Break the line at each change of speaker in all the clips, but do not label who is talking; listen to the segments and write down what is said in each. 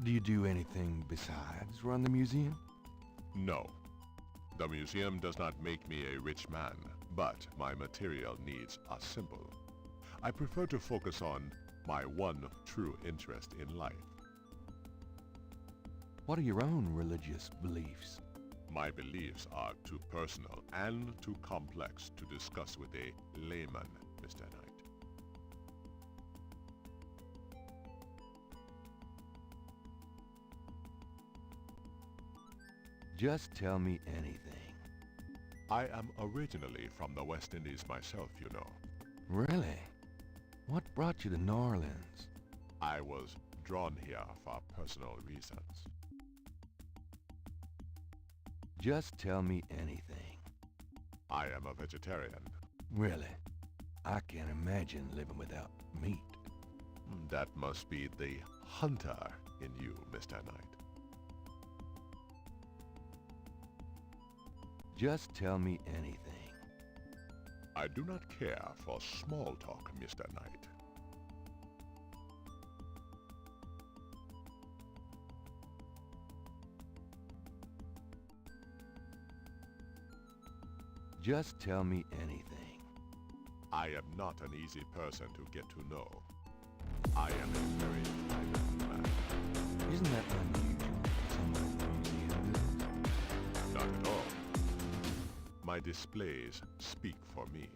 Do you do anything besides run the museum?
No. The museum does not make me a rich man, but my material needs are simple. I prefer to focus on my one true interest in life.
What are your own religious beliefs?
My beliefs are too personal and too complex to discuss with a layman, Mr. Knight.
Just tell me anything.
I am originally from the West Indies myself, you know.
Really? What brought you to New Orleans?
I was drawn here for personal reasons.
Just tell me anything.
I am a vegetarian.
Really? I can't imagine living without meat.
That must be the hunter in you, Mr. Knight.
Just tell me anything.
I do not care for small talk, Mr. Knight.
Just tell me anything.
I am not an easy person to get to know. I am a very private man.
Isn't that unusual for someone in the museum business?
Not at all. My displays speak for me.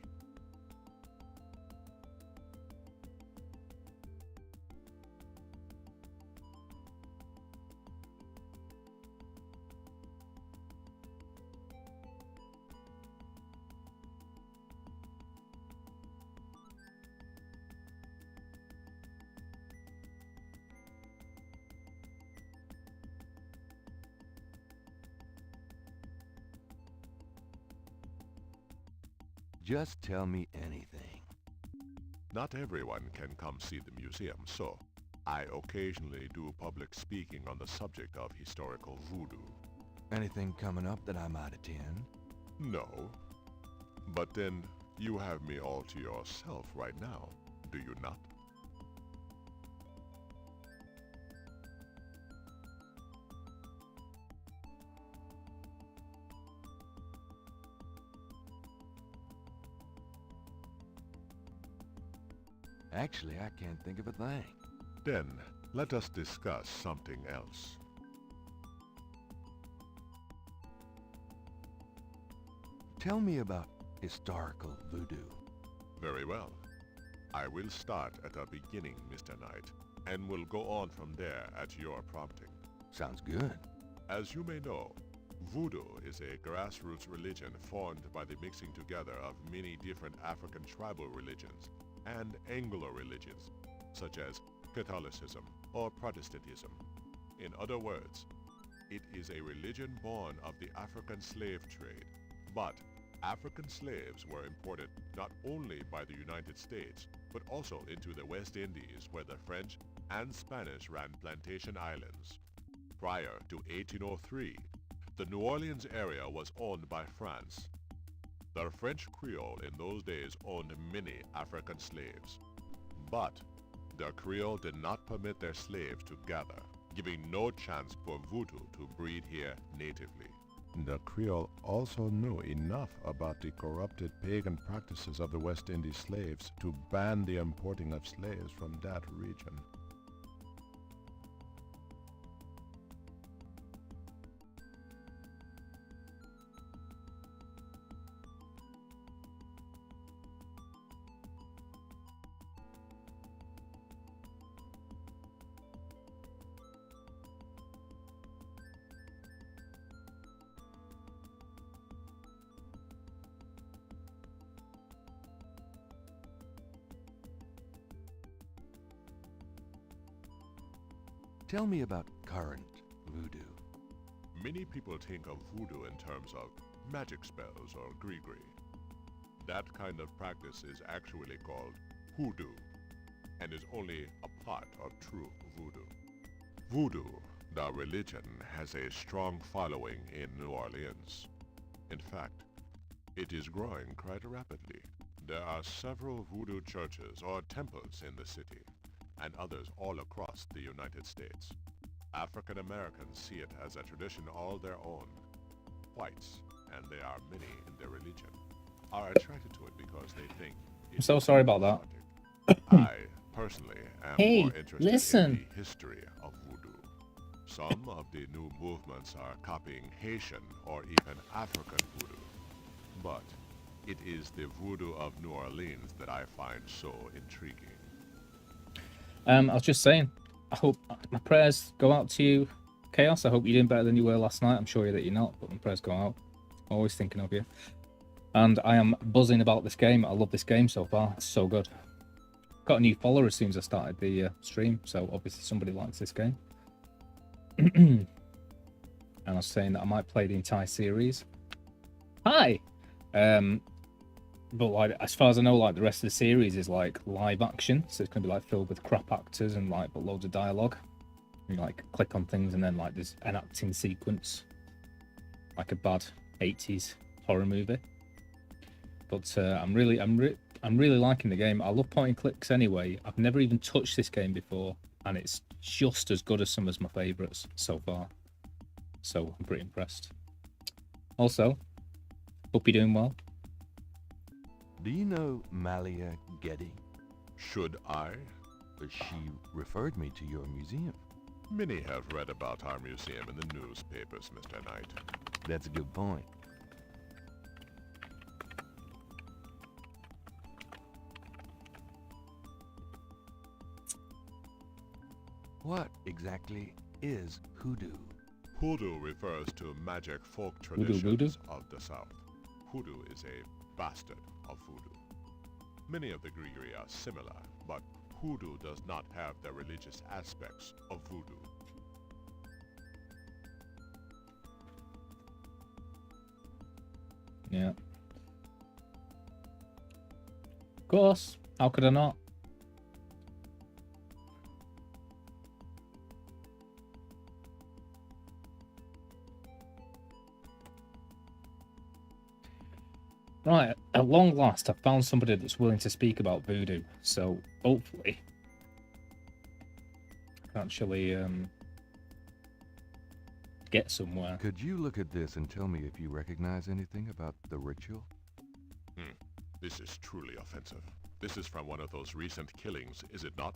Just tell me anything.
Not everyone can come see the museum, so I occasionally do public speaking on the subject of historical voodoo.
Anything coming up that I might attend?
No. But then, you have me all to yourself right now, do you not?
Actually, I can't think of a thing.
Then, let us discuss something else.
Tell me about historical voodoo.
Very well. I will start at the beginning, Mr. Knight, and will go on from there at your prompting.
Sounds good.
As you may know, voodoo is a grassroots religion formed by the mixing together of many different African tribal religions and Anglo religions, such as Catholicism or Protestantism. In other words, it is a religion born of the African slave trade, but African slaves were imported not only by the United States, but also into the West Indies, where the French and Spanish ran plantation islands. Prior to 1803, the New Orleans area was owned by France. The French Creole in those days owned many African slaves. But the Creole did not permit their slaves to gather, giving no chance for voodoo to breed here natively. The Creole also knew enough about the corrupted pagan practices of the West Indies slaves to ban the importing of slaves from that region.
Tell me about current voodoo.
Many people think of voodoo in terms of magic spells or gree-gree. That kind of practice is actually called hoodoo, and is only a part of true voodoo. Voodoo, the religion, has a strong following in New Orleans. In fact, it is growing quite rapidly. There are several voodoo churches or temples in the city, and others all across the United States. African Americans see it as a tradition all their own. Whites, and there are many in their religion, are attracted to it because they think
I'm so sorry about that.
I, personally, am
Hey,
more interested
listen.
in the history of voodoo. Some of the new movements are copying Haitian or even African voodoo. But it is the voodoo of New Orleans that I find so intriguing.
I was just saying, I hope my prayers go out to you, Chaos. I hope you're doing better than you were last night. I'm sure that you're not, but my prayers go out. Always thinking of you. And I am buzzing about this game. I love this game so far. It's so good. Got a new follower as soon as I started the stream, so obviously somebody likes this game. And I was saying that I might play the entire series. Hi! But like, as far as I know, like the rest of the series is like live action, so it's gonna be like filled with crap actors and like but loads of dialogue. You like click on things and then like there's an acting sequence, like a bad 80s horror movie. But I'm really liking the game. I love point and clicks anyway. I've never even touched this game before, and it's just as good as some of my favourites so far. So I'm pretty impressed. Also, hope you're doing well.
Do you know Malia Getty?
Should I?
She referred me to your museum.
Many have read about our museum in the newspapers, Mr. Knight.
That's a good point. What exactly is hoodoo?
Hoodoo refers to magic folk
Voodoo?
traditions of the South. Hoodoo is a bastard of voodoo. Many of the Grigri are similar, but hoodoo does not have the religious aspects of voodoo.
Yeah. Of course. How could I not? Right, at long last, I've found somebody that's willing to speak about voodoo, so hopefully I can actually get somewhere.
Could you look at this and tell me if you recognize anything about the ritual?
This is truly offensive. This is from one of those recent killings, is it not?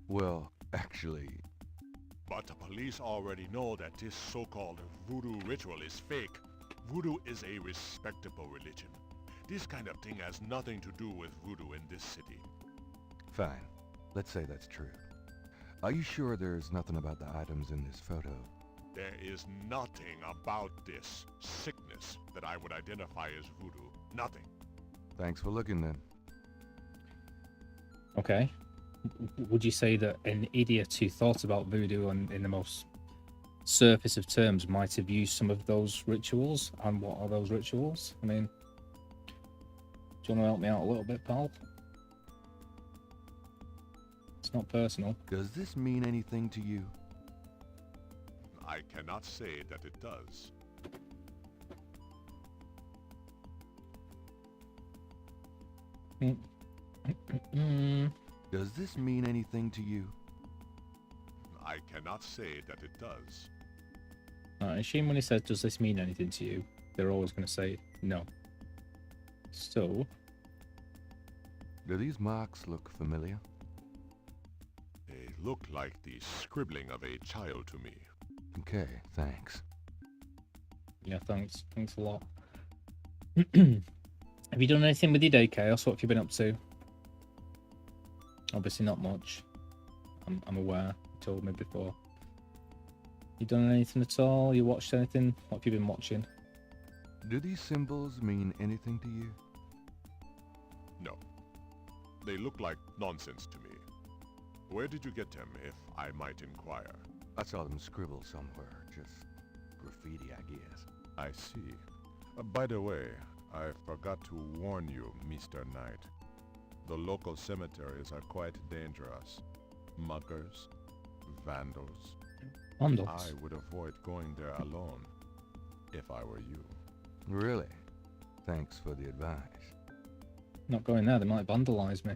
Well, actually,
But the police already know that this so-called voodoo ritual is fake. Voodoo is a respectable religion. This kind of thing has nothing to do with voodoo in this city.
fine. Let's say that's true. Are you sure there's nothing about the items in this photo?
There is nothing about this sickness that I would identify as voodoo. Nothing.
Thanks for looking then.
Okay. Would you say that an idiot who thought about voodoo in the most surface of terms might have used some of those rituals? And what are those rituals? I mean, do you want to help me out a little bit, pal? It's not personal.
Does this mean anything to you?
I cannot say that it does.
Does this mean anything to you?
I cannot say that it does.
I assume when he says, does this mean anything to you? They're always going to say no. So,
Do these marks look familiar?
They look like the scribbling of a child to me.
Okay, thanks.
yeah, thanks. Thanks a lot. Have you done anything with your day, Chaos? What have you been up to? Obviously not much. I'm aware. You told me before. You done anything at all? You watched anything? What have you been watching?
Do these symbols mean anything to you?
No. They look like nonsense to me. Where did you get them, if I might inquire?
I saw them scribbled somewhere. Just graffiti, I guess.
I see. By the way, I forgot to warn you, Mr. Knight. The local cemeteries are quite dangerous. Muggers, vandals.
Vandals?
I would avoid going there alone, if I were you.
Really? Thanks for the advice.
Not going there. They might vandalize me.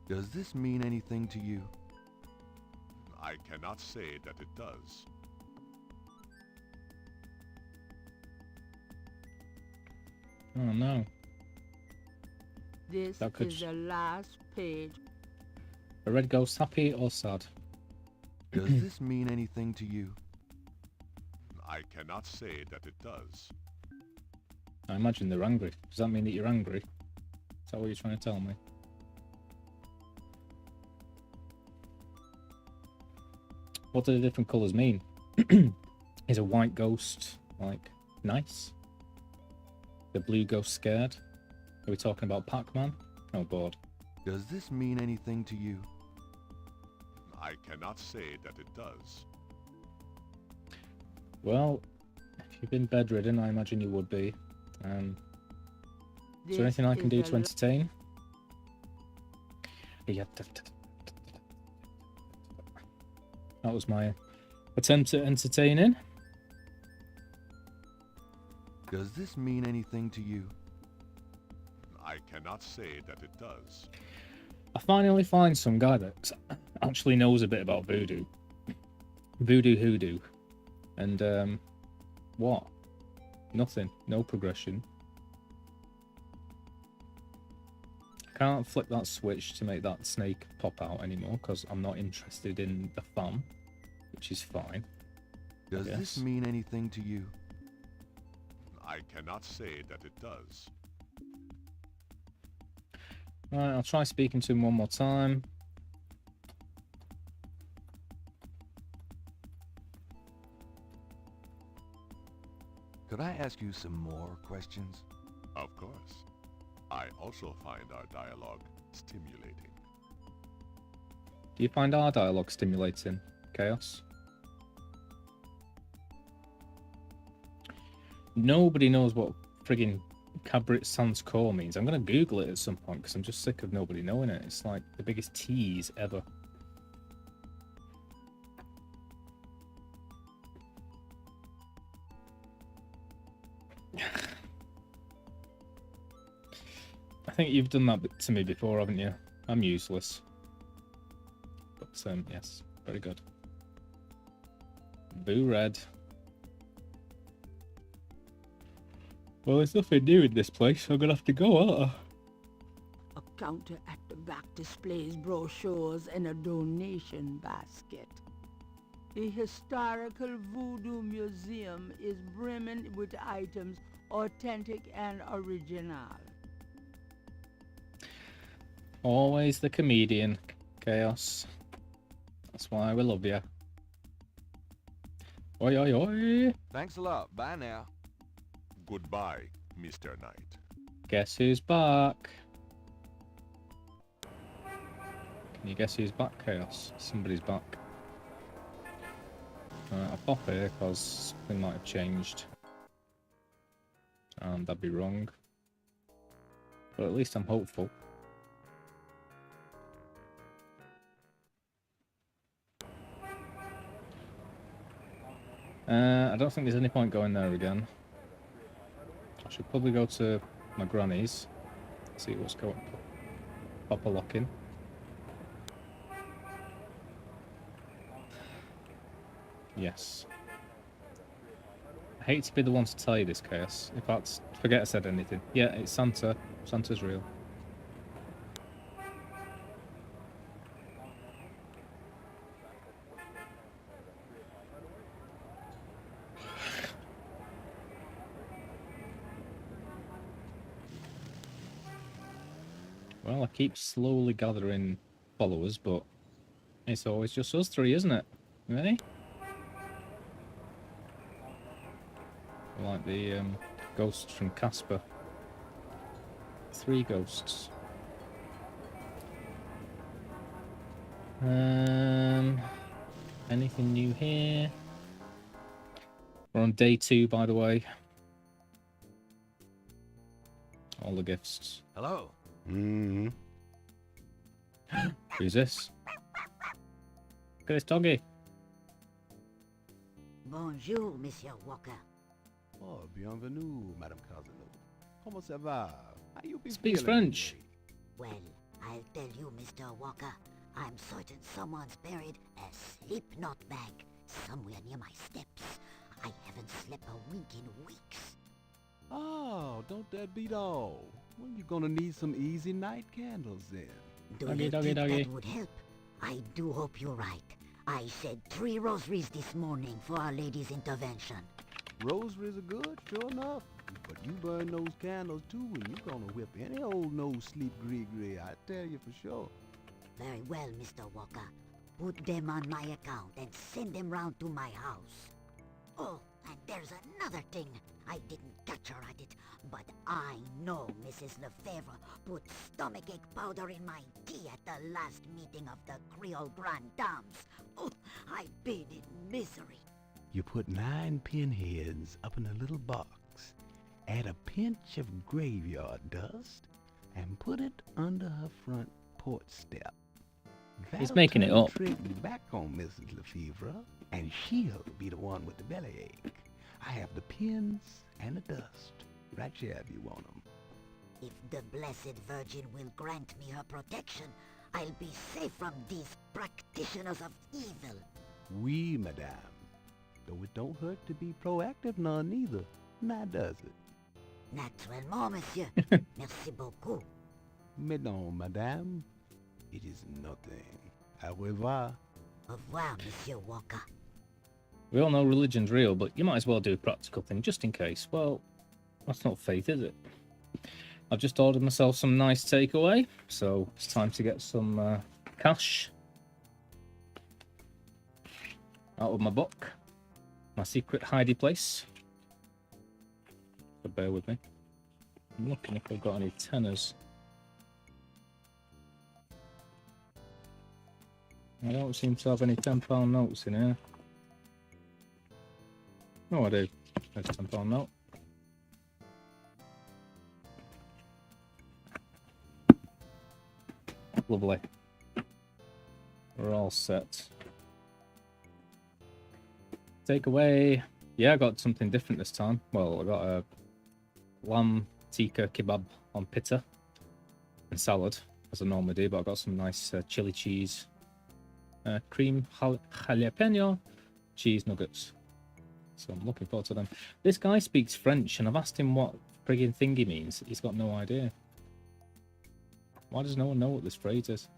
Does this mean anything to you?
I cannot say that it does.
Oh no.
This
That could
is the last page.
A red ghost happy or sad?
Does this mean anything to you?
I cannot say that it does.
I imagine they're angry. Does that mean that you're angry? Is that what you're trying to tell me? What do the different colours mean? Is a white ghost, like, nice? The blue ghost scared? Are we talking about Pac-Man? Oh, bored.
Does this mean anything to you?
I cannot say that it does.
Well, if you've been bedridden, I imagine you would be. Is there anything I can do to entertain? Yeah. That was my attempt at entertaining.
Does this mean anything to you?
I cannot say that it does.
I finally find some guy that actually knows a bit about voodoo. Voodoo hoodoo. And, what? Nothing. No progression. Can't flip that switch to make that snake pop out anymore because I'm not interested in the fun, which is fine.
Does this mean anything to you?
I cannot say that it does.
Right, I'll try speaking to him one more time.
Could I ask you some more questions?
Of course. I also find our dialogue stimulating.
Do you find our dialogue stimulating, Chaos? Nobody knows what friggin' Cabrit Sans Core means. I'm going to Google it at some point because I'm just sick of nobody knowing it. It's like the biggest tease ever. I think you've done that to me before, haven't you? I'm useless. But, yes, very good. Boo red. Well, there's nothing new in this place, so I'm gonna have to go, aren't I?
A counter at the back displays brochures and a donation basket. The historical voodoo museum is brimming with items authentic and original.
Always the comedian, Chaos. That's why we love you. Oi, oi, oi.
Thanks a lot. Bye now.
Goodbye, Mr. Knight.
Guess who's back? Can you guess who's back, Chaos? Somebody's back. I'll pop here because something might have changed. And that'd be wrong. But at least I'm hopeful. I don't think there's any point going there again. I should probably go to my granny's, see what's going on. Pop a lock in. Yes. I hate to be the one to tell you this, Chaos. In fact, forget I said anything. Yeah, it's Santa. Santa's real. Well, I keep slowly gathering followers, but it's always just us three, isn't it? Ready? Like the ghosts from Casper. 3 ghosts. Anything new here? We're on day 2, by the way. All the gifts.
Hello.
Mm-hmm.
Who's this? Look at this doggy.
Bonjour, Monsieur Walker.
Oh, bienvenue, Madame Cardinal. Comment ça va? How you been
Speaks
feeling
French.
today?
Well, I'll tell you, Mr. Walker, I'm certain someone's buried a slip-knot bag somewhere near my steps. I haven't slept a wink in weeks.
Oh, don't that beat all? Well, you're gonna need some easy night candles then.
Do
Doggy,
you
doggy,
think
doggy.
that would help? I do hope you're right. I said 3 rosaries this morning for Our Lady's intervention.
Rosaries are good, sure enough. But you burn those candles too, and you're gonna whip any old no-sleep Grigri, I tell you for sure.
Very well, Mr. Walker. Put them on my account and send them round to my house. Oh, and there's another thing. I didn't catch her at it, but I know Mrs. Lefebvre put stomachache powder in my tea at the last meeting of the Creole Grand Dames. Oh, I've been in misery.
You put 9 pinheads up in a little box, add a pinch of graveyard dust, and put it under her front porch step.
He's making it
That'll
up.
turn the trick back on Mrs. Lefebvre, and she'll be the one with the bellyache. I have the pins and the dust right here if you want them.
If the Blessed Virgin will grant me her protection, I'll be safe from these practitioners of evil.
Oui, madame. Though it don't hurt to be proactive none neither, now does it?
Naturellement, monsieur. Merci beaucoup.
Mais non, madame. It is nothing. Au revoir.
Au revoir, Monsieur Walker.
We all know religion's real, but you might as well do a practical thing just in case. Well, that's not faith, is it? I've just ordered myself some nice takeaway, so it's time to get some cash out of my book, my secret hidey place. So bear with me. I'm looking if I've got any tenors. I don't seem to have any £10 notes in here. Oh, I do. There's a £10 note. Lovely. We're all set. Take away. Yeah, I got something different this time. Well, I got a lamb tikka kebab on pita and salad, as I normally do, but I got some nice chili cheese, cream jalapeno, cheese nuggets. So I'm looking forward to them. This guy speaks French, and I've asked him what friggin' thing he means. He's got no idea. Why does no one know what this phrase is?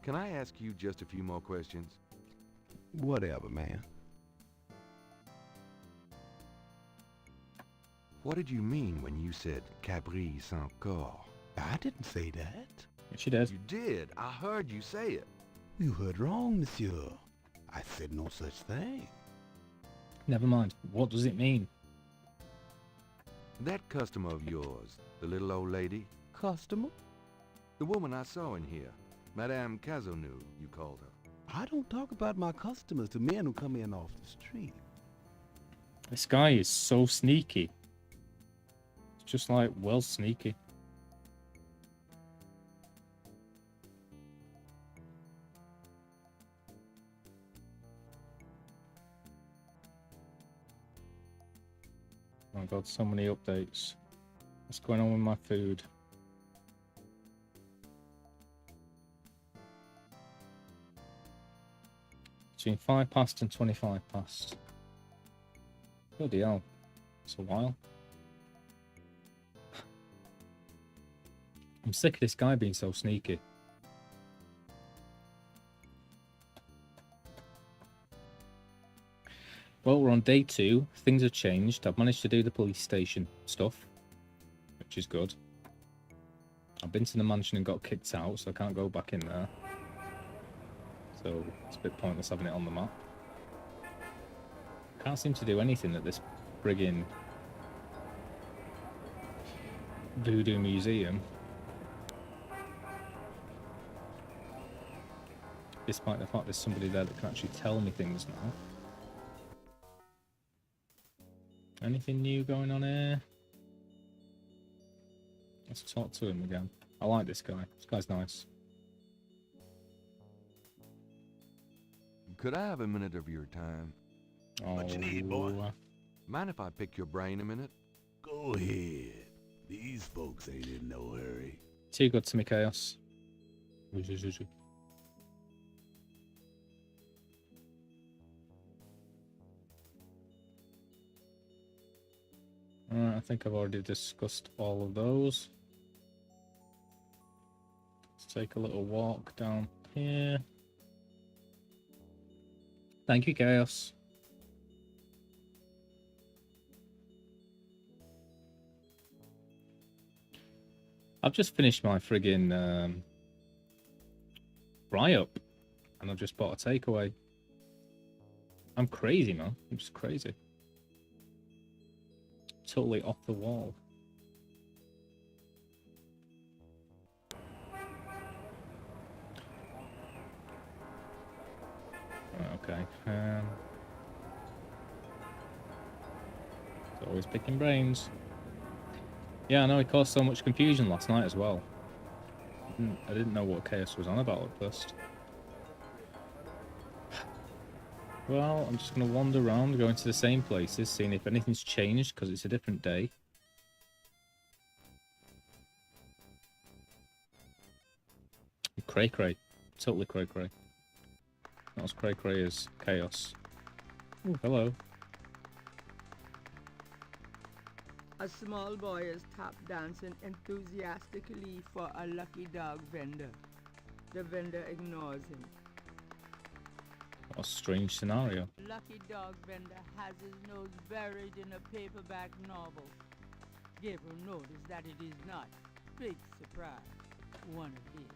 Can I ask you just a few more questions?
Whatever, man.
What did you mean when you said Cabri sans corps?
I didn't say that.
She did.
You did. I heard you say it.
You heard wrong, monsieur. I said no such thing.
Never mind. What does it mean?
That customer of yours, the little old lady,
Customer?
the woman I saw in here, Madame Cazonou, you called her.
I don't talk about my customers to men who come in off the street.
This guy is so sneaky. It's just like, well, sneaky. Oh my god, so many updates. What's going on with my food? Between 5 past and 25 past. Bloody hell. It's a while. I'm sick of this guy being so sneaky. Well, we're on day 2. Things have changed. I've managed to do the police station stuff, which is good. I've been to the mansion and got kicked out, so I can't go back in there. So it's a bit pointless having it on the map. Can't seem to do anything at this friggin' voodoo museum. Despite the fact there's somebody there that can actually tell me things now. Anything new going on here? Let's talk to him again. I like this guy. This guy's nice.
Could I have a minute of your time?
What you need, boy?
Mind if I pick your brain a minute?
Go ahead. These folks ain't in no hurry.
Too good to me, Chaos. Alright, I think I've already discussed all of those. Let's take a little walk down here. Thank you, Chaos. I've just finished my friggin' fry-up, and I've just bought a takeaway. I'm crazy, man. I'm just crazy. Totally off the wall. Okay. It's always picking brains. Yeah, I know it caused so much confusion last night as well. I didn't know what Chaos was on about at first. Well, I'm just going to wander around, going to the same places, seeing if anything's changed, because it's a different day. Cray Cray. Totally Cray Cray. Not as Cray Cray as Chaos. Ooh, hello.
A small boy is tap dancing enthusiastically for a lucky dog vendor. The vendor ignores him.
What a strange scenario.
Lucky dog vendor has his nose buried in a paperback novel. Gabriel noticed that it is not. Big surprise. One of his.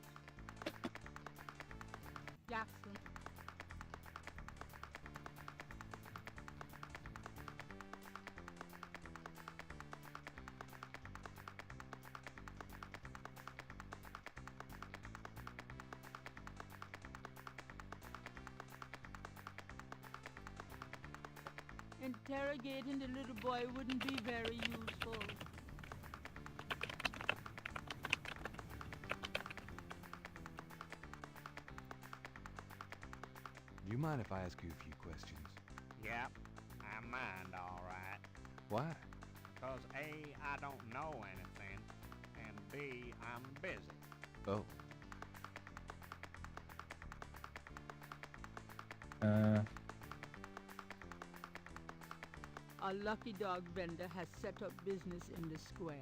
Jackson. Interrogating the little boy wouldn't be very useful.
Do you mind if I ask you a few questions?
Yep, I mind all right.
Why?
Because A, I don't know anything, and B, I'm busy.
Oh,
A lucky dog vendor has set up business in the square.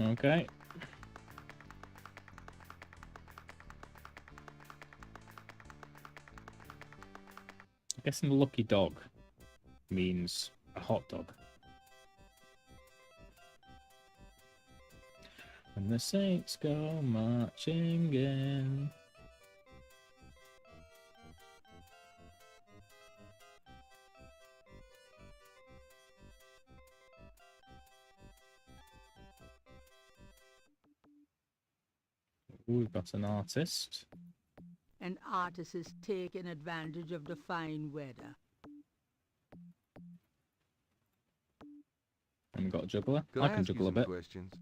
Okay. I'm guessing lucky dog means a hot dog. When the saints go marching in. Ooh, we've got an artist.
An artist is taking advantage of the fine weather.
And we've got a juggler.
could
I
I
can
ask you
juggle a
some
bit.
questions?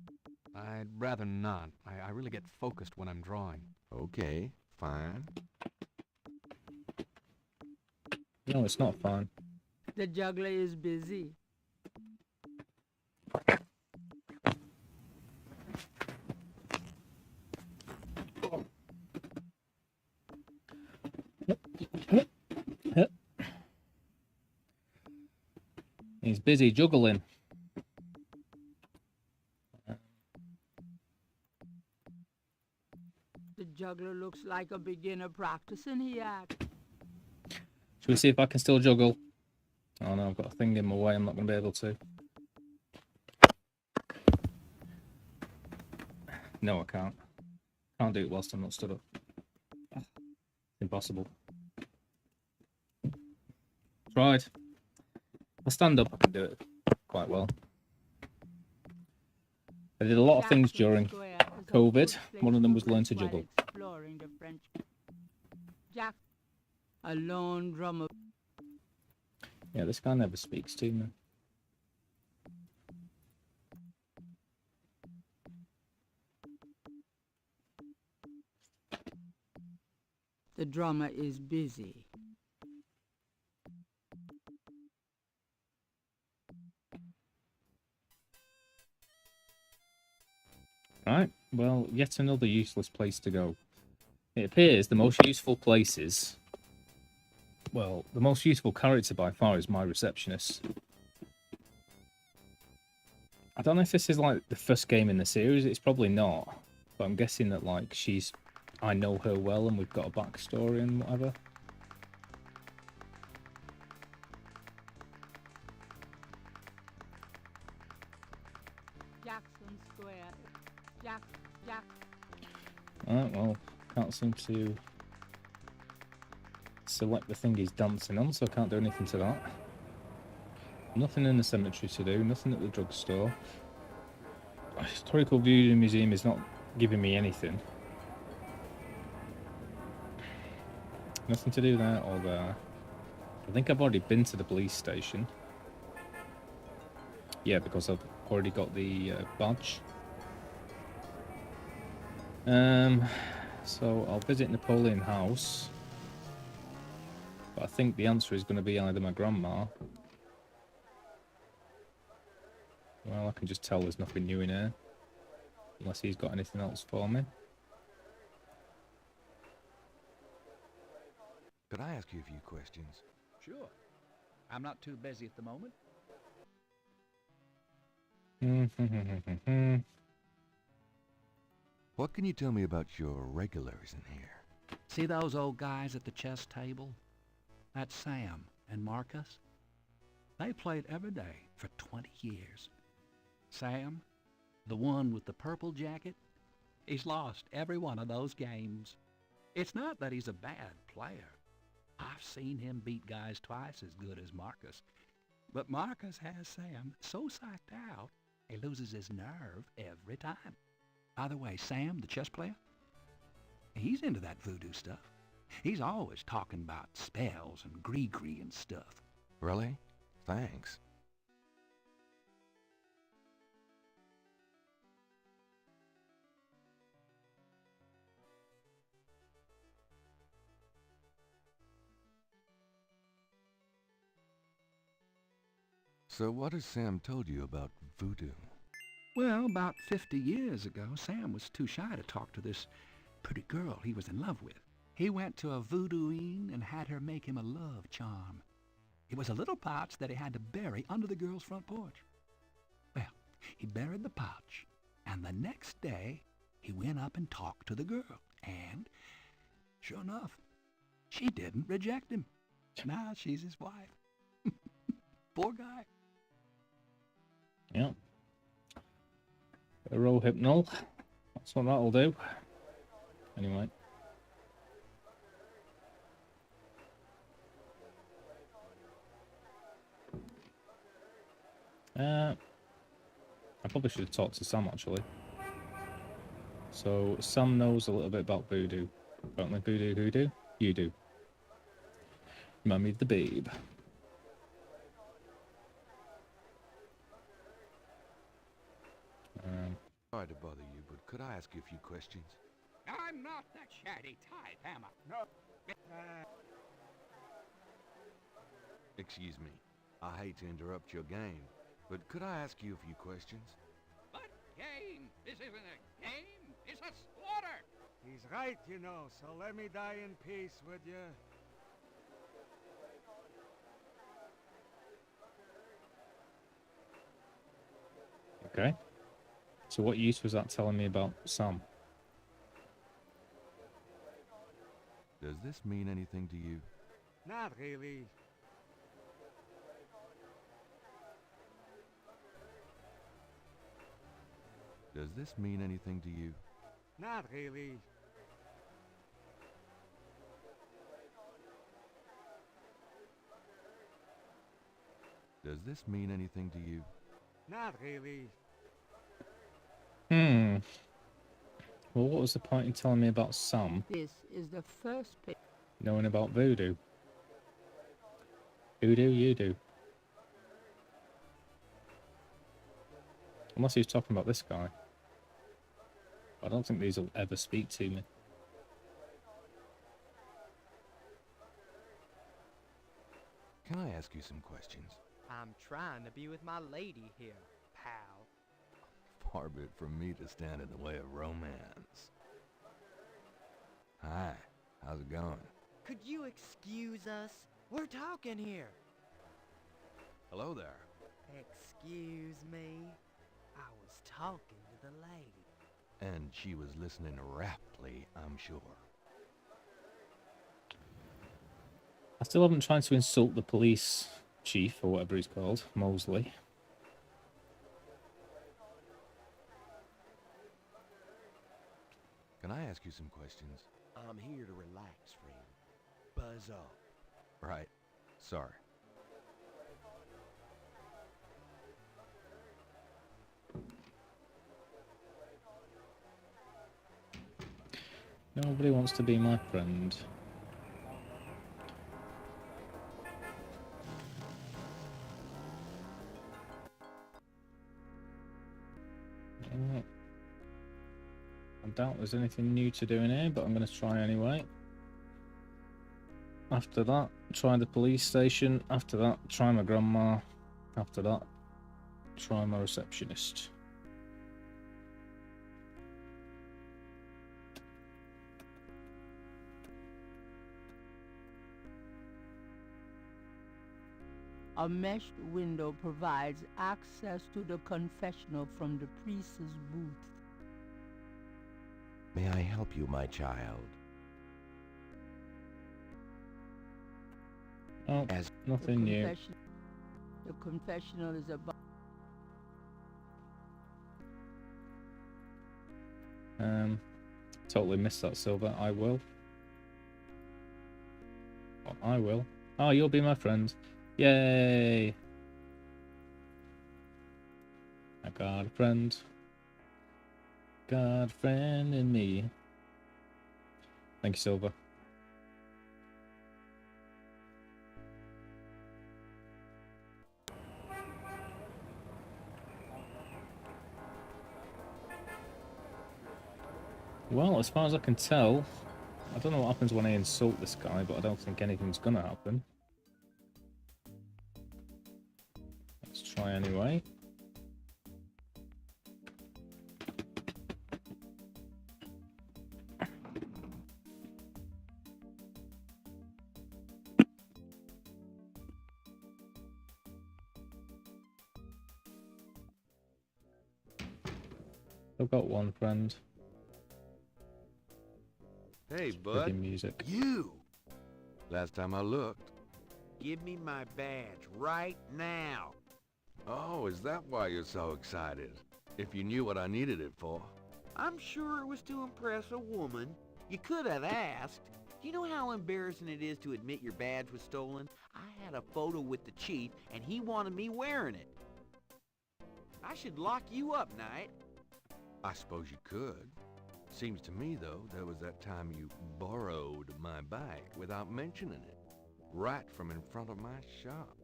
I'd rather not. I really get focused when I'm drawing.
Okay, fine.
No, it's not fun.
The juggler is busy.
He's busy juggling.
The juggler looks like a beginner practicing the act.
Should we see if I can still juggle? Oh no, I've got a thing in my way. I'm not going to be able to. No, I can't. Can't do it whilst I'm not stood up. Impossible. Tried. If I stand up, I can do it quite well. I did a lot of things
Jackson
during
Square is a
COVID.
good place
One of them was
to
learn to
rest while
juggle.
exploring the French. A lone drummer.
Yeah, this guy never speaks to me.
The drummer is busy.
Well, yet another useless place to go. It appears the most useful places... Well, the most useful character by far is my receptionist. I don't know if this is like the first game in the series, it's probably not. But I'm guessing that like she's... I know her well and we've got a backstory and whatever.
Jackson Square. Jack.
Alright, well, can't seem to select the thing he's dancing on, so I can't do anything to that. Nothing in the cemetery to do, nothing at the drugstore. A historical voodoo museum is not giving me anything. Nothing to do there or there. I think I've already been to the police station. Yeah, because I've already got the badge. So I'll visit Napoleon House. But I think the answer is going to be either my grandma. Well, I can just tell there's nothing new in here. Unless he's got anything else for me.
Could I ask you a few questions?
Sure. I'm not too busy at the moment.
What can you tell me about your regulars in here?
See those old guys at the chess table? That's Sam and Marcus. They played every day for 20 years. Sam, the one with the purple jacket, he's lost every one of those games. It's not that he's a bad player. I've seen him beat guys twice as good as Marcus. But Marcus has Sam so psyched out, he loses his nerve every time. By the way, Sam, the chess player, he's into that voodoo stuff. He's always talking about spells and gree-gree and stuff.
Really? Thanks. So what has Sam told you about voodoo?
Well, about 50 years ago, Sam was too shy to talk to this pretty girl he was in love with. He went to a voodooine and had her make him a love charm. It was a little pouch that he had to bury under the girl's front porch. Well, he buried the pouch, and the next day, he went up and talked to the girl. And, sure enough, she didn't reject him. Now she's his wife. Poor guy.
Yeah. A roll hypnol. That's what that'll do. Anyway. I probably should have talked to Sam actually. So Sam knows a little bit about voodoo. Apparently voodoo who do? You do. Remind me of the babe.
Sorry to bother you, but could I ask you a few questions?
I'm not that chatty type, am I? No.
Excuse me. I hate to interrupt your game, but could I ask you a few questions?
What game? This isn't a game. It's a slaughter.
He's right, you know, so let me die in peace, would you?
Okay. So what use was that telling me about Sam?
Does this mean anything to you?
Not really.
Does this mean anything to you?
Not really.
Does this mean anything to you?
Not really.
Well, what was the point in telling me about Sam?
This is the first picture.
Knowing about voodoo. Voodoo, you do. Unless he was talking about this guy. I don't think these will ever speak to me.
Can I ask you some questions?
I'm trying to be with my lady here, pal.
far be it from me to stand in the way of romance. Hi, how's it going?
Could you excuse us? We're talking here.
Hello there.
Excuse me? I was talking to the lady.
And she was listening raptly, I'm sure.
I still haven't tried to insult the police chief, or whatever he's called, Mosley.
Can I ask you some questions?
I'm here to relax, friend. Buzz off.
Right. Sorry.
Nobody wants to be my friend. I doubt there's anything new to do in here, but I'm going to try anyway. After that, try the police station. After that, try my grandma. After that, try my receptionist.
A meshed window provides access to the confessional from the priest's booth.
May I help you, my child?
Oh, nothing new.
The confessional is about...
Totally missed that, Silver. I will. Oh, I will. Oh, you'll be my friend. Yay! I got a friend. Got a friend in me. Thank you, Silver. Well, as far as I can tell, I don't know what happens when I insult this guy, but I don't think anything's gonna happen. Let's try anyway. I've got one friend.
Hey,
It's
bud.
friggin' music.
You!
Last time I looked.
Give me my badge right now.
Oh, is that why you're so excited? If you knew what I needed it for.
I'm sure it was to impress a woman. You could have asked. Do you know how embarrassing it is to admit your badge was stolen? I had a photo with the chief, and he wanted me wearing it. I should lock you up, Knight.
I suppose you could. Seems to me, though, there was that time you borrowed my bike without mentioning it. Right from in front of my shop.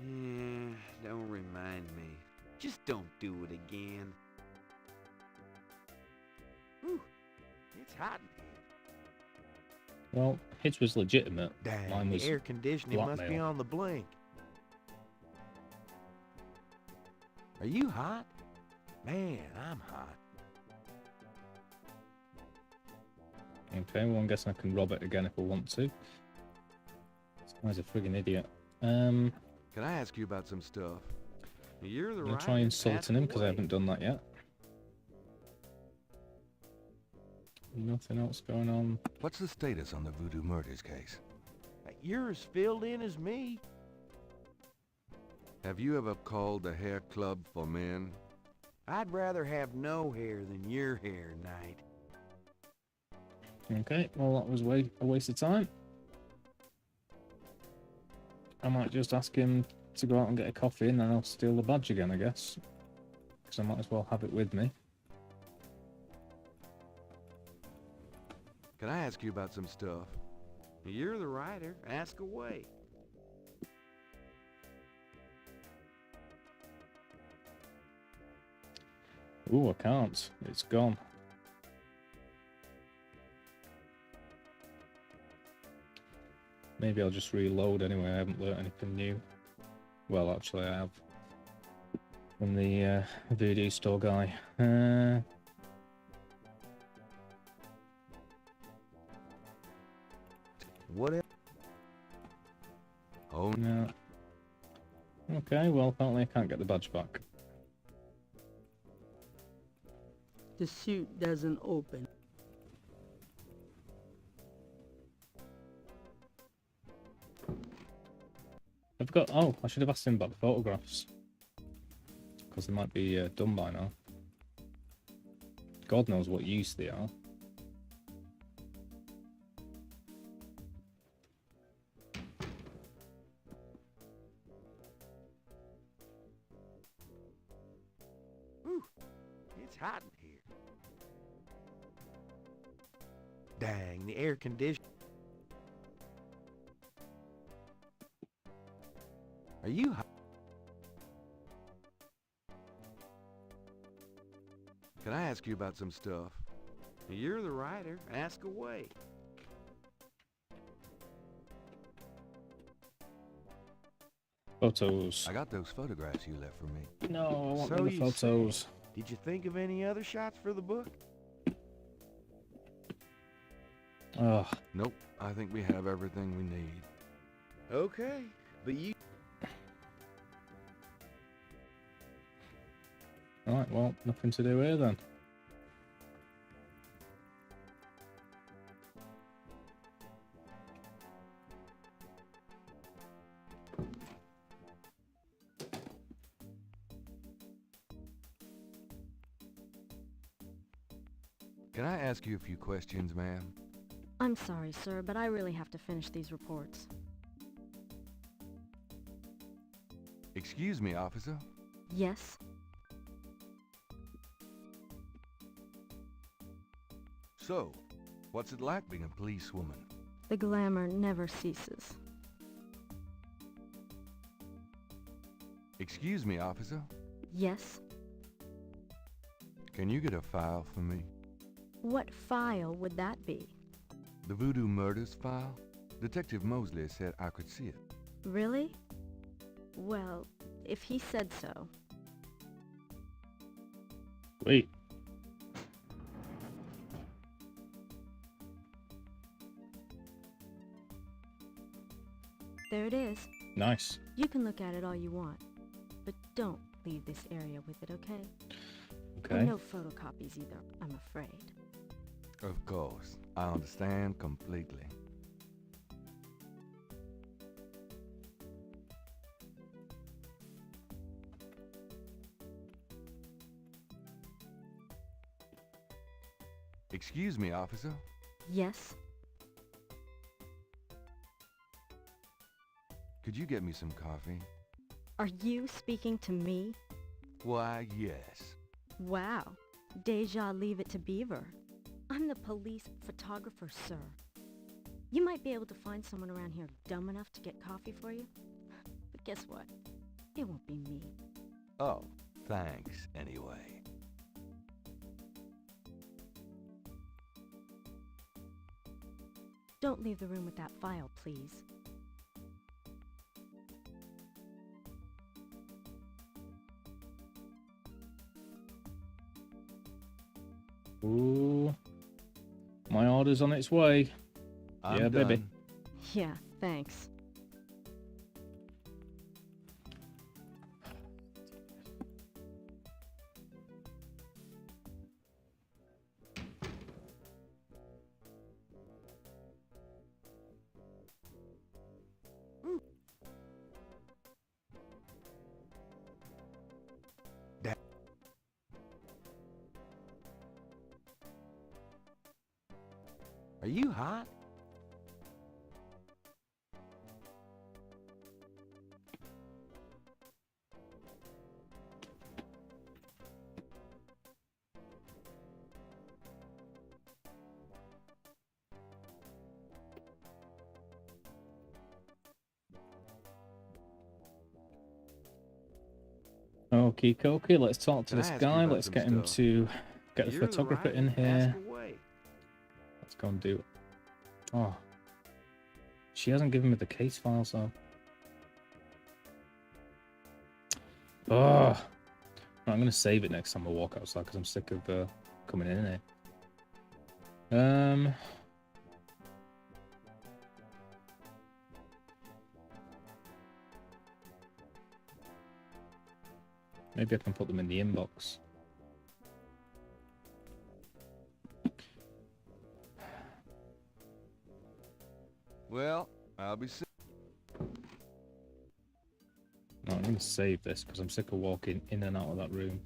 Yeah, don't remind me. Just don't do it again. Whew, it's hot in here.
Well, his was legitimate.
Dang,
Mine was
the air conditioning must be
blackmail.
on the blink. Are you hot? Man, I'm hot.
Okay, well, I'm guessing I can rob it again if I want to. This guy's a friggin' idiot.
Can I ask you about some stuff?
You're the
I'm gonna
right.
try insulting him because I haven't done that yet. Nothing else going on.
What's the status on the Voodoo murders case?
You're as filled in as me.
Have you ever called the hair club for men?
I'd rather have no hair than your hair, Knight.
Okay, well, that was a waste of time. I might just ask him to go out and get a coffee and then I'll steal the badge again, I guess. Because I might as well have it with me.
Can I ask you about some stuff?
You're the writer. Ask away.
Ooh, I can't. It's gone. Maybe I'll just reload anyway. I haven't learnt anything new. Well, actually, I have. from the voodoo store guy.
What else? Oh,
No. Okay, well, apparently I can't get the badge back.
The suit doesn't open.
I've got. Oh, I should have asked him about the photographs. Because they might be done by now. God knows what use they are.
Ooh, it's hot in here. Dang, the air conditioner. Are you hot?
can I ask you about some stuff?
You're the writer. Ask away.
Photos.
I got those photographs you left for me.
No, I want
So
the
you
photos.
say. Did you think of any other shots for the book?
Oh,
Nope, I think we have everything we need.
Okay, but you...
right, well, nothing to do here then.
Can I ask you a few questions, ma'am?
I'm sorry, sir, but I really have to finish these reports.
Excuse me, officer.
Yes?
So, what's it like being a policewoman?
The glamour never ceases.
Excuse me, officer.
Yes?
Can you get a file for me?
What file would that be?
The Voodoo Murders file? Detective Mosley said I could see it.
Really? Well, if he said so.
Wait.
There it is.
Nice.
You can look at it all you want, but don't leave this area with it, okay?
Okay.
And no photocopies either, I'm afraid.
Of course. I understand completely. Excuse me, officer.
Yes?
Could you get me some coffee?
Are you speaking to me?
Why, yes.
Wow. Deja leave it to Beaver. I'm the police photographer, sir. You might be able to find someone around here dumb enough to get coffee for you. But guess what? It won't be me.
Oh, thanks, anyway.
Don't leave the room with that file, please.
Ooh. My order's on its way.
I'm
Yeah, baby.
done.
Yeah, thanks.
Are you hot?
Okie dokie, let's talk to
Can I
this
ask you
guy.
about
Let's
some
get him
stuff?
to get the
You're
photographer
writer.
in here.
Ask away.
Let's go and do it. Oh. She hasn't given me the case files though. Oh. I'm going to save it next time I walk outside because I'm sick of coming in here. Maybe I can put them in the inbox.
Well, I'll be
No, I'm going to save this because I'm sick of walking in and out of that room.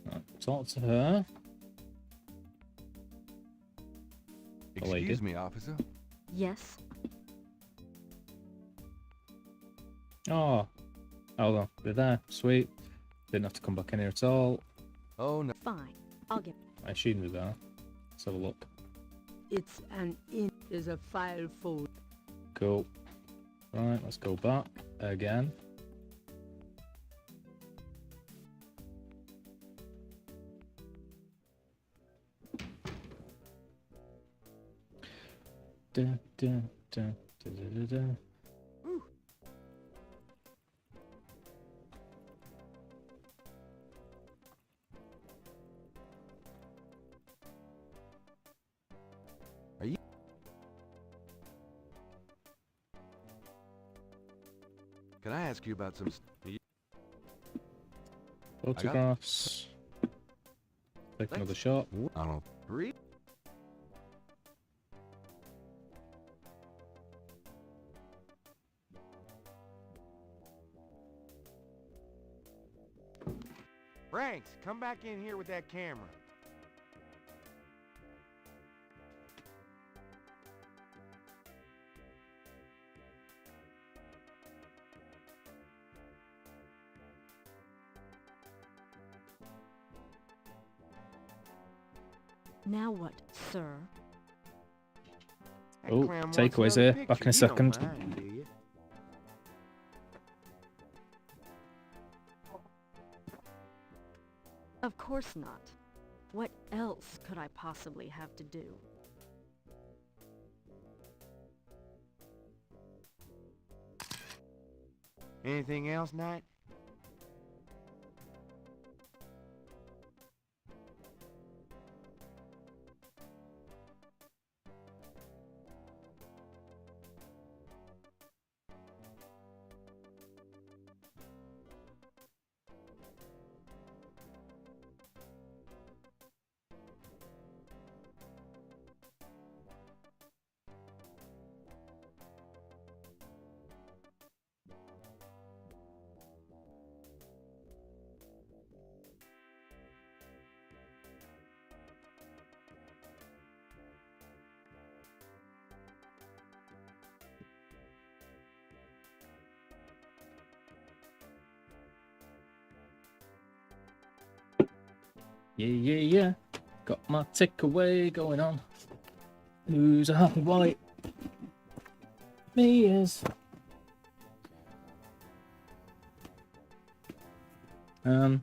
Right, talk to her. The lady.
Excuse me, officer.
Yes?
Oh, hold on. They're there. Sweet. Didn't have to come back in here at all.
Oh, no.
Fine. I'll get...
I assume they're there. Let's have a look.
It's an is a file folder.
Cool. Right, let's go back again. Dun, dun, dun, dun, dun, dun.
Are you? Can I ask you about some...
Photographs. Take another shot.
I don't read.
Franks, come back in here with that camera.
Now what, sir?
That
Oh,
clown wants
takeaways
another
here. Back in a
picture. You don't
second.
mind, do you?
Of course not. What else could I possibly have to do?
Anything else, Knight?
Yeah. Got my takeaway going on. Who's a happy white? Me is. Oh.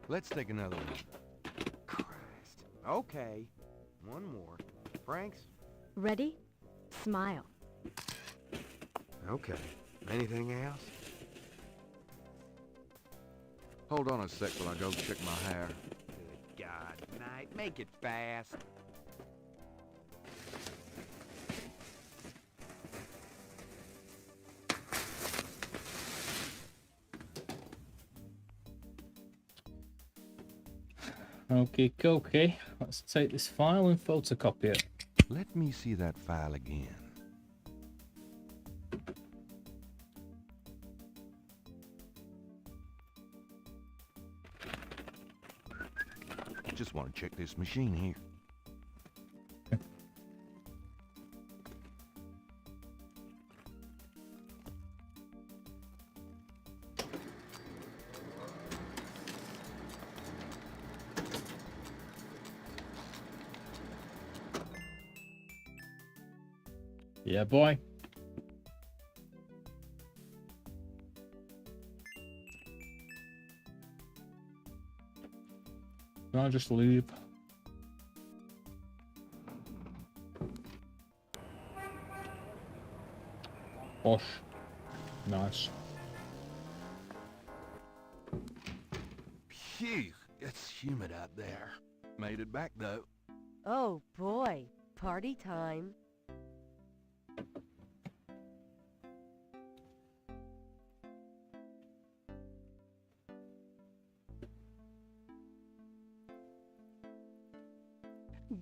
Let's take another one.
Christ. Okay. One more. Franks?
Ready? Smile.
Okay. Anything else?
Hold on a sec while I go check my hair.
Good God, Knight, make it fast.
Okay. Let's take this file and photocopy it.
Let me see that file again. Just want to check this machine here.
Yeah, boy. Can I just leave? Posh. Nice.
Phew, it's humid out there. Made it back, though.
Oh boy, party time.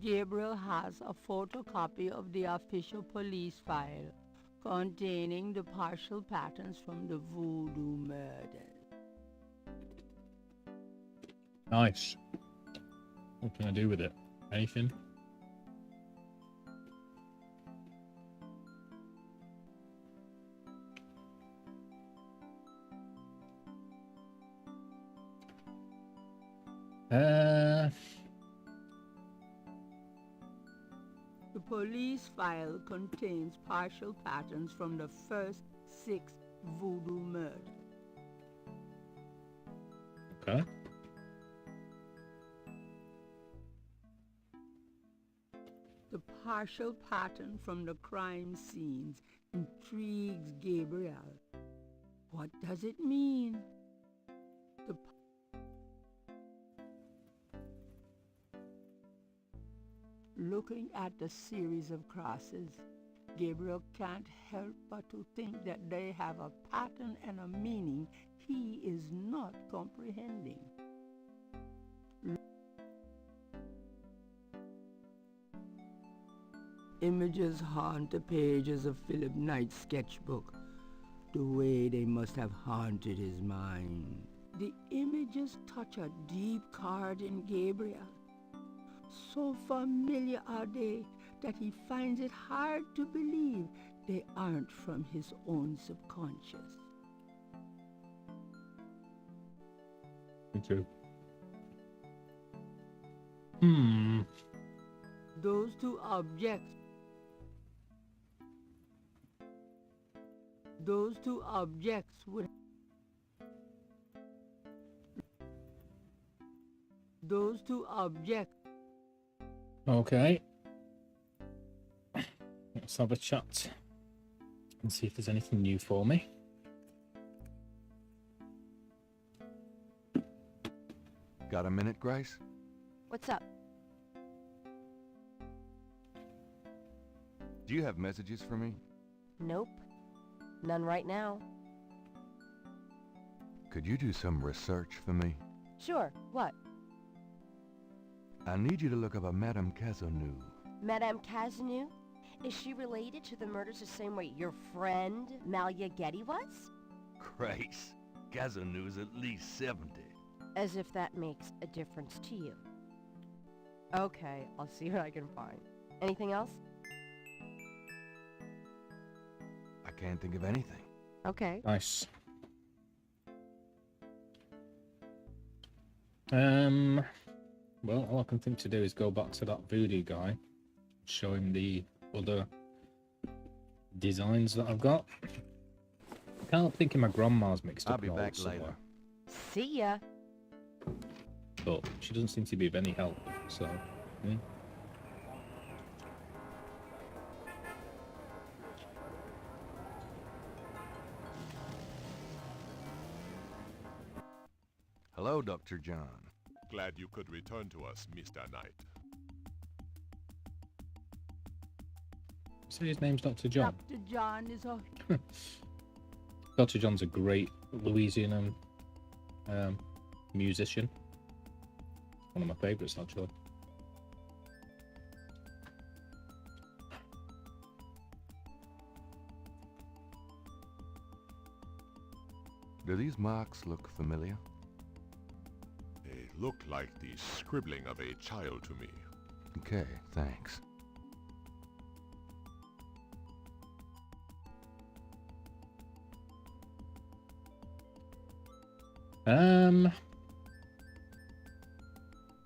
Gabriel has a photocopy of the official police file containing the partial patterns from the voodoo murders.
Nice. What can I do with it? Anything?
The police file contains partial patterns from the first 6 voodoo murders.
Okay.
The partial pattern from the crime scenes intrigues Gabriel. What does it mean? The Looking at the series of crosses, Gabriel can't help but to think that they have a pattern and a meaning he is not comprehending. Images haunt the pages of Philip Knight's sketchbook, the way they must have haunted his mind. The images touch a deep chord in Gabriel. So familiar are they that he finds it hard to believe they aren't from his own subconscious.
Me too.
Those two objects would
Okay. Let's have a chat and see if there's anything new for me.
Got a minute, Grace?
What's up?
Do you have messages for me?
Nope. None right now.
Could you do some research for me?
Sure, what?
I need you to look up a Madame Cazeneuve.
Madame Cazeneuve? Is she related to the murders the same way your friend, Malia Getty, was?
Grace, Cazeneuve's at least 70.
As if that makes a difference to you. Okay, I'll see what I can find. Anything else?
I can't think of anything.
Okay.
Nice. Well, all I can think to do is go back to that voodoo guy, show him the other designs that I've got. I can't think of my grandma's mixed
I'll
up
be
in all
back
this somewhere,
later.
See ya.
but she doesn't seem to be of any help, so...
Hello, Dr. John.
Glad you could return to us, Mr. Knight.
Say his name's Dr. John.
Dr. John is a...
Dr. John's a great Louisiana musician. One of my favourites, actually.
Do these marks look familiar?
They look like the scribbling of a child to me.
Okay, thanks.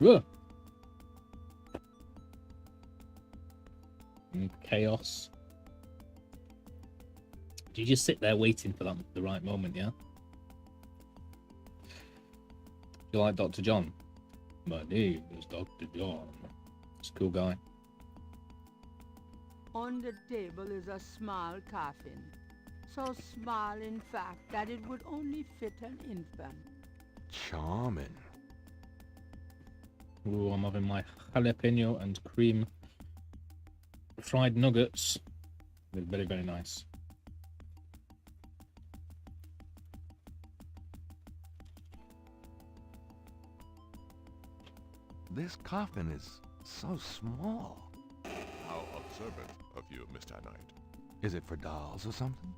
Whoa. Chaos. Do you just sit there waiting for the right moment, yeah? You like Dr. John? My name is Dr. John. He's a cool guy.
On the table is a small coffin. So small, in fact, that it would only fit an infant.
Charming.
Ooh, I'm having my jalapeno and cream fried nuggets. They're very, very nice.
This coffin is so small.
How observant of you, Mr. Knight.
Is it for dolls or something?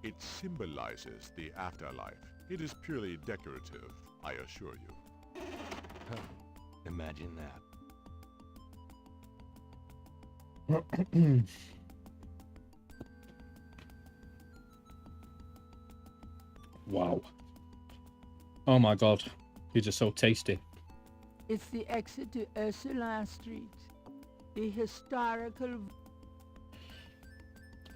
It symbolizes the afterlife. It is purely decorative, I assure you.
Imagine
that. Wow. Oh my god. These are so tasty.
It's the exit to Ursula Street. The historical...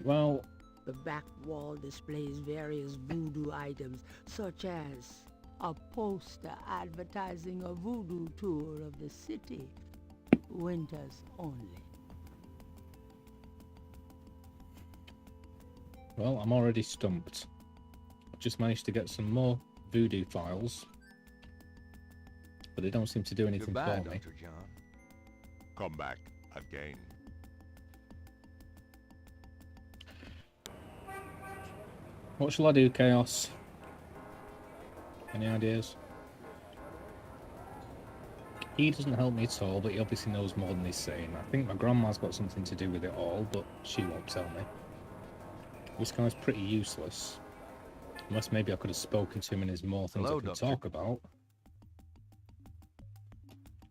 Well...
The back wall displays various voodoo items, such as a poster advertising a voodoo tour of the city. Winters only.
Well, I'm already stumped. I've just managed to get some more voodoo files, but they don't seem to do anything
Goodbye,
for me.
Dr. John.
Come back again.
What shall I do, Chaos? Any ideas? He doesn't help me at all, but he obviously knows more than he's saying. I think my grandma's got something to do with it all, but she won't tell me. This guy's pretty useless. Unless maybe I could have spoken to him and there's more things I can talk about.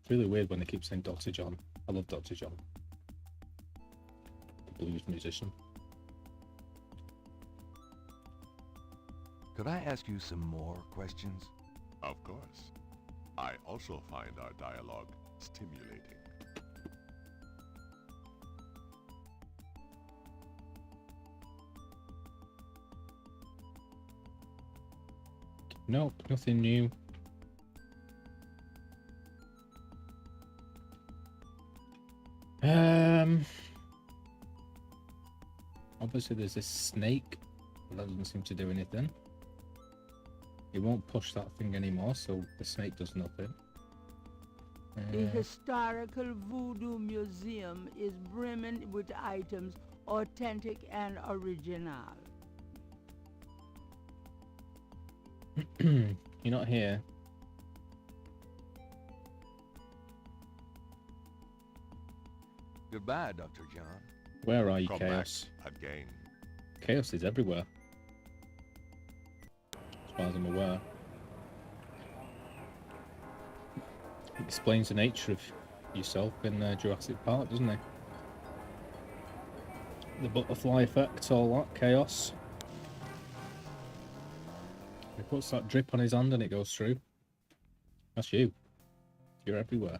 It's really weird when they keep saying Dr. John. I love Dr. John. The blues musician.
Could I ask you some more questions?
Of course. I also find our dialogue stimulating.
Nope, nothing new. Obviously there's this snake, but that doesn't seem to do anything. It won't push that thing anymore, so the snake does nothing.
The historical voodoo museum is brimming with items authentic and original.
You're not here.
Goodbye, Dr. John.
Where are you,
Come
Chaos?
Back again.
Chaos is everywhere. As far as I'm aware. It explains the nature of yourself in Jurassic Park, doesn't it? The butterfly effect, all that, Chaos. He puts that drip on his hand and it goes through. That's you. You're everywhere.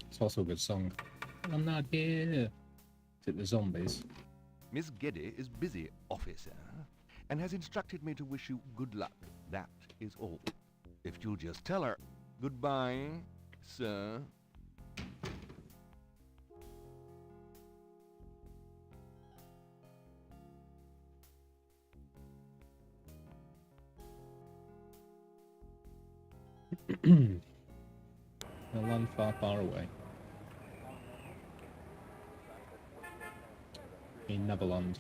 It's also a good song. I'm not here. Is it the zombies?
Miss Geddy is busy, officer, and has instructed me to wish you good luck. That is all. If you'll just tell her goodbye, sir.
A land far, far away. In Neverland.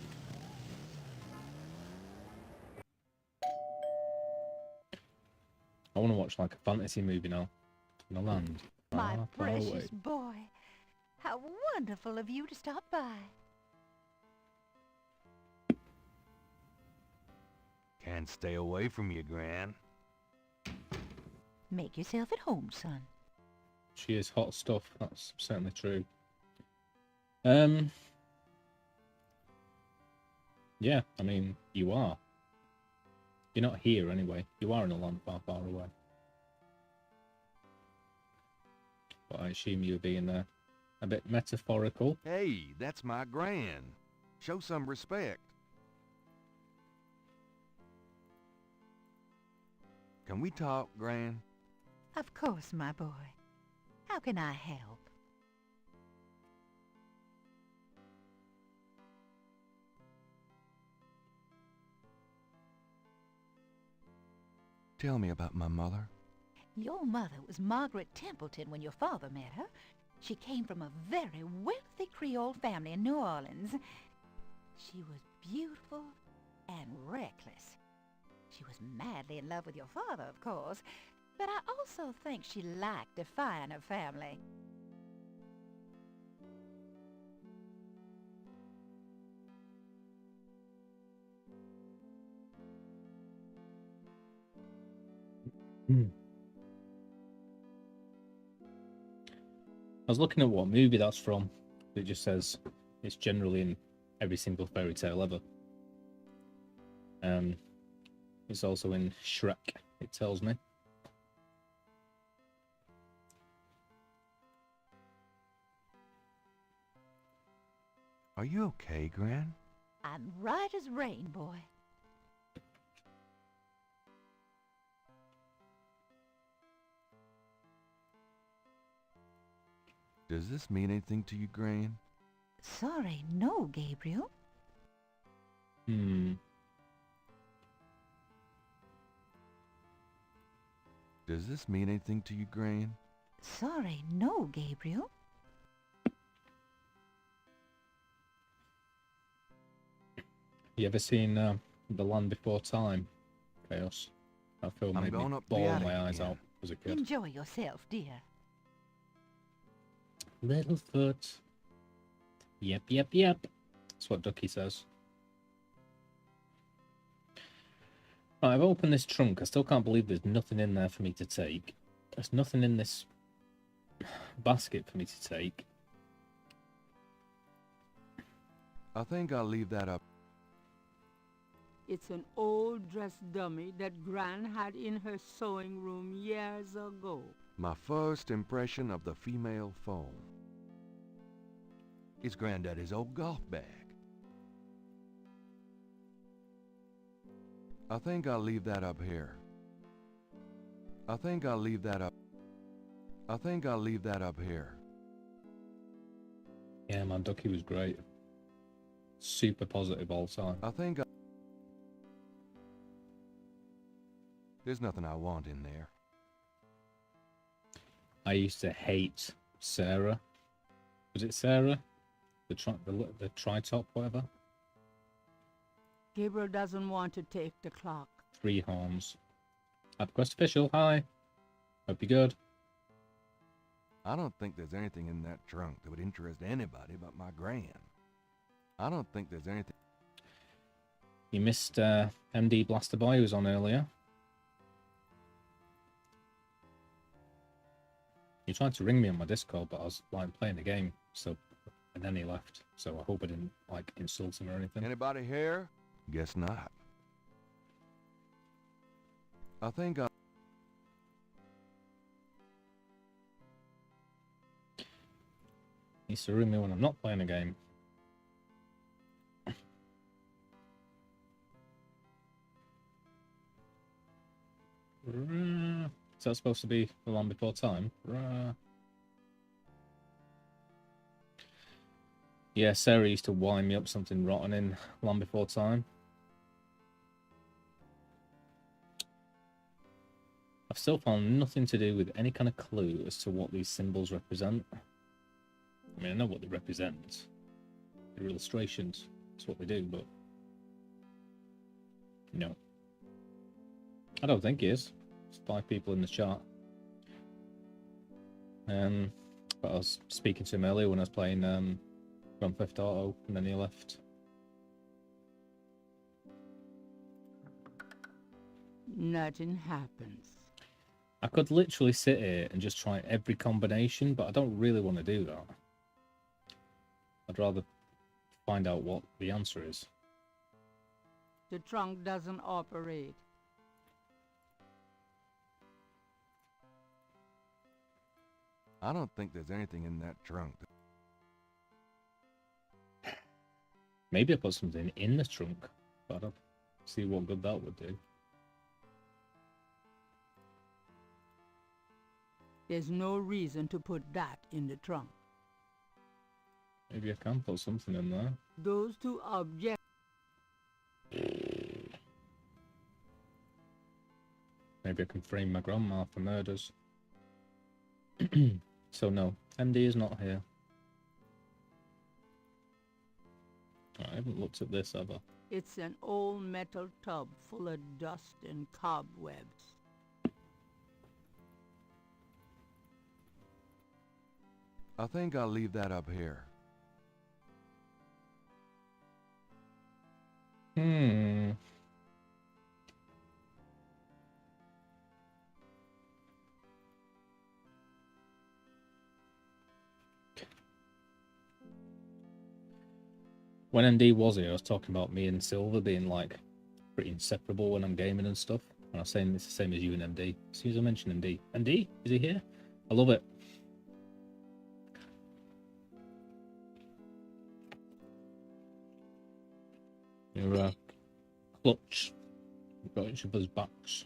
I want to watch like a fantasy movie now. In a land
My
far, far
precious
away.
boy. How wonderful of you to stop by.
Can't stay away from you, Gran.
Make yourself at home, son.
She is hot stuff, that's certainly true. Yeah, I mean, you are. You're not here anyway. You are in a land far, far away. But I assume you're being a bit metaphorical.
Hey, that's my Gran. Show some respect. Can we talk, Gran?
Of course, my boy. How can I help?
Tell me about my mother.
Your mother was Margaret Templeton when your father met her. She came from a very wealthy Creole family in New Orleans. She was beautiful and reckless. She was madly in love with your father, of course, but I also think she liked defying her family.
I was looking at what movie that's from. It just says it's generally in every single fairy tale ever. It's also in Shrek, it tells me.
Are you okay, Gran?
I'm right as rain, boy.
Does this mean anything to you, Gran?
Sorry, no, Gabriel.
Does this mean anything to you, Gran?
Sorry, no, Gabriel.
You ever seen The Land Before Time? Chaos. That film
I'm
made me
going up the
bawl
attic
my eyes
again.
out as a kid.
Enjoy yourself, dear.
Littlefoot. Yep, yep, yep. That's what Ducky says. Right, I've opened this trunk. I still can't believe there's nothing in there for me to take. There's nothing in this basket for me to take.
I think I'll leave that up.
It's an old dress dummy that Gran had in her sewing room years ago.
My first impression of the female form. It's Granddaddy's old golf bag. I think I'll leave that up here. I think I'll leave that up. I think I'll leave that up here.
Yeah, man, Ducky was great. Super positive all the time.
I think there's nothing I want in there.
I used to hate Sarah. Was it Sarah? The tri-top, whatever?
Gabriel doesn't want to take the clock.
3 horns. Quest official, hi. Hope you're good.
I don't think there's anything in that trunk that would interest anybody but my Gran. I don't think there's anything.
You missed MD Blaster Boy who was on earlier. He tried to ring me on my Discord, but I was like playing the game, and then he left. So I hope I didn't like insult him or anything.
Anybody here? Guess not. I think I...
He used to ring me when I'm not playing a game. Is that supposed to be The Land Before Time? Yeah, Sarah used to wind me up something rotten in Land Before Time. I've still found nothing to do with any kind of clue as to what these symbols represent. I mean, I know what they represent. They're illustrations. That's what they do, but... No. I don't think he is. There's 5 people in the chat. But I was speaking to him earlier when I was playing Grand Theft Auto, and then he left.
Nothing happens.
I could literally sit here and just try every combination, but I don't really want to do that. I'd rather find out what the answer is.
The trunk doesn't operate.
I don't think there's anything in that trunk.
Maybe I put something in the trunk, but I don't see what good that would do.
There's no reason to put that in the trunk.
Maybe I can put something in there.
Those two objects...
Maybe I can frame my grandma for murders. So no, MD is not here. I haven't looked at this ever.
It's an old metal tub full of dust and cobwebs.
I think I'll leave that up here.
When MD was here, I was talking about me and Silver being like pretty inseparable when I'm gaming and stuff. And I was saying it's the same as you and MD. As soon as I mention MD, MD, is he here? I love it. You're clutch. You've got each other's backs.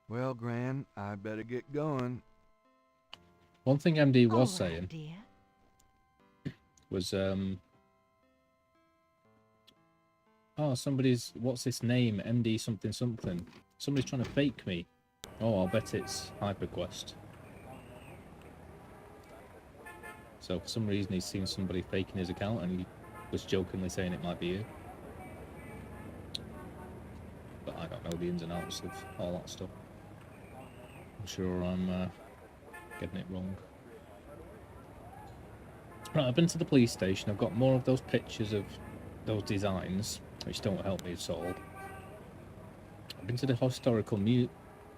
Well, Gran, I better get going.
One thing MD was
All right,
saying
dear.
was, oh, somebody's, what's this name? MD something something. Somebody's trying to fake me. Oh, I'll bet it's HyperQuest. So for some reason he's seen somebody faking his account and he was jokingly saying it might be you. But I don't know the ins and outs of all that stuff. I'm sure I'm getting it wrong. Right, I've been to the police station. I've got more of those pictures of those designs, which don't help me at all. I've been to the historical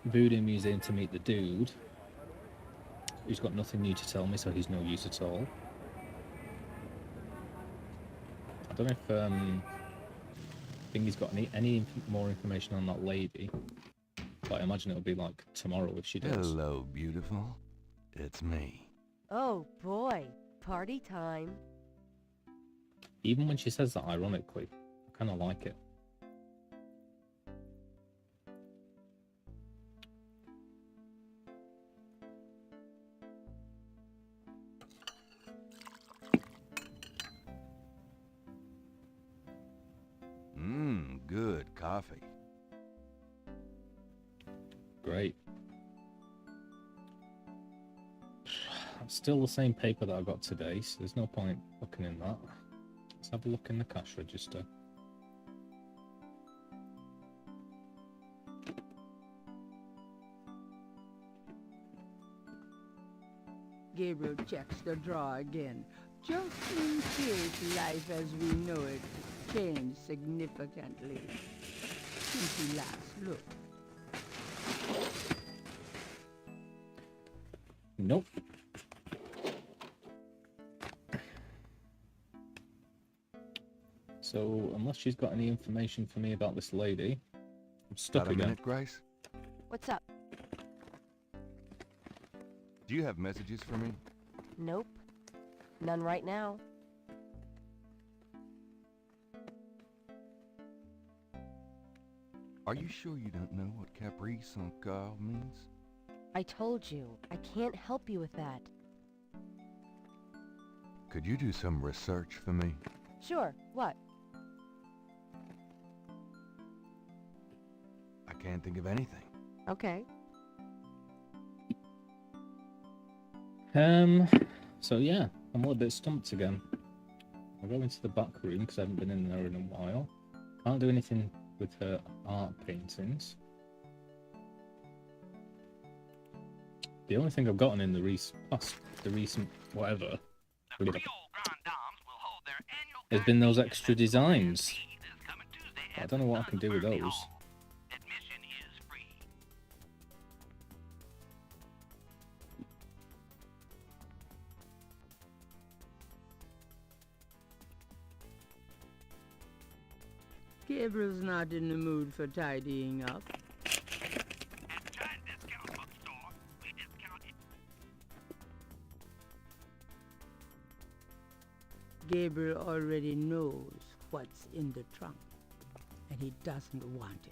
voodoo museum to meet the dude, who's got nothing new to tell me, so he's no use at all. I don't know if I think he's got any more information on that lady, but I imagine it'll be like tomorrow if she does.
Hello, beautiful. It's me.
Oh boy, party time.
Even when she says that ironically, I kind of like it.
Good coffee.
Great. It's still the same paper that I got today, so there's no point looking in that. Let's have a look in the cash register.
Gabriel checks the drawer again, just in case life as we know it changed significantly since he last looked.
Nope. So, unless she's got any information for me about this lady, I'm stuck
Got a
again.
minute, Grace?
What's up?
Do you have messages for me?
Nope. None right now.
Are you sure you don't know what caprice encore means?
I told you, I can't help you with that.
Could you do some research for me?
Sure, what?
I can't think of anything.
Okay.
So yeah, I'm a little bit stumped again. I'll go into the back room because I haven't been in there in a while. Can't do anything with her art paintings. The only thing I've gotten in the recent whatever has been those extra designs. I don't know what I can do with those.
Gabriel's not in the mood for tidying up. Gabriel already knows what's in the trunk, and he doesn't want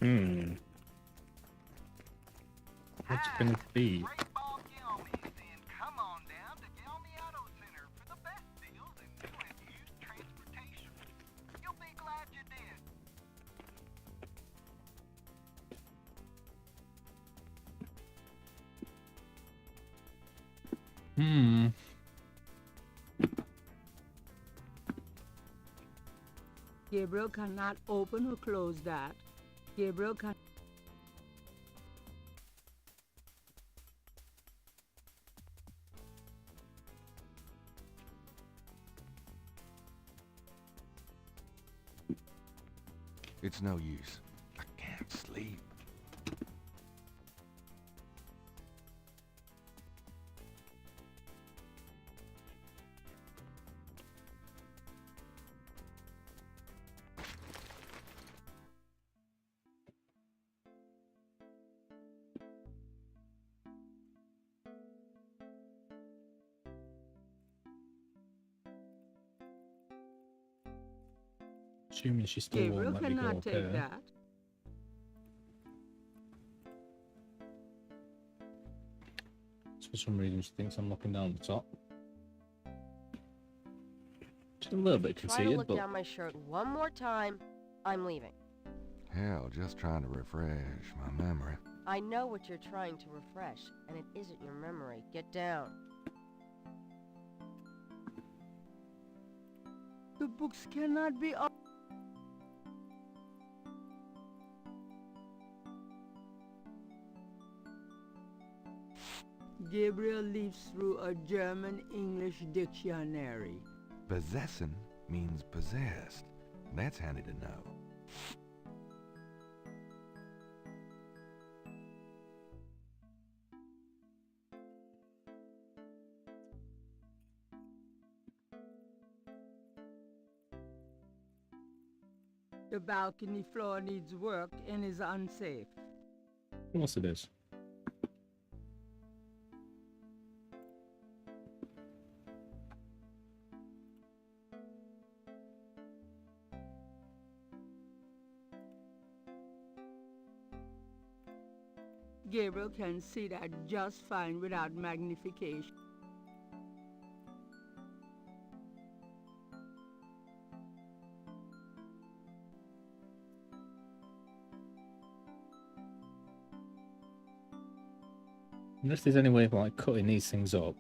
it.
What's it gonna be?
Gabriel cannot open or close that. Gabriel can...
It's no use. I can't sleep.
Assuming she still
Gabriel
won't let me go
cannot
up
take
here.
that.
So for some reason she thinks I'm looking down the top. Just a little bit
Try to
conceited,
look
but
down my shirt one more time, I'm leaving.
Hell, just trying to refresh my memory.
I know what you're trying to refresh, and it isn't your memory. Get down.
The books cannot be up. Gabriel leafs through a German-English dictionary.
Possessin means possessed. That's handy to know.
The balcony floor needs work and is unsafe.
of course it is.
Gabriel can see that just fine without magnification.
Unless there's any way of like cutting these things up,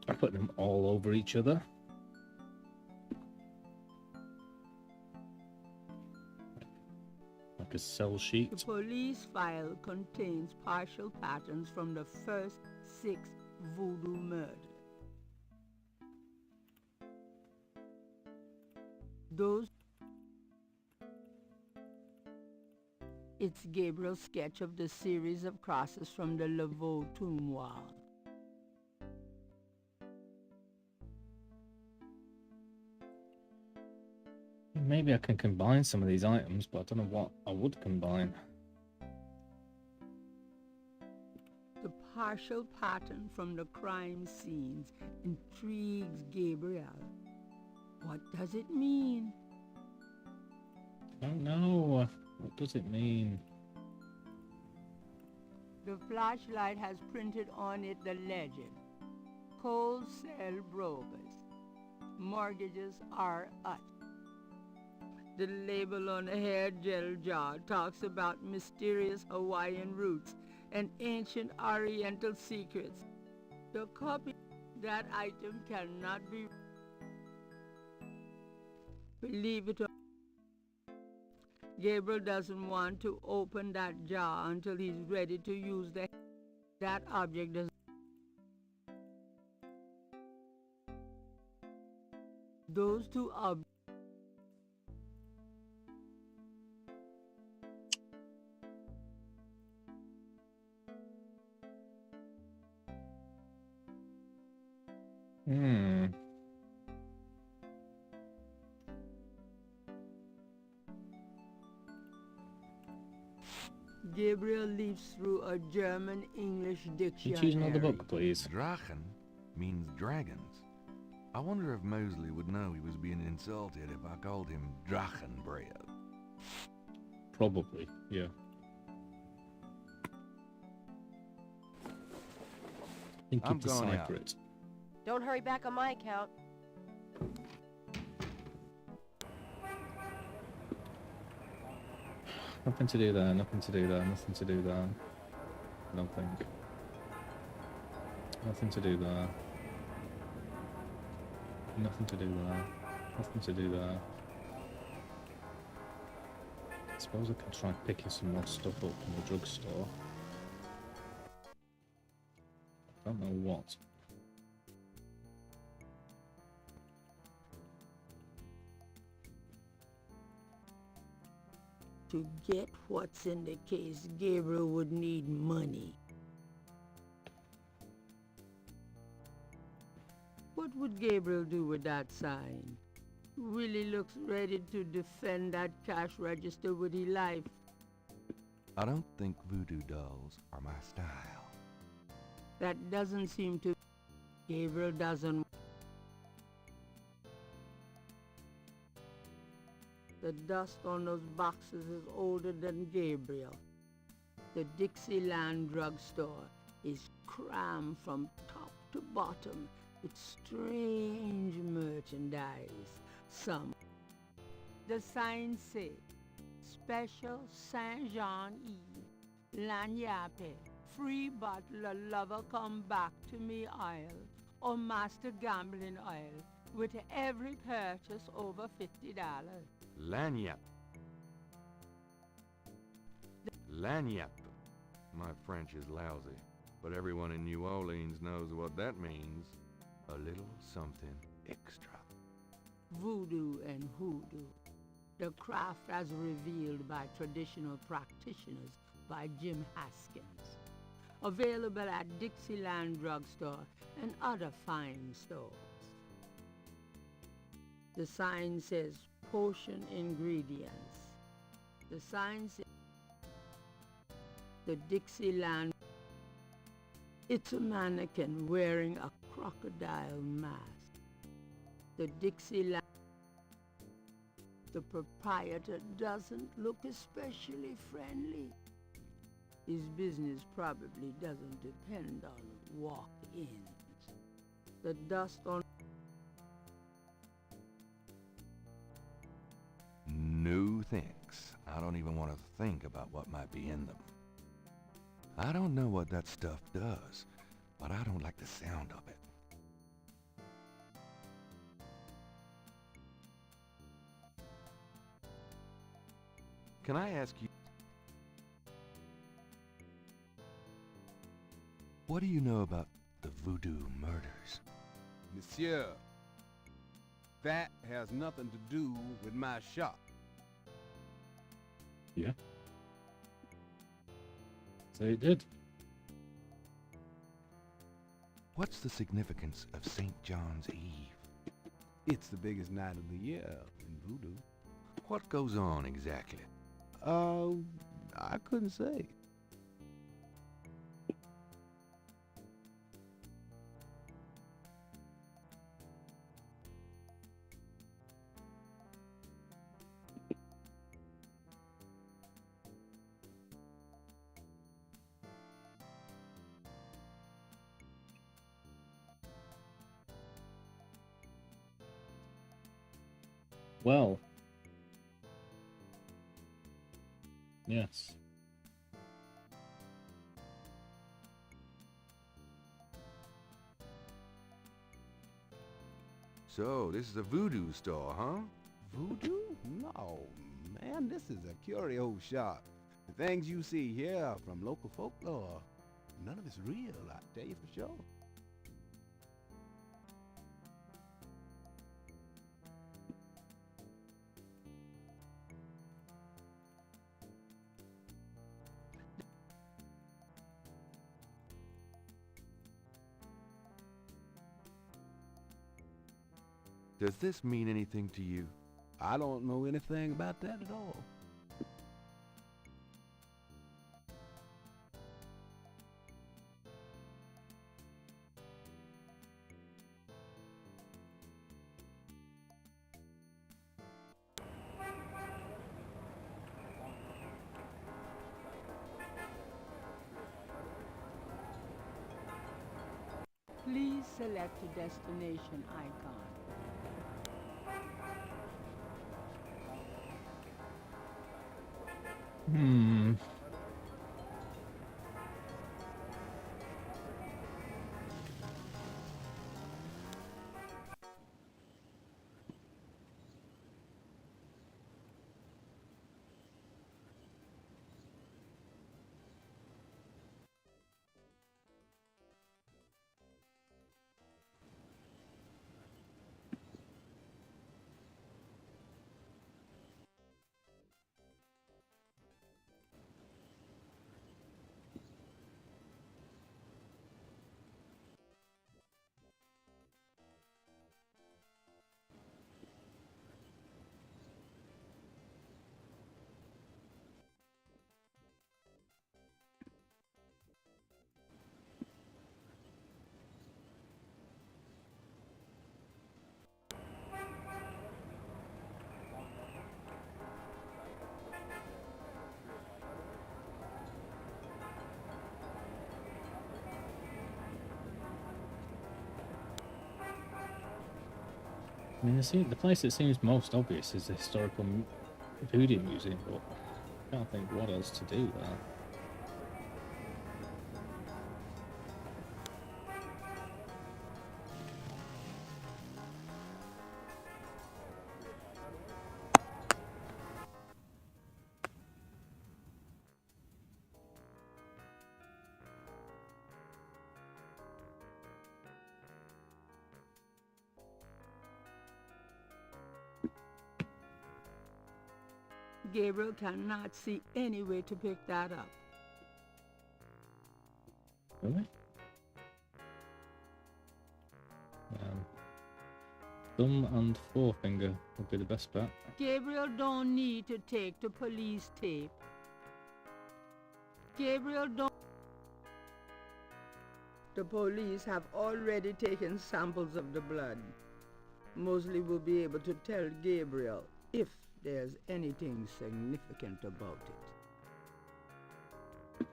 I put them all over each other. Like a cell sheet.
The police file contains partial patterns from the first 6 voodoo murders. It's Gabriel's sketch of the series of crosses from the Laveau tomb wall.
Maybe I can combine some of these items, but I don't know what I would combine.
The partial pattern from the crime scenes intrigues Gabriel. What does it mean?
I don't know. What does it mean?
The flashlight has printed on it the legend. Wholesale brokers. Mortgages are us. The label on the hair gel jar talks about mysterious Hawaiian roots and ancient Oriental secrets. The copy of that item cannot be... Believe it or not, Gabriel doesn't want to open that jar until he's ready to use that object does. Those two objects. Gabriel leafs through a German-English
Can
dictionary.
you choose another book, please?
Drachen means dragons. I wonder if Mosley would know he was being insulted if I called him Drachenbread.
Probably, yeah. I think
I'm
he'd
going
decipher
out.
it.
Don't hurry back on my account.
Nothing to do there, nothing to do there, nothing to do there. I don't think. Nothing to do there. Nothing to do there. Nothing to do there. I suppose I could try picking some more stuff up from the drugstore. I don't know what.
To get what's in the case, Gabriel would need money. What would Gabriel do with that sign? Willie looks ready to defend that cash register with his life.
I don't think voodoo dolls are my style.
That doesn't seem to... Gabriel doesn't... The dust on those boxes is older than Gabriel. The Dixieland drugstore is crammed from top to bottom with strange merchandise. Some. The signs say, Special Saint Jean Eve, Lagnappe, free bottle of lover come back to me oil, or master gambling oil, with every purchase over $50.
Lagniappe. Lagniappe. My French is lousy, but everyone in New Orleans knows what that means. A little something extra.
Voodoo and hoodoo. The craft as revealed by traditional practitioners by Jim Haskins. Available at Dixieland Drugstore and other fine stores. The sign says potion ingredients. The sign says the Dixieland. It's a mannequin wearing a crocodile mask. The Dixieland. The proprietor doesn't look especially friendly. His business probably doesn't depend on walk-ins. The dust on...
No thanks. I don't even want to think about what might be in them. I don't know what that stuff does, but I don't like the sound of it. Can I ask you, what do you know about the voodoo murders?
Monsieur, that has nothing to do with my shop.
Yeah. So it did.
What's the significance of St. John's Eve?
It's the biggest night of the year in voodoo.
What goes on exactly?
I couldn't say.
Well. Yes.
So, this is a voodoo store, huh?
Voodoo? No, man, this is a curio shop. The things you see here are from local folklore. None of it's real, I tell you for sure.
Does this mean anything to you?
I don't know anything about that at all.
Please select a destination icon.
I mean, the place that seems most obvious is the historical voodoo museum, but I can't think what else to do there.
Gabriel cannot see any way to pick that up.
Really? Thumb and forefinger would be the best bet.
Gabriel don't need to take the police tape. Gabriel don't... The police have already taken samples of the blood. Mosley will be able to tell Gabriel if there's anything significant about it.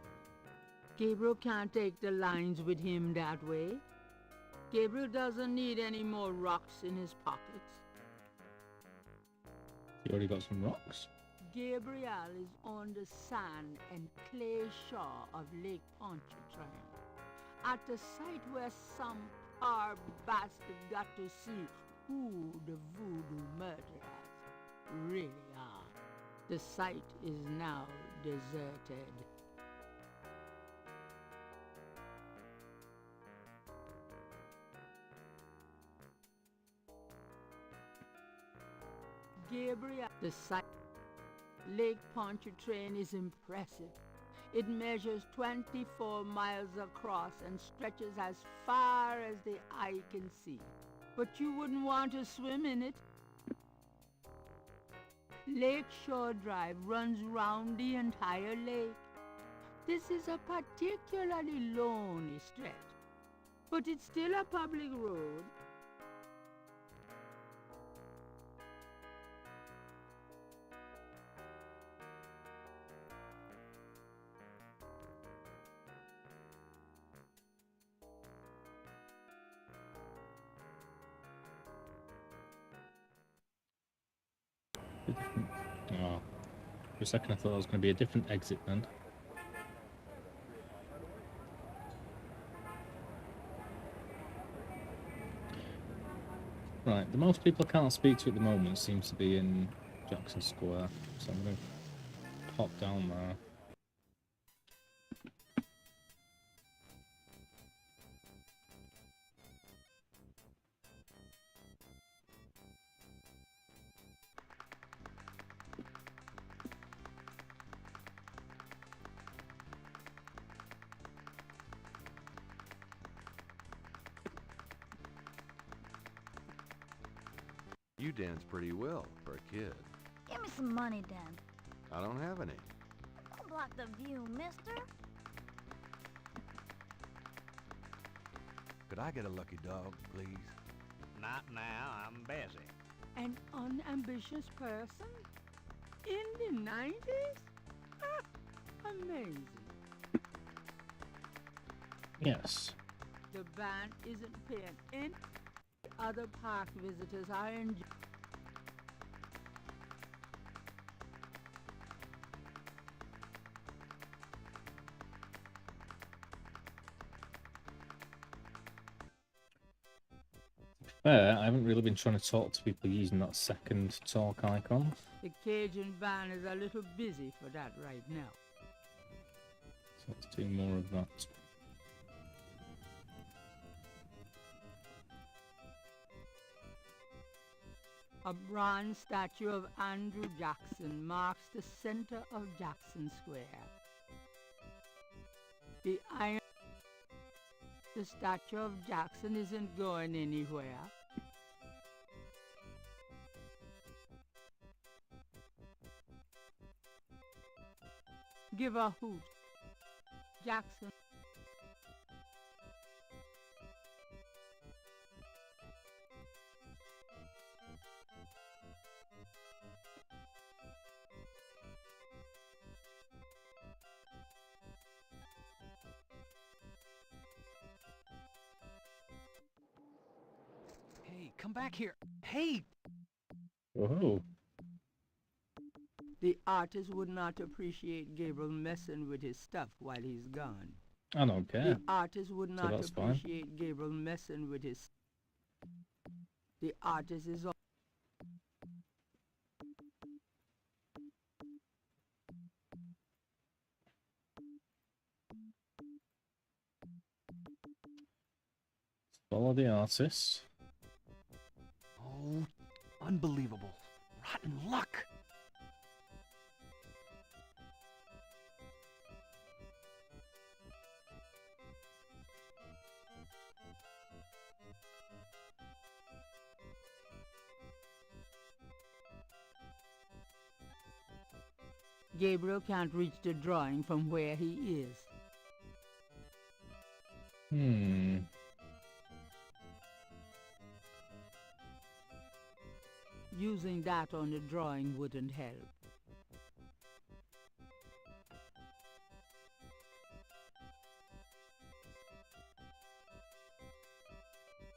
Gabriel can't take the lines with him that way. Gabriel doesn't need any more rocks in his pockets.
You already got some rocks?
Gabriel is on the sand and clay shore of Lake Pontchartrain, at the site where some poor bastard got to see who the voodoo murderers really are. The site is now deserted. Gabriel, the site, Lake Pontchartrain is impressive. It measures 24 miles across and stretches as far as the eye can see. But you wouldn't want to swim in it. Lake Shore Drive runs round the entire lake. This is a particularly lonely stretch, but it's still a public road.
Oh, for a second I thought it was going to be a different exit then. Right, the most people I can't speak to at the moment seems to be in Jackson Square, so I'm going to pop down there.
You dance pretty well for a kid.
Give me some money, then.
I don't have any.
Don't block the view, mister.
Could I get a lucky dog, please?
Not now, I'm busy.
An unambitious person? In the 90s? Ah, amazing.
Yes.
The band isn't paying any. Other park visitors are enjoying.
Fair, I haven't really been trying to talk to people using that second talk icon.
The Cajun band is a little busy for that right now.
So let's do more of that.
A bronze statue of Andrew Jackson marks the center of Jackson Square. The statue of Jackson isn't going anywhere. Give a hoot. Jackson.
Hey, come back here. Hey!
Whoa.
The artist would not appreciate Gabriel messing with his stuff while he's gone.
I don't care.
The artist would
So
not
that's fine.
appreciate Gabriel messing with his... The artist is...
Follow the artist.
Oh, unbelievable. Rotten luck.
Gabriel can't reach the drawing from where he is. Using that on the drawing wouldn't help.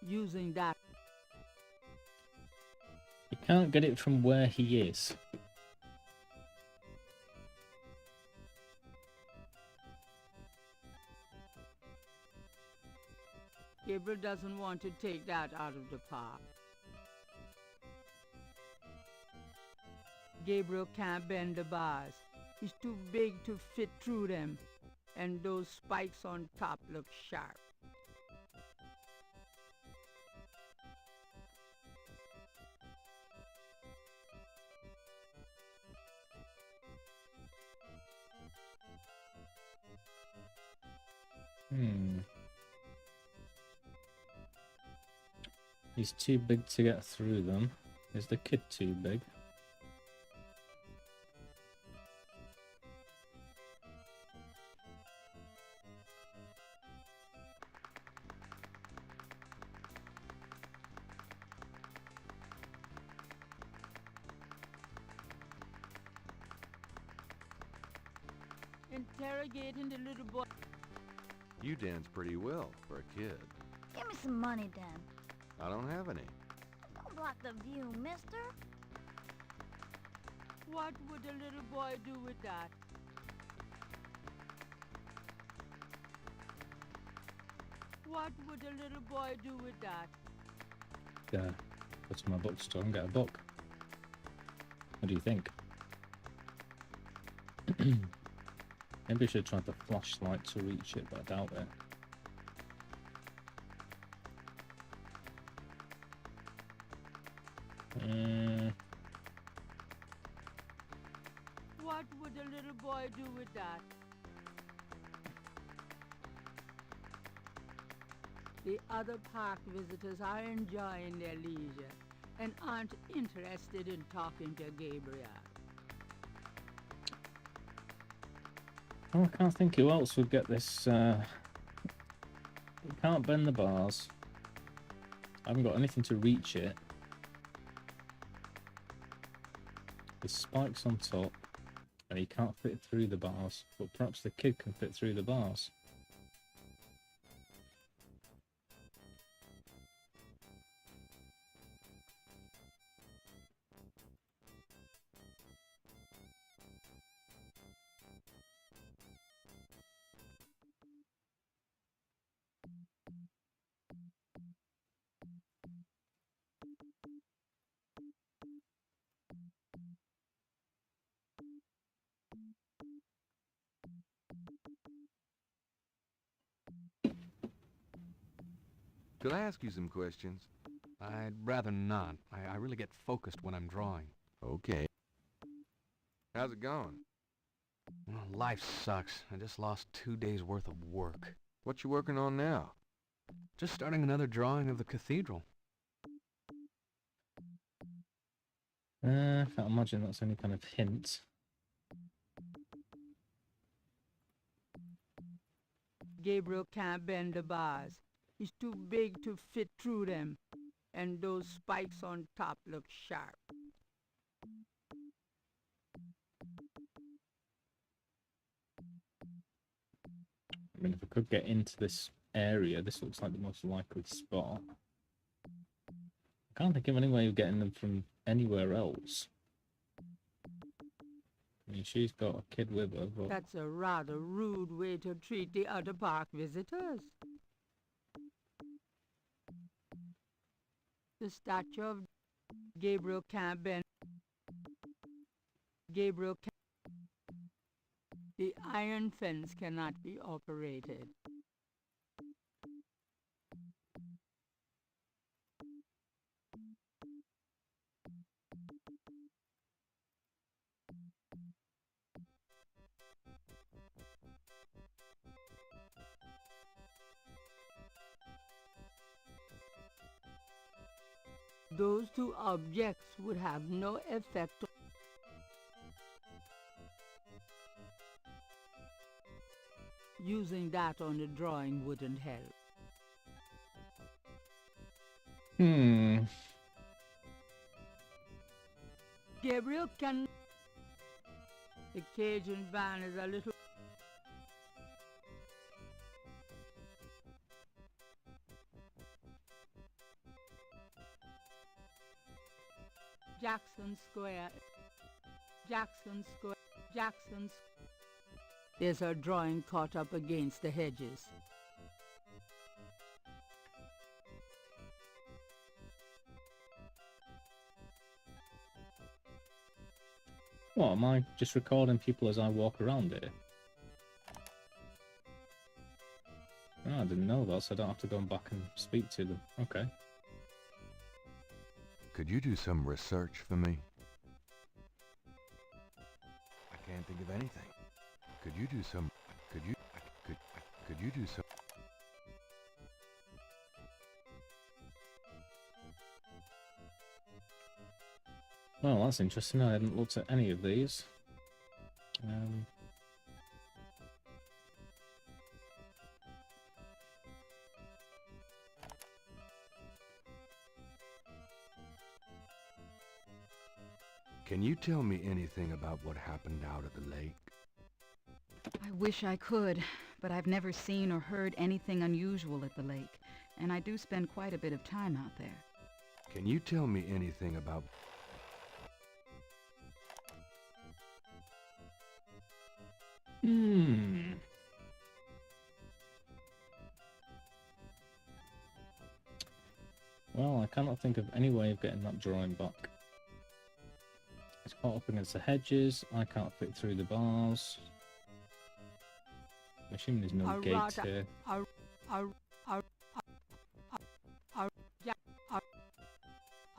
Using that...
You can't get it from where he is.
Gabriel doesn't want to take that out of the park. Gabriel can't bend the bars. He's too big to fit through them. And those spikes on top look sharp.
He's too big to get through them. Is the kid too big?
Interrogating the little boy.
You dance pretty well for a kid.
Give me some money, Dan.
I don't have any.
Don't block the view, mister.
What would the little boy do with that? What would the little boy do with that?
Yeah, go to my bookstore and get a book. What do you think? Maybe I should try the flashlight to reach it, but I doubt it.
What would the little boy do with that? The other park visitors are enjoying their leisure and aren't interested in talking to Gabriel.
Oh, I can't think who else would get this. You can't bend the bars. I haven't got anything to reach it. There's spikes on top, and he can't fit through the bars. But perhaps the kid can fit through the bars.
Could I ask you some questions?
I'd rather not. I really get focused when I'm drawing.
Okay. How's it going?
Well, life sucks. I just lost 2 days' worth of work.
What you working on now?
Just starting another drawing of the cathedral.
I can't imagine that's any kind of hint.
Gabriel can't bend the bars. He's too big to fit through them. And those spikes on top look sharp.
I mean, if I could get into this area, this looks like the most likely spot. I can't think of any way of getting them from anywhere else. I mean, she's got a kid with her, but...
That's a rather rude way to treat the other park visitors. The statue of Gabriel can't bend. Gabriel can't. The iron fence cannot be operated. Those two objects would have no effect. Using that on the drawing wouldn't help. Gabriel can... The Cajun band is a little... Jackson Square. There's her drawing caught up against the hedges.
What, am I just recording people as I walk around here? Oh, I didn't know that, so I don't have to go back and speak to them. Okay.
Could you do some research for me? I can't think of anything. Could you do some... Could you do some...
Well, that's interesting. I hadn't looked at any of these.
Can you tell me anything about what happened out at the lake?
I wish I could, but I've never seen or heard anything unusual at the lake, and I do spend quite a bit of time out there.
Can you tell me anything about...
Well, I cannot think of any way of getting that drawing back. It's caught up against the hedges. I can't fit through the bars. I'm assuming there's no gate here.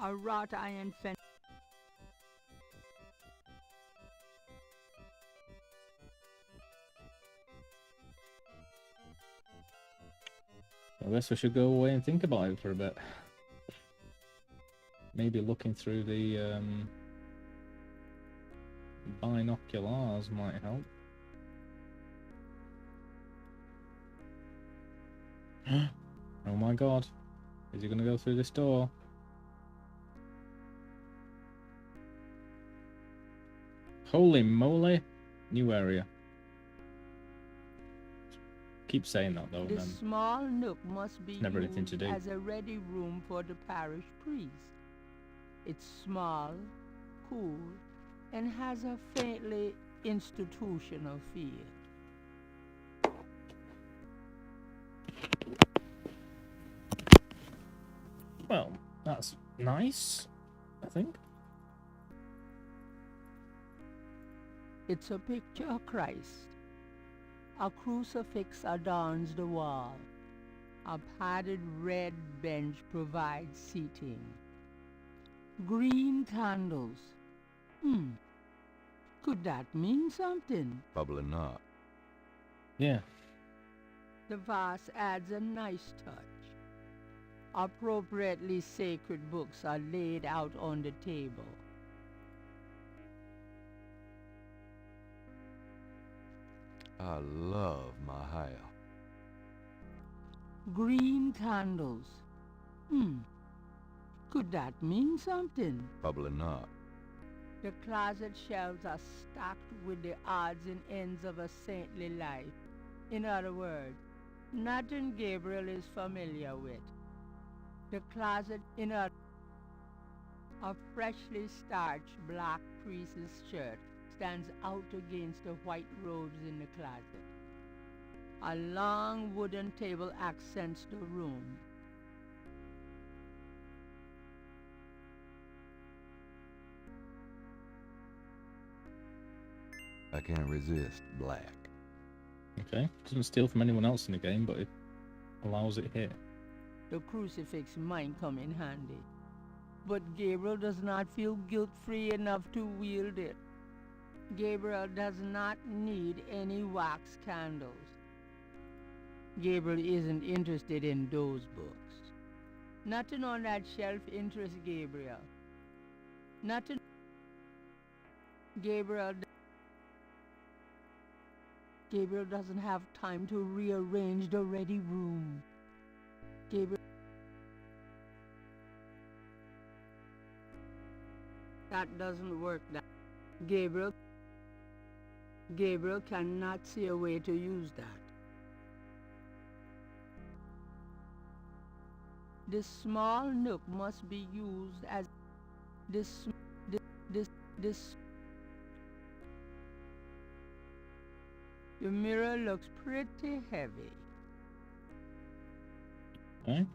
A wrought iron fence.
I guess we should go away and think about it for a bit. Maybe looking through the binoculars might help. Oh my god. Is he going to go through this door? Holy moly. New area. Keep saying that though.
This small nook must be
never anything to
used
do.
as a ready room for the parish priest. It's small, cool, and has a faintly institutional feel.
Well, that's nice, I think.
It's a picture of Christ. A crucifix adorns the wall. A padded red bench provides seating. Green candles. Could that mean something?
Probably not.
Yeah.
The vase adds a nice touch. Appropriately sacred books are laid out on the table.
I love my hair.
Green candles. Could that mean something?
Probably not.
The closet shelves are stacked with the odds and ends of a saintly life. In other words, nothing Gabriel is familiar with. The closet a freshly starched black priest's shirt stands out against the white robes in the closet. A long wooden table accents the room.
I can't resist black.
Okay. Doesn't steal from anyone else in the game, but it allows it here.
The crucifix might come in handy, but Gabriel does not feel guilt-free enough to wield it. Gabriel does not need any wax candles. Gabriel isn't interested in those books. Nothing on that shelf interests Gabriel. Nothing. Gabriel doesn't have time to rearrange the ready room. That doesn't work. Gabriel cannot see a way to use that. This small nook must be used as this. The mirror looks pretty heavy.
Okay.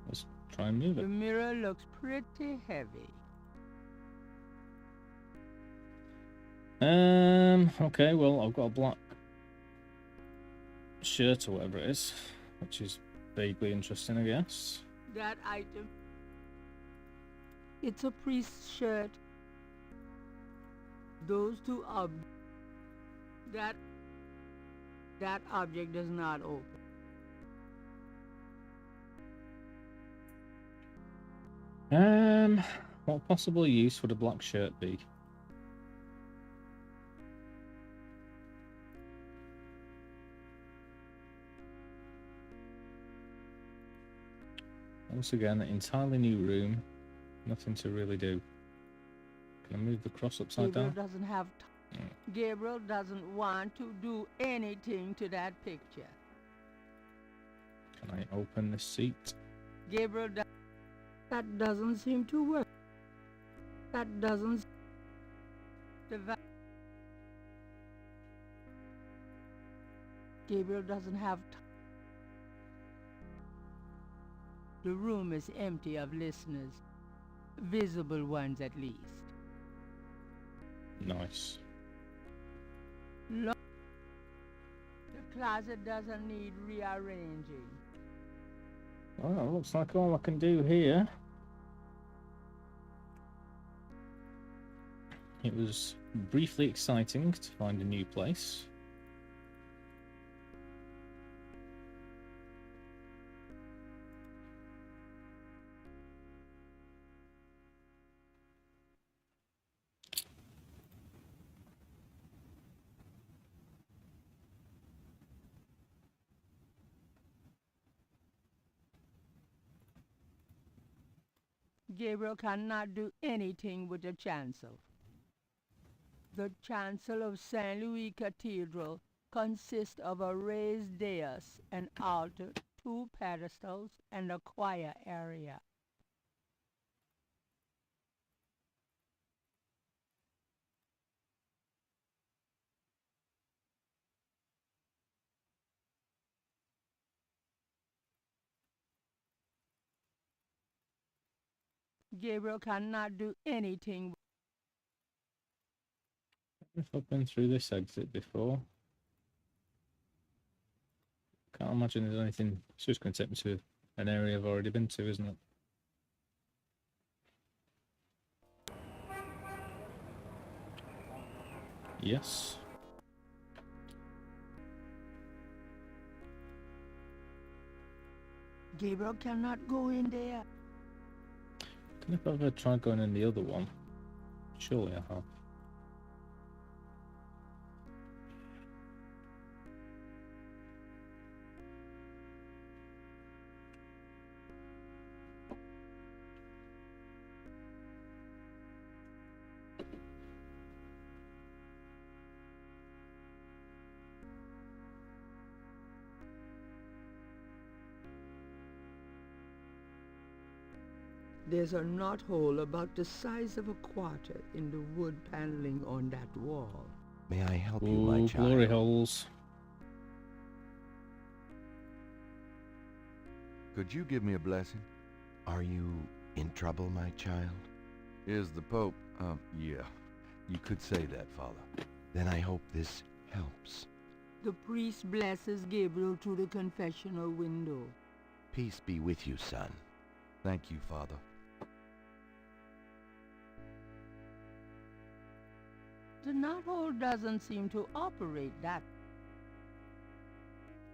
Let's try and move it.
The mirror looks pretty heavy.
Okay, well, I've got a black shirt or whatever it is, which is vaguely interesting, I guess.
That item. It's a priest's shirt. Those two that object does not open.
What possible use would a black shirt be? Once again, an entirely new room. Nothing to really do. Can I move the cross upside
Gabriel
down?
doesn't have time. Gabriel doesn't want to do anything to that picture.
Can I open this seat?
Gabriel, that doesn't seem to work. That doesn't. Gabriel doesn't have time. The room is empty of listeners, visible ones at least.
Nice.
The closet doesn't need rearranging.
Well, looks like all I can do here. It was briefly exciting to find a new place.
Gabriel cannot do anything with the chancel. The chancel of St. Louis Cathedral consists of a raised dais, an altar, 2 pedestals, and a choir area. Gabriel cannot do anything.
If I've been through this exit before. Can't imagine there's anything. It's just going to take me to an area I've already been to, isn't it? Yes.
Gabriel cannot go in there.
Can if I've ever tried going in the other one? Surely I have.
There's a knothole about the size of a quarter in the wood paneling on that wall.
May I help you, my child?
Glory holes.
Could you give me a blessing?
Are you in trouble, my child?
Is the Pope? Yeah. You could say that, Father.
Then I hope this helps.
The priest blesses Gabriel through the confessional window.
Peace be with you, son.
Thank you, Father.
The knothole doesn't seem to operate that.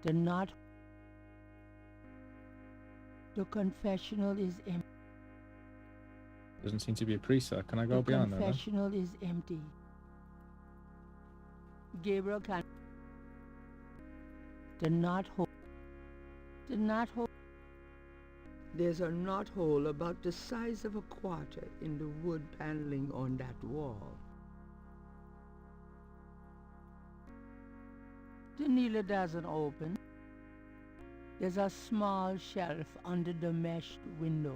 The confessional is empty.
Doesn't seem to be a priest there. Can I go behind there?
The confessional is empty. Gabriel can... The knothole... There's a knothole about the size of a quarter in the wood paneling on that wall. The needle doesn't open. There's a small shelf under the meshed window.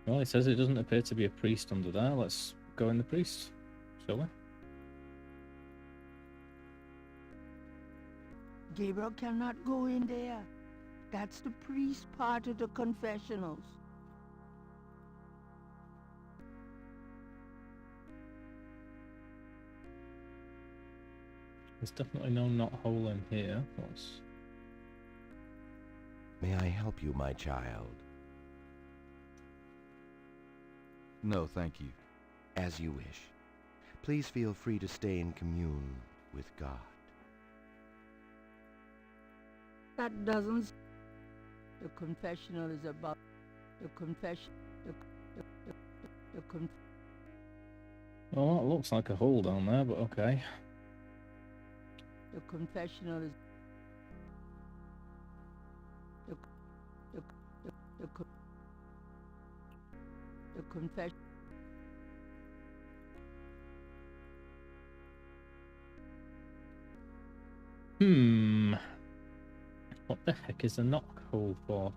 Well, it says it doesn't appear to be a priest under there. Let's go in the priest, shall we?
Gabriel cannot go in there. That's the priest part of the confessionals.
There's definitely no knothole in here. What's...
May I help you, my child?
No, thank you.
As you wish. Please feel free to stay in commune with God.
That doesn't... The confessional is about... The confession...
Well, that looks like a hole down there, but okay.
The confessional is... The confession...
What the heck is a knock hole for?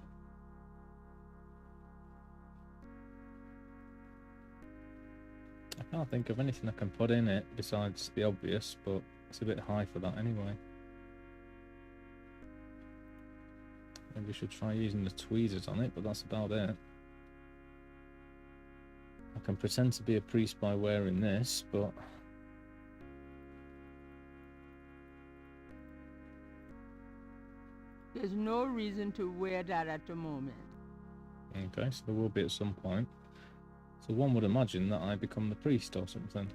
I can't think of anything I can put in it besides the obvious, but it's a bit high for that anyway. Maybe we should try using the tweezers on it, but that's about it. I can pretend to be a priest by wearing this, but...
There's no reason to wear that at the moment.
Okay, so there will be at some point. So one would imagine that I become the priest or something.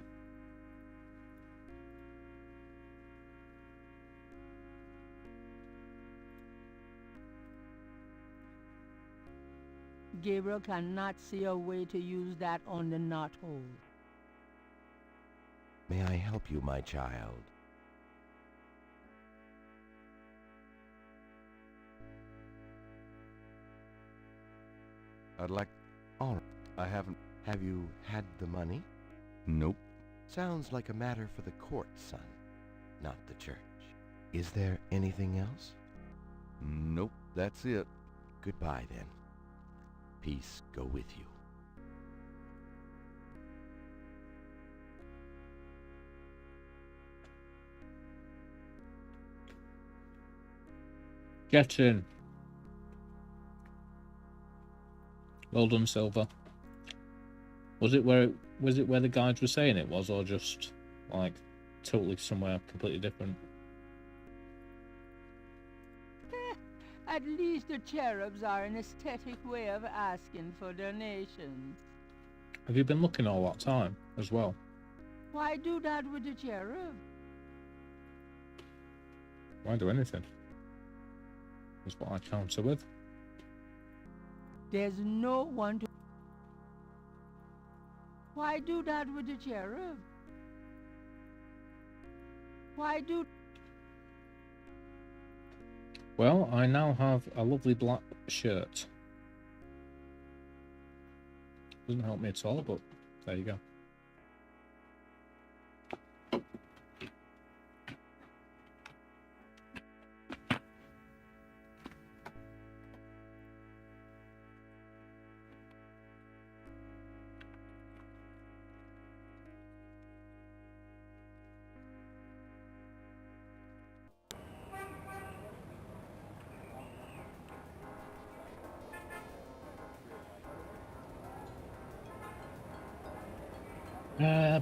Gabriel cannot see a way to use that on the knothole.
May I help you, my child?
I'd like...
All right.
I haven't...
Have you had the money?
Nope.
Sounds like a matter for the court, son, not the church. Is there anything else?
Nope, that's it.
Goodbye, then. Peace go with you.
Get in. Well done, Silver. Was it where was it where the guides were saying it was, or just like totally somewhere completely different?
At least the cherubs are an aesthetic way of asking for donations.
Have you been looking all that time as well?
Why do that with the cherub?
Why do anything? That's what I counter with.
There's no one to... Why do that with the cherub? Why do...
Well, I now have a lovely black shirt. Doesn't help me at all, but there you go.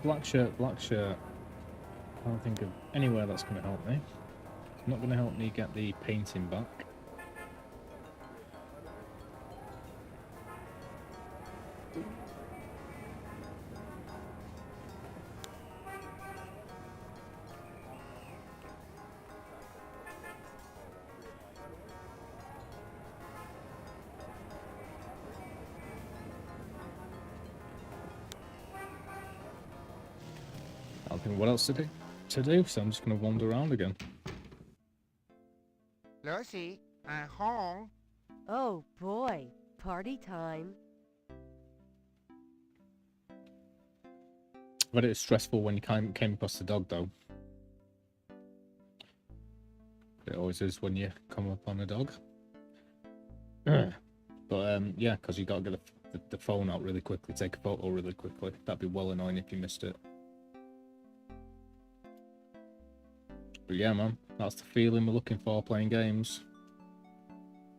Black shirt, black shirt. I don't think of anywhere that's going to help me. It's not going to help me get the painting back. I don't think what else to do, so I'm just going to wander around again.
Lucy, I'm home.
Oh boy, party time.
But it's stressful when you came across the dog, though. It always is when you come upon a dog. But yeah, because you got to get the phone out really quickly, take a photo really quickly. That'd be well annoying if you missed it. But yeah, man, that's the feeling we're looking for playing games.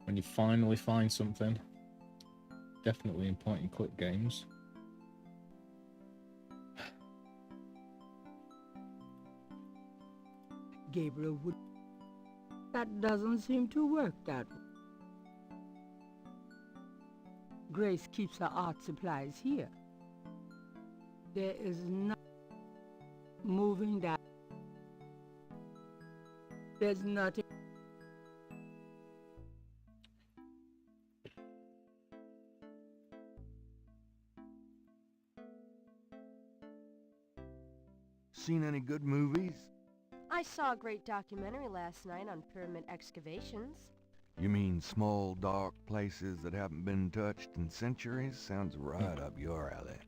When you finally find something. Definitely in point-and-click games.
Gabriel would... That doesn't seem to work that way. Grace keeps her art supplies here. There is no moving that. There's nothing.
Seen any good movies?
I saw a great documentary last night on pyramid excavations.
You mean small, dark places that haven't been touched in centuries? Sounds right up your alley.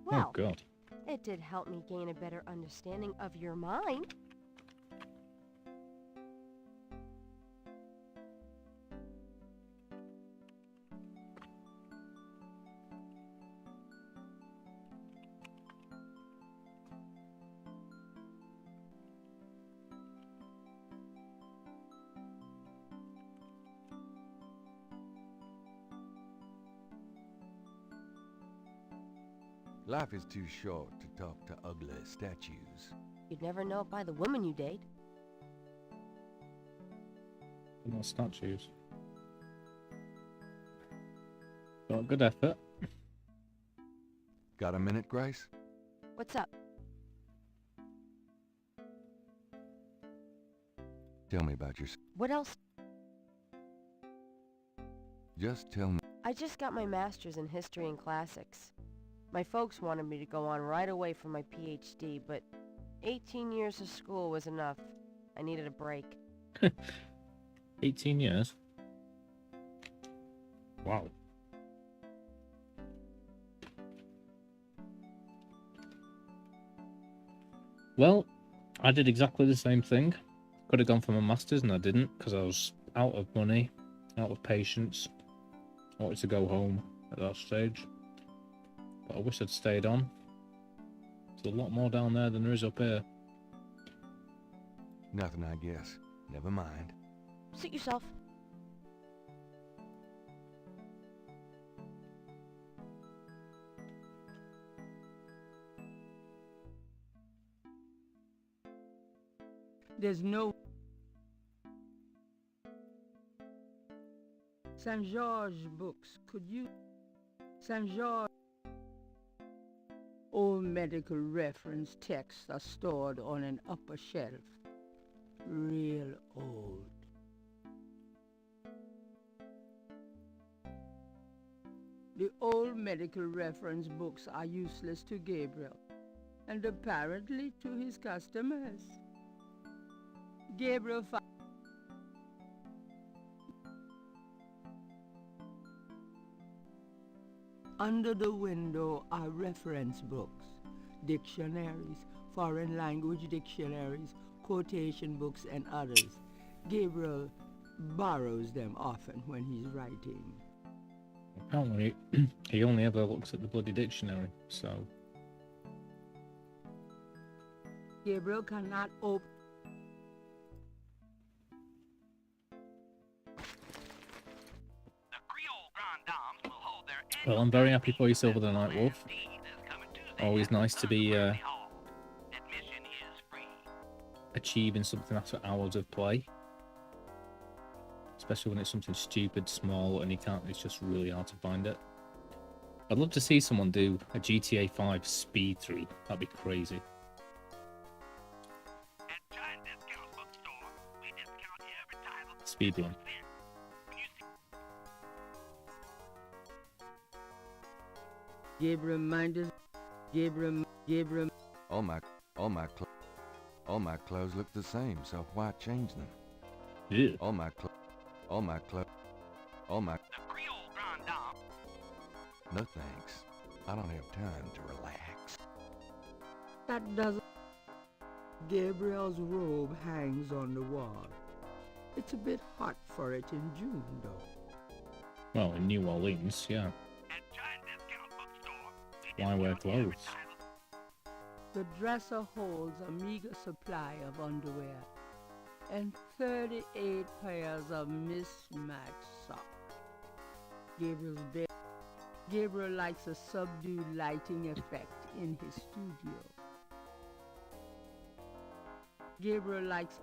Well,
oh, God.
It did help me gain a better understanding of your mind.
Life is too short to talk to ugly statues.
You'd never know it by the woman you date.
No statues. Got good effort.
Got a minute, Grace?
What's up?
Tell me about yourself.
What else?
Just tell me.
I just got my master's in history and classics. My folks wanted me to go on right away for my PhD, but 18 years of school was enough. I needed a break.
18 years? Wow. Well, I did exactly the same thing. Could have gone for my master's and I didn't because I was out of money, out of patience. I wanted to go home at that stage. But I wish I'd stayed on. There's a lot more down there than there is up here.
Nothing, I guess. Never mind.
Suit yourself.
There's no... St. George books, could you... St. George... Old medical reference texts are stored on an upper shelf. Real old. The old medical reference books are useless to Gabriel, and apparently to his customers. Gabriel Under the window are reference books, dictionaries, foreign language dictionaries, quotation books, and others. Gabriel borrows them often when he's writing.
Apparently, he only ever looks at the bloody dictionary, so...
Gabriel cannot open...
Well, I'm very happy for you, Silver the Night Wolf. Always nice to be achieving something after hours of play. Especially when it's something stupid, small, and it's just really hard to find it. I'd love to see someone do a GTA 5 speed through. That'd be crazy. Speedrun.
Gabriel reminders. Gabriel.
All my clothes look the same, so why change them?
Yeah.
All my No thanks. I don't have time to relax.
That doesn't... Gabriel's robe hangs on the wall. It's a bit hot for it in June, though.
Well, in New Orleans, yeah. Why wear clothes?
The dresser holds a meager supply of underwear and 38 pairs of mismatched socks. Gabriel likes a subdued lighting effect in his studio. Gabriel likes...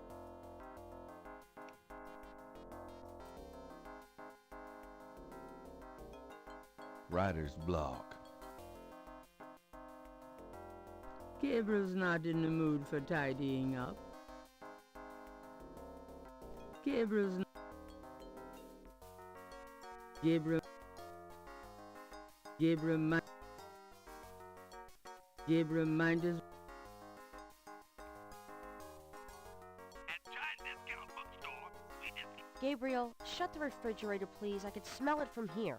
Writer's block.
Gabriel's not in the mood for tidying up. Gabriel minders.
Gabriel, shut the refrigerator, please. I could smell it from here.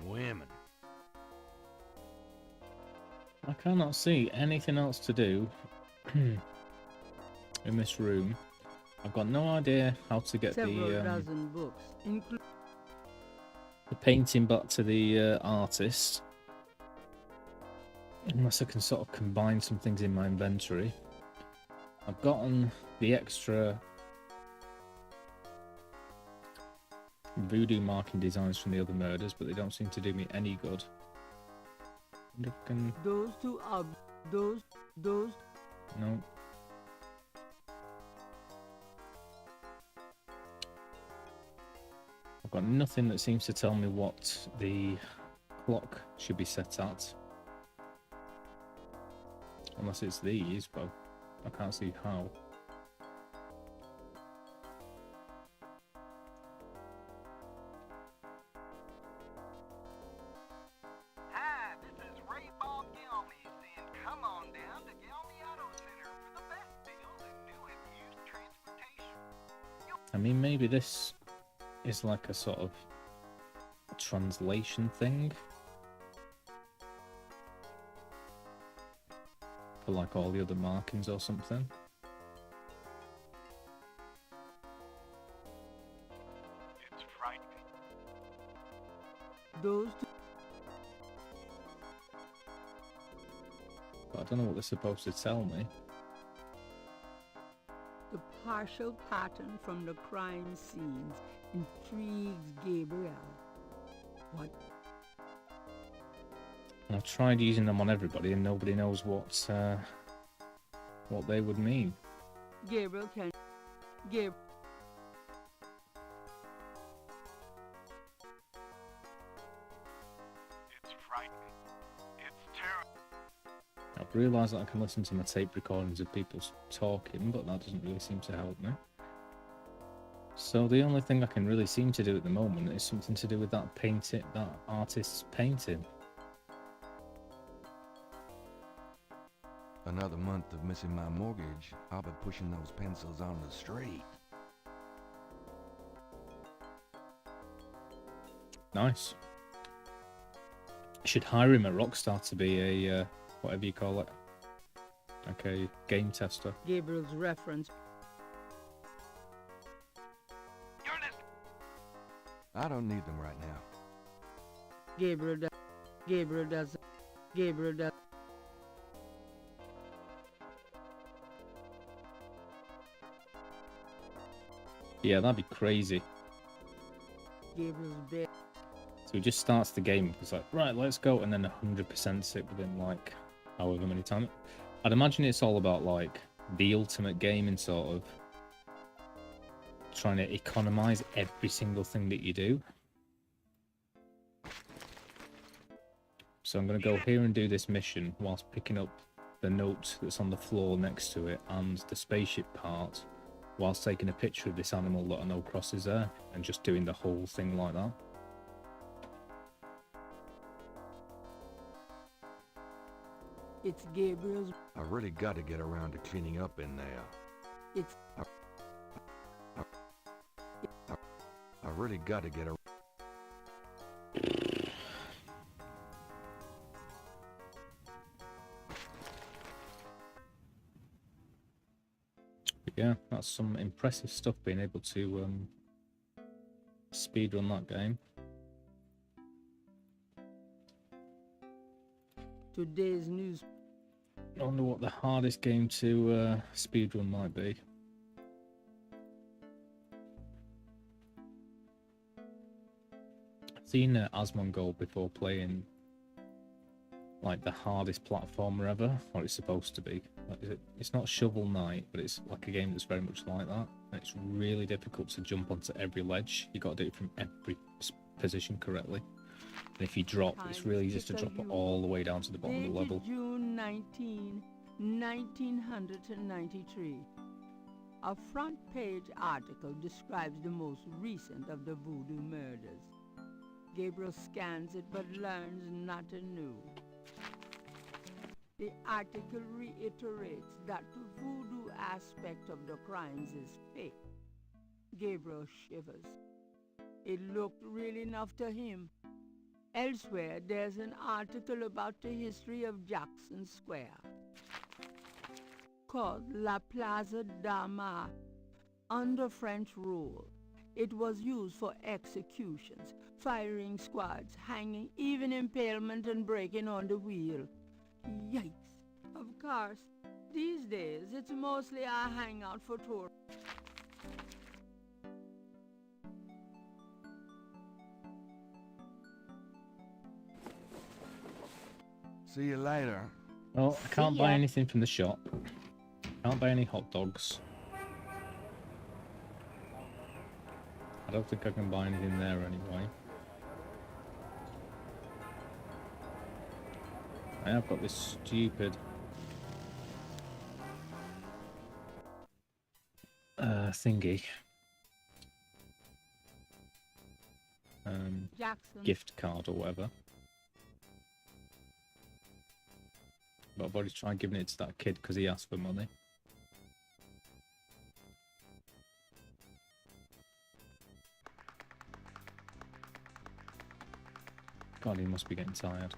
Women.
I cannot see anything else to do in this room. I've got no idea how to get
dozen books,
the painting back to the artist. Unless I can sort of combine some things in my inventory. I've gotten the extra voodoo marking designs from the other murders, but they don't seem to do me any good.
Those two are... Those...
No. I've got nothing that seems to tell me what the clock should be set at. Unless it's these, but I can't see how.
Hi, this is Ray Bob Gelmy saying come on down to Gelmy Auto Center for the best deals in new and used transportation.
I mean, maybe this is like a sort of translation thing. For like all the other markings or something.
It's frightening.
Those two...
But I don't know what they're supposed to tell me.
The partial pattern from the crime scenes intrigues Gabriel. What?
I've tried using them on everybody and nobody knows what they would mean.
Gabriel can... Gabriel...
It's frightening. It's terrible.
I've realised that I can listen to my tape recordings of people talking, but that doesn't really seem to help me. So the only thing I can really seem to do at the moment is something to do with that artist's painting.
Another month of missing my mortgage. I'll be pushing those pencils on the street.
Nice. I should hire him at Rockstar to be a, whatever you call it. Like a game tester.
Gabriel's reference.
I don't need them right now.
Gabriel does. Gabriel does. Gabriel does.
Yeah, that'd be crazy.
Gabriel's bed.
So he just starts the game. It's like, right, let's go, and then 100% it within like however many times. I'd imagine it's all about like the ultimate gaming sort of trying to economize every single thing that you do. So I'm going to go here and do this mission whilst picking up the note that's on the floor next to it and the spaceship part, whilst taking a picture of this animal that I know crosses there and just doing the whole thing like that.
It's Gabriel's.
I really got to get around to cleaning up in there.
It's.
I really got to get around.
Yeah, that's some impressive stuff, being able to speedrun that game.
Today's news.
I wonder what the hardest game to speedrun might be. I've seen Asmongold before playing like the hardest platformer ever, or it's supposed to be. Like, it's not Shovel Knight, but it's like a game that's very much like that. And it's really difficult to jump onto every ledge. You got to do it from every position correctly. And if you drop, it's really easy to drop it all the way down to the bottom of the level.
June 1993. A front page article describes the most recent of the voodoo murders. Gabriel scans it but learns nothing new. The article reiterates that the voodoo aspect of the crimes is fake. Gabriel shivers. It looked real enough to him. Elsewhere, there's an article about the history of Jackson Square, called La Plaza d'Armas. Under French rule, it was used for executions, firing squads, hanging, even impalement and breaking on the wheel. Yikes! Of course, these days it's mostly a hangout for tourists.
See you later.
Well, I can't buy anything from the shop. Can't buy any hot dogs. I don't think I can buy anything there anyway. I have got this stupid thingy. Gift card or whatever. But I've already tried giving it to that kid because he asked for money. God, he must be getting tired.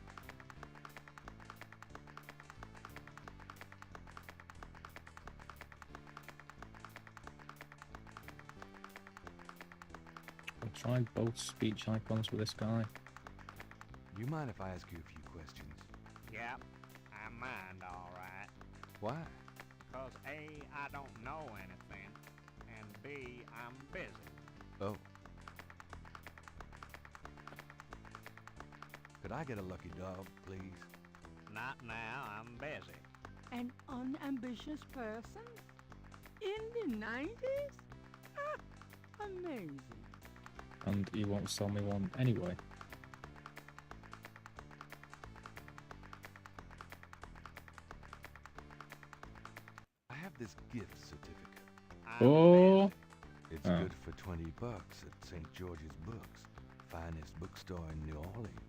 I tried both speech icons with this guy.
You mind if I ask you a few questions?
Yep, I mind, all right.
Why?
Because A, I don't know anything, and B, I'm busy.
Oh. Could I get a lucky dog, please?
Not now, I'm busy.
An unambitious person? In the 90s? Amazing.
And he won't sell me one anyway.
I have this gift certificate.
Oh!
It's
Oh.
good for $20 at St. George's Books, finest bookstore in New Orleans.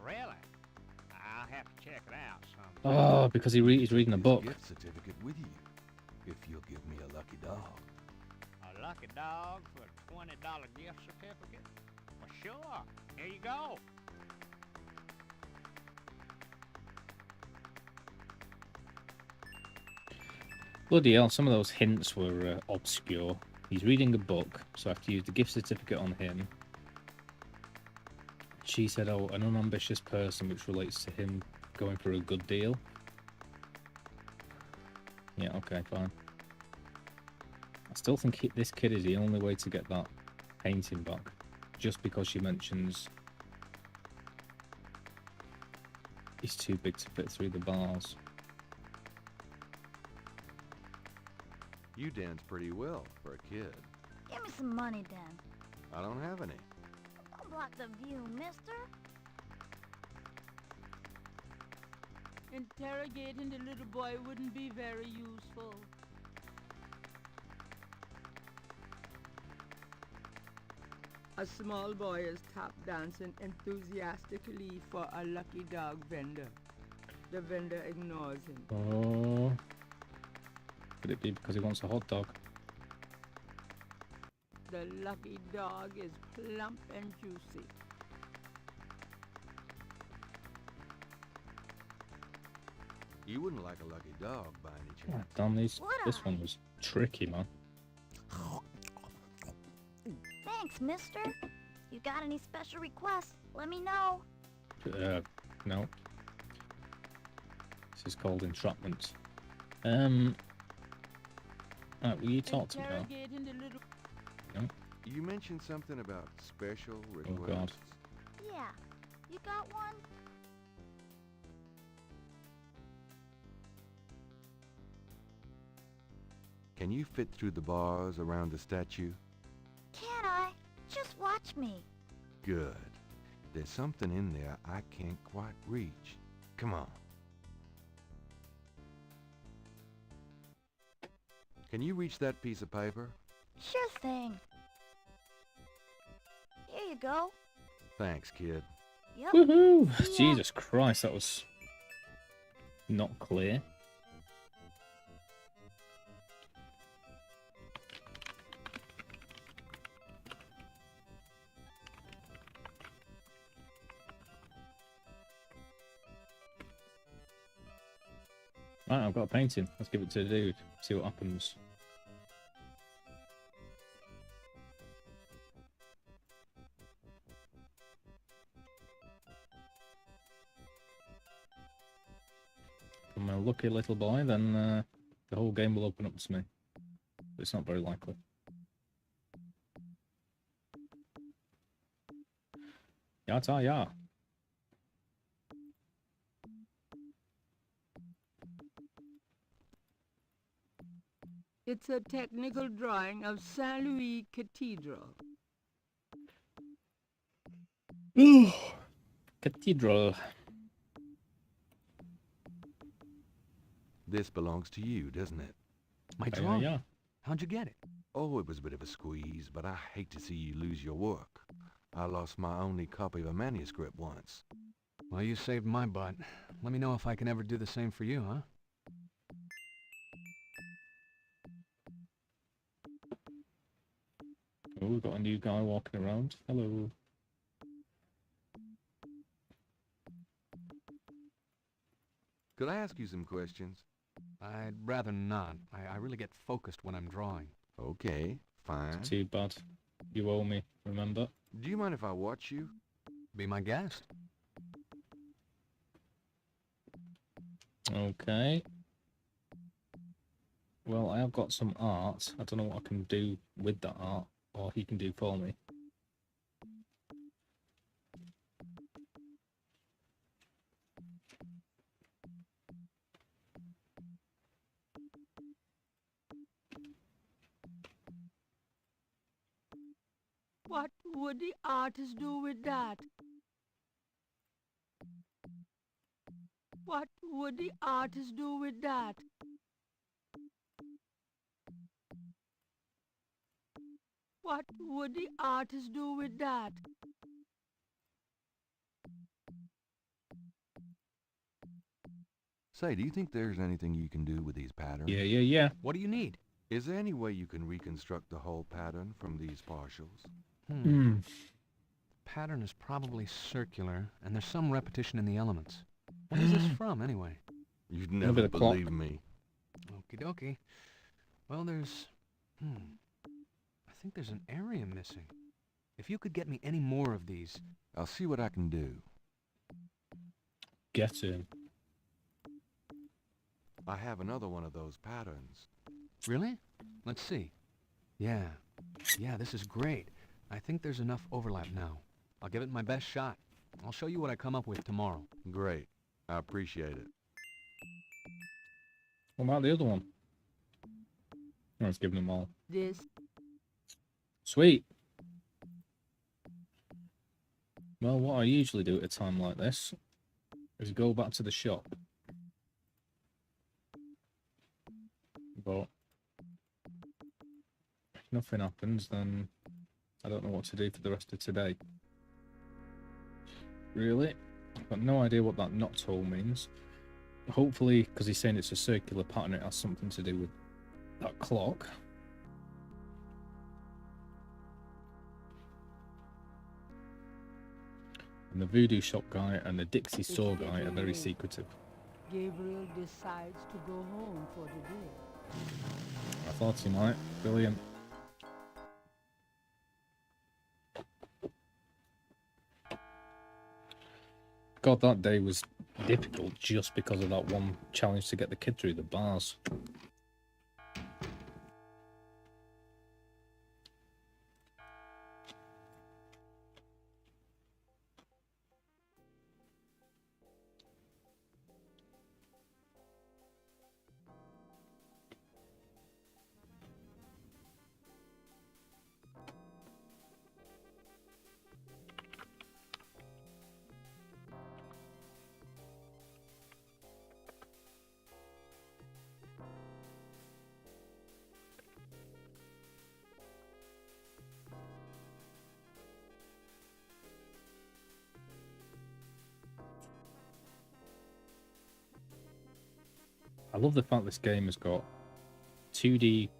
Really? I'll have to check it out sometime.
Oh, because he's reading a book.
Gift certificate with you, if you'll give me a lucky dog.
A lucky dog for a $20 gift certificate? Well, sure. Here you go.
Bloody hell, some of those hints were obscure. He's reading a book, so I have to use the gift certificate on him. She said, oh, an unambitious person, which relates to him going for a good deal. Yeah, okay, fine. I still think this kid is the only way to get that painting back. Just because she mentions he's too big to fit through the bars.
You dance pretty well for a kid.
Give me some money, Dan.
I don't have any.
Don't block the view, mister.
Interrogating the little boy wouldn't be very useful. A small boy is tap dancing enthusiastically for a lucky dog vendor. The vendor ignores him.
Oh. Could it be because he wants a hot dog?
The lucky dog is plump and juicy.
You wouldn't like a lucky dog by any chance.
Damn, this one was tricky, man.
Thanks, mister. You got any special requests? Let me know.
No. This is called entrapment. Alright, will you talk to me now?
Interrogating the little...
No?
You mentioned something about special requests.
Oh, God.
Yeah. You got one?
Can you fit through the bars around the statue?
Can I? Just watch me.
Good. There's something in there I can't quite reach. Come on. Can you reach that piece of paper?
Sure thing. Here you go.
Thanks, kid.
Yep.
Woohoo! Jesus Christ, that was not clear. Right, I've got a painting. Let's give it to the dude. See what happens. If I'm a lucky little boy, then the whole game will open up to me. But it's not very likely. Yata ya.
It's a technical drawing of Saint Louis Cathedral.
Cathedral.
This belongs to you, doesn't it?
My drawing?
Yeah.
How'd you get it?
Oh, it was a bit of a squeeze, but I hate to see you lose your work. I lost my only copy of a manuscript once.
Well, you saved my butt. Let me know if I can ever do the same for you, huh?
Oh, we've got a new guy walking around. Hello.
Could I ask you some questions?
I'd rather not. I really get focused when I'm drawing.
Okay, fine.
Too bad. You owe me, remember?
Do you mind if I watch you?
Be my guest.
Okay. Well, I have got some art. I don't know what I can do with that art, or he can do for me.
What would the artist do with that? What would the artist do with that? What would the artist do with that?
Say, do you think there's anything you can do with these patterns?
Yeah.
What do you need?
Is there any way you can reconstruct the whole pattern from these partials?
Hmm.
Pattern is probably circular, and there's some repetition in the elements. What is this from, anyway?
You'd
Maybe
never
the clock.
believe me.
Okie dokie. Well, there's... I think there's an area missing. If you could get me any more of these...
I'll see what I can do.
Get in.
I have another one of those patterns.
Really? Let's see. Yeah, this is great. I think there's enough overlap now. I'll give it my best shot. I'll show you what I come up with tomorrow.
Great. I appreciate it.
What about the other one? Let's give them all.
This.
Sweet. Well, what I usually do at a time like this is go back to the shop. But if nothing happens, then I don't know what to do for the rest of today. Really? I've got no idea what that not hole means. Hopefully, because he's saying it's a circular pattern, it has something to do with that clock. And the voodoo shop guy and the Dixie store guy are very secretive.
Gabriel decides to go home for the day.
I thought he might. Brilliant. God, that day was difficult just because of that one challenge to get the kid through the bars. I love the fact this game has got 2D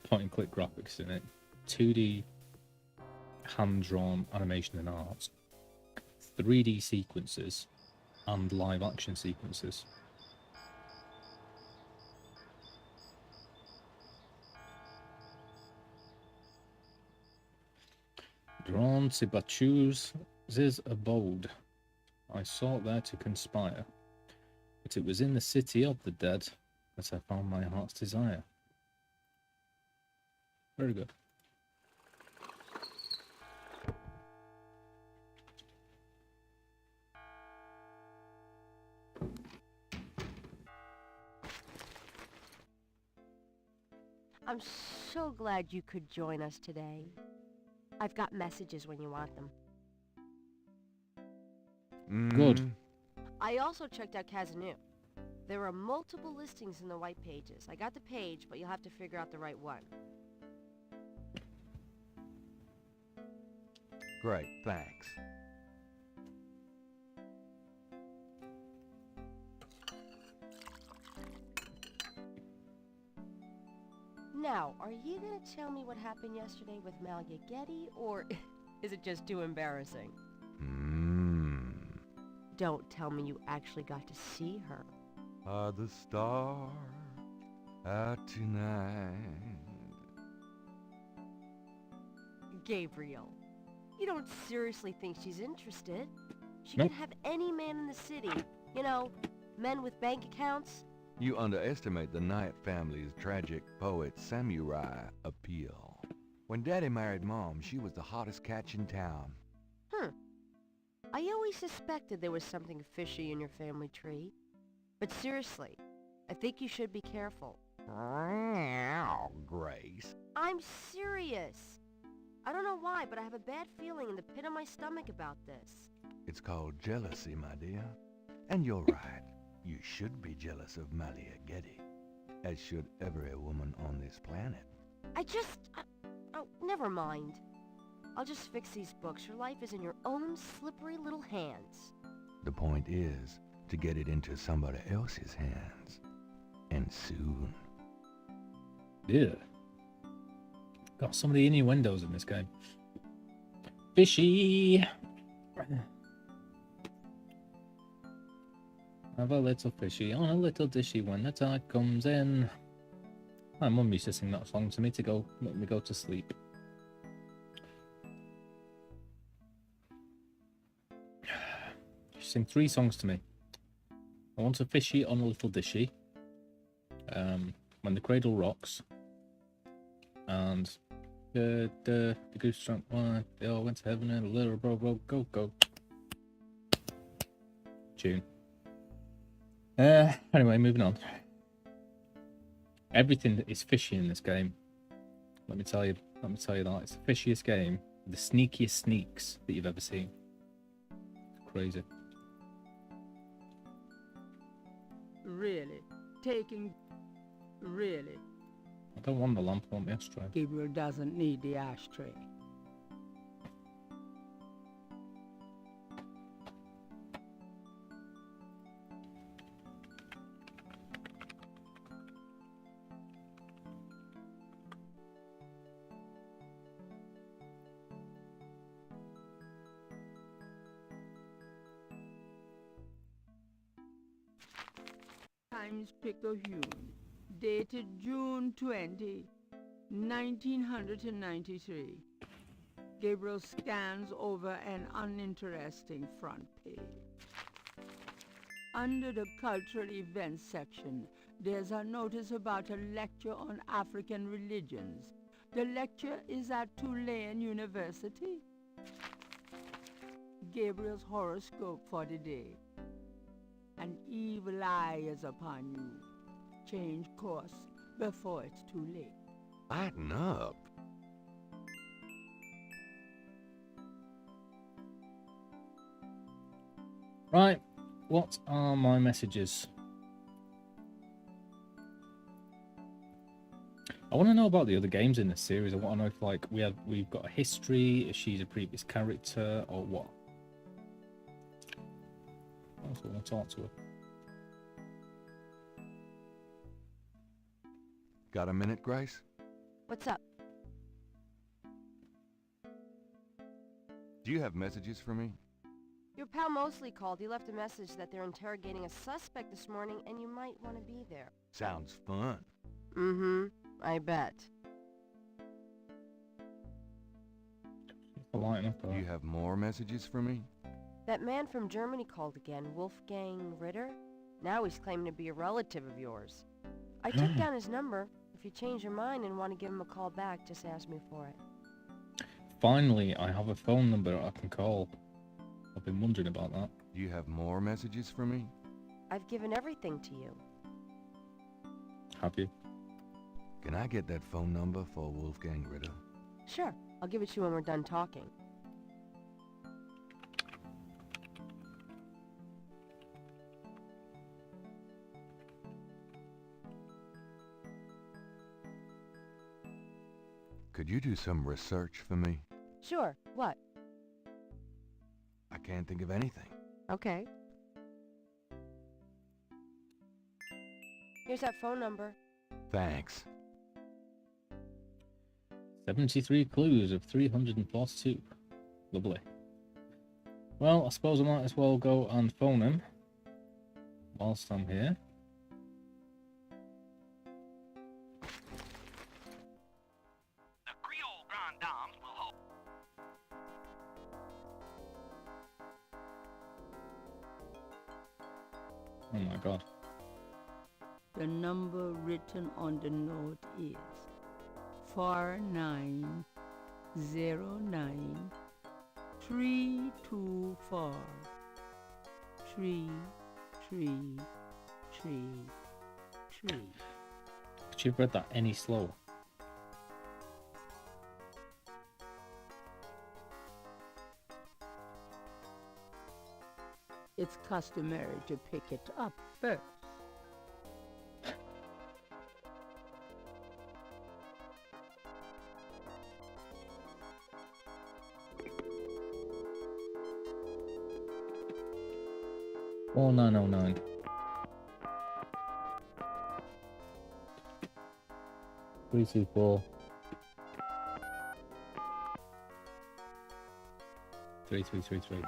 point-and-click graphics in it, 2D hand-drawn animation and art, 3D sequences, and live-action sequences. Drawn to Bachuz's abode, I sought there to conspire. But it was in the city of the dead that I found my heart's desire. Very good.
I'm so glad you could join us today. I've got messages when you want them.
Good.
I also checked out Kazanu. There are multiple listings in the white pages. I got the page, but you'll have to figure out the right one.
Great, thanks.
Now, are you gonna tell me what happened yesterday with Malia Getty, or is it just too embarrassing? Don't tell me you actually got to see her.
Are the stars out tonight?
Gabriel, you don't seriously think she's interested? She
Nope.
can have any man in the city. You know, men with bank accounts.
You underestimate the Knight family's tragic poet samurai appeal. When Daddy married Mom, she was the hottest catch in town.
I always suspected there was something fishy in your family tree. But seriously, I think you should be careful.
Grace.
I'm serious. I don't know why, but I have a bad feeling in the pit of my stomach about this.
It's called jealousy, my dear. And you're right. You should be jealous of Malia Getty, as should every woman on this planet.
Oh, never mind. I'll just fix these books. Your life is in your own slippery little hands.
The point is to get it into somebody else's hands. And soon.
Yeah. Got so many innuendos in this game. Fishy! Have a little fishy on a little dishy when the tide comes in. My mum used to sing that song to me to make me go to sleep. She sang 3 songs to me. I want a fishy on a little dishy. When the cradle rocks. And the goose drank wine. They all went to heaven and a little bro go go. Tune. Anyway, moving on. Everything is fishy in this game. Let me tell you that it's the fishiest game, the sneakiest sneaks that you've ever seen. Crazy.
Really? Really?
I don't want the lamp, I want the ashtray.
Gabriel doesn't need the ashtray. Times Picayune, dated June 20, 1993. Gabriel scans over an uninteresting front page. Under the cultural events section, there's a notice about a lecture on African religions. The lecture is at Tulane University. Gabriel's horoscope for the day. An evil eye is upon you. Change course before it's too late.
Lighten up.
Right, what are my messages? I want to know about the other games in this series. I want to know if we've got a history, if she's a previous character, or what. I also want to talk to her.
Got a minute, Grace?
What's up?
Do you have messages for me?
Your pal Mosley called. He left a message that they're interrogating a suspect this morning and you might want to be there.
Sounds fun.
Mm-hmm. I bet.
Do
you have more messages for me?
That man from Germany called again, Wolfgang Ritter. Now he's claiming to be a relative of yours. I took down his number. If you change your mind and want to give him a call back, just ask me for it.
Finally, I have a phone number I can call. I've been wondering about that.
Do you have more messages for me?
I've given everything to you.
Have you?
Can I get that phone number for Wolfgang Ritter?
Sure. I'll give it to you when we're done talking.
Could you do some research for me?
Sure. What?
I can't think of anything.
Okay. Here's that phone number.
Thanks.
73 clues of 342. Lovely. Well, I suppose I might as well go and phone him whilst I'm here. Oh my god.
The number written on the note is 4909 324 3333.
Could you have read that any slower?
it's customary to pick it up first.
Oh, 909. Three, two, four. 3333.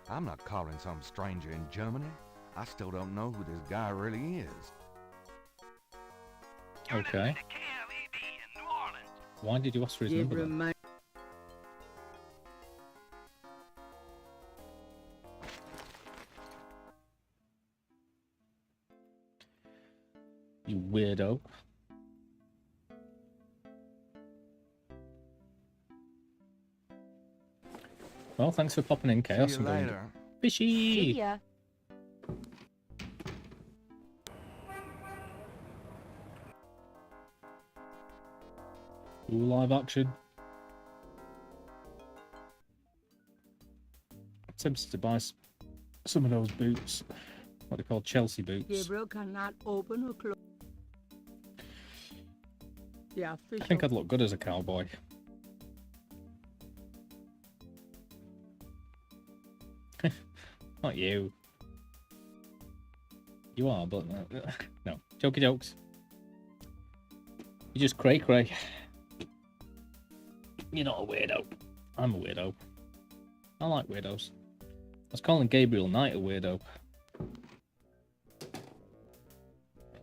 I'm not calling some stranger in Germany. I still don't know who this guy really is.
Okay. Why did you ask for his number then? You weirdo. Well, thanks for popping in, Chaos.
See you later.
Fishy!
See ya.
Ooh, live action. I'm tempted to buy some of those boots. What they call Chelsea boots.
Gabriel cannot open or close. The official.
I think I'd look good as a cowboy. Not you. You are, but no. Jokey jokes. You're just cray cray. You're not a weirdo. I'm a weirdo. I like weirdos. I was calling Gabriel Knight a weirdo. Oh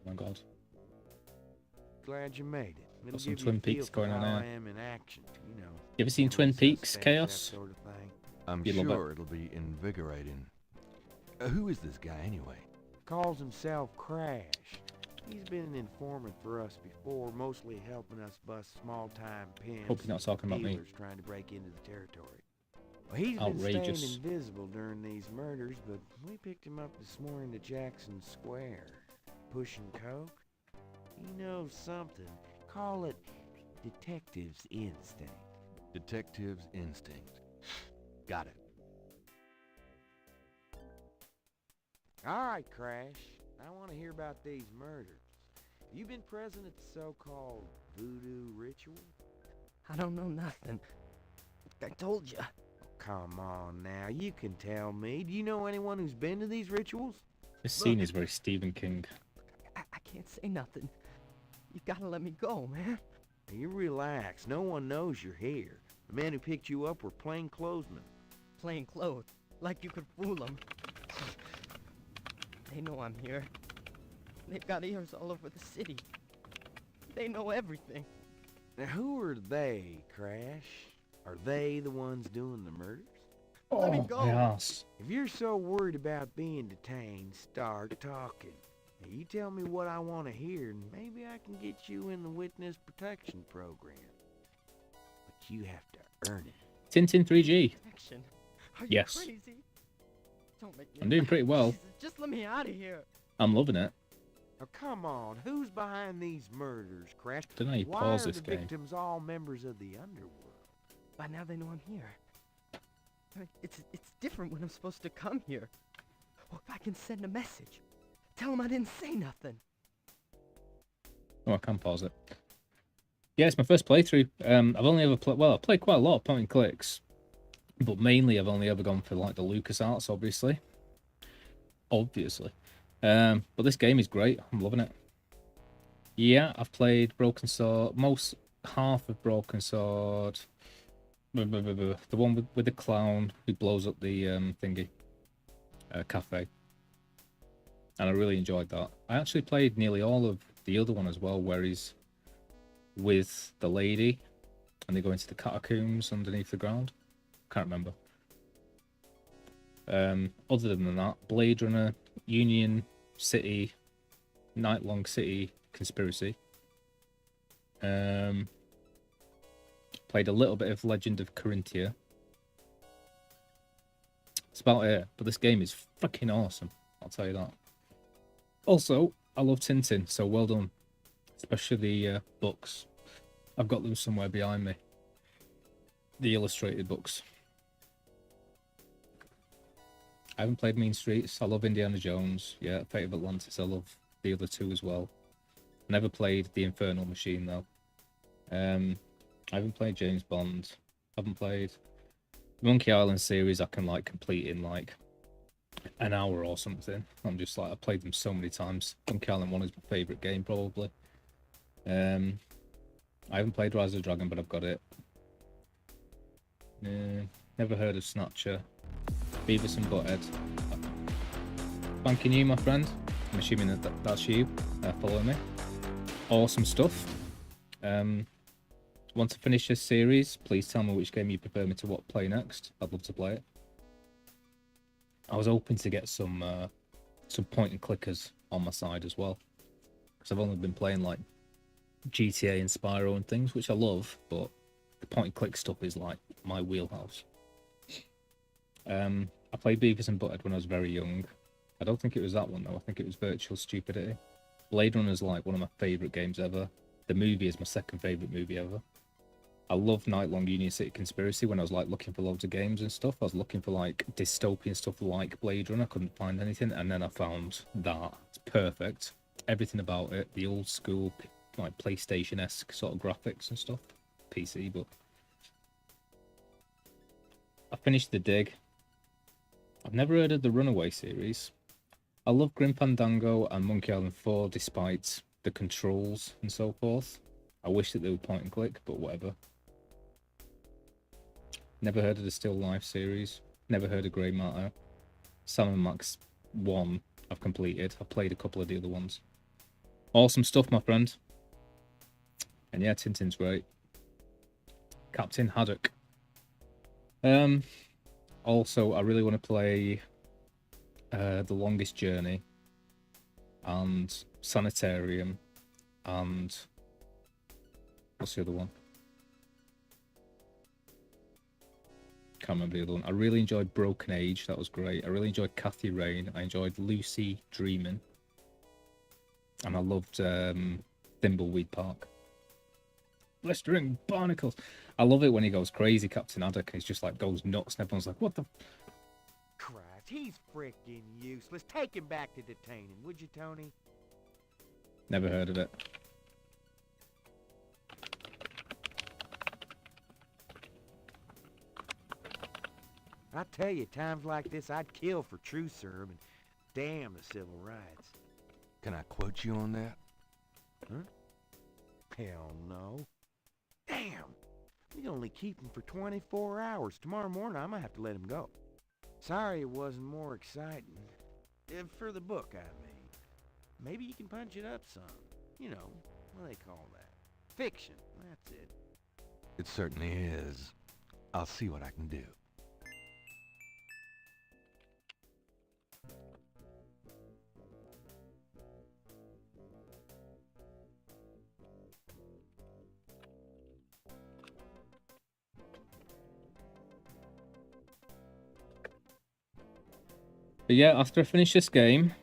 my god.
Glad you made it. It'll
Got some
give you
Twin
a feel
Peaks
for
going on
how
here.
I am in action, you know.
You ever seen Twin Peaks,
Suspects,
Chaos?
that sort of thing.
I'm
You love
sure it'll be invigorating. Who is this guy anyway?
Calls himself Crash. He's been an informant for us before, mostly helping us bust small-time pimps
Hope you're not talking about me.
dealers trying to break into the territory. Well, he's
Outrageous.
been staying invisible during these murders, but we picked him up this morning to Jackson Square. Pushing coke? He knows something. Call it detective's instinct.
Detective's instinct. Got it.
All right, Crash. I want to hear about these murders. You been present at the so-called voodoo ritual?
I don't know nothing. I told you.
Come on now, you can tell me. Do you know anyone who's been to these rituals?
This scene is very Stephen King.
I can't say nothing. You gotta let me go, man.
You relax. No one knows you're here. The men who picked you up were plainclothesmen.
Plain clothes. Like you could fool them. They know I'm here. They've got ears all over the city. They know everything.
Now, who are they, Crash? Are they the ones doing the murders?
Let me go.
Yes.
If you're so worried about being detained, start talking. Now, you tell me what I want to hear, and maybe I can get you in the witness protection program. But you have to earn it.
Tintin 3G.
Action. Are you
Yes.
crazy? Don't make me
I'm doing pretty well.
Jesus, just let me out of here.
I'm loving it.
Now, come on. Who's behind these murders, Crash?
Don't know how you
Why
pause
are
this
the
game.
victims all members of the underworld?
By now they know I'm here. I mean, it's different when I'm supposed to come here. Well, if I can send a message, tell them I didn't say nothing.
Oh, I can pause it. Yeah, it's my first playthrough. I've only ever played. Well, I've played quite a lot of point and clicks, but mainly I've only ever gone for like the LucasArts, obviously. But this game is great. I'm loving it. Yeah, I've played Broken Sword, most half of Broken Sword. The one with the clown who blows up the thingy cafe, and I really enjoyed that. I actually played nearly all of the other one as well, where he's with the lady and they go into the catacombs underneath the ground. Can't remember. Other than that, Blade Runner, Union City, Nightlong City Conspiracy. Played a little bit of Legend of Corinthia. That's about it. But this game is freaking awesome. I'll tell you that. Also, I love Tintin, so well done. Especially the books. I've got them somewhere behind me. The illustrated books. I haven't played Mean Streets. I love Indiana Jones. Yeah, Fate of Atlantis. I love the other two as well. Never played The Infernal Machine though. I haven't played James Bond. Haven't played Monkey Island series. I can like complete in like an hour or something. I'm just like, I've played them so many times. Monkey Island 1 is my favourite game probably. I haven't played Rise of the Dragon, but I've got it. Never heard of Snatcher. Beavis and Butthead. Thanking you, my friend. I'm assuming that's you. Follow me. Awesome stuff. Want to finish this series? Please tell me which game you prefer me to play next. I'd love to play it. I was hoping to get some point and clickers on my side as well, because I've only been playing like GTA and Spyro and things, which I love, but the point and click stuff is like my wheelhouse. I played Beavis and Butthead when I was very young. I don't think it was that one though. I think it was Virtual Stupidity. Blade Runner is like one of my favourite games ever. The movie is my second favourite movie ever. I love Nightlong Union City Conspiracy. When I was like looking for loads of games and stuff, I was looking for like dystopian stuff like Blade Runner. I couldn't find anything, and then I found that. It's perfect. Everything about it, the old school like PlayStation-esque sort of graphics and stuff. PC, but I finished The Dig. I've never heard of the Runaway series. I love Grim Fandango and Monkey Island 4 despite the controls and so forth. I wish that they were point and click, but whatever. Never heard of the Still Life series. Never heard of Grey Matter. Sam & Max 1 I've completed. I've played a couple of the other ones. Awesome stuff, my friend. And yeah, Tintin's great. Captain Haddock. Also, I really want to play The Longest Journey and Sanitarium and what's the other one? Can't remember the other one. I really enjoyed Broken Age. That was great. I really enjoyed Kathy Rain. I enjoyed Lucy Dreaming. And I loved Thimbleweed Park. Blistering barnacles. I love it when he goes crazy, Captain Haddock. He's just like goes nuts and everyone's like, what the...
Christ, he's freaking useless. Take him back to detain him, would you, Tony?
Never heard of it.
I tell you, times like this, I'd kill for true serve and damn the civil rights.
Can I quote you on that?
Huh? Hell no. Damn! We only keep him for 24 hours. Tomorrow morning, I might have to let him go. Sorry it wasn't more exciting. For the book, I mean. Maybe you can punch it up some. You know, what do they call that? Fiction, that's it.
It certainly is. I'll see what I can do.
But yeah, after I finish this game,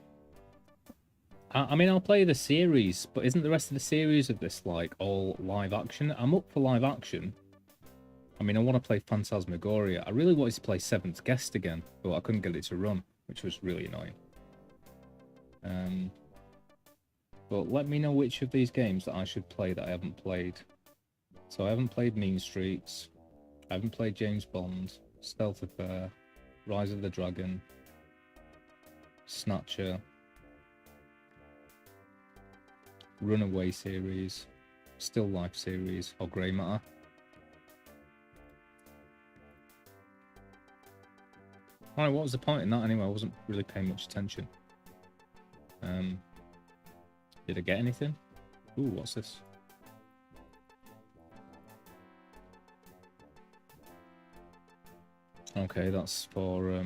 I mean, I'll play the series, but isn't the rest of the series of this like all live action? I'm up for live action. I mean, I want to play Phantasmagoria. I really wanted to play Seventh Guest again, but I couldn't get it to run, which was really annoying. But let me know which of these games that I should play that I haven't played. So I haven't played Mean Streets. I haven't played James Bond, Stealth Affair, Rise of the Dragon, Snatcher, Runaway series, Still Life series, or Grey Matter. Alright, what was the point in that anyway? I wasn't really paying much attention. Did I get anything? Ooh, what's this? Okay, that's for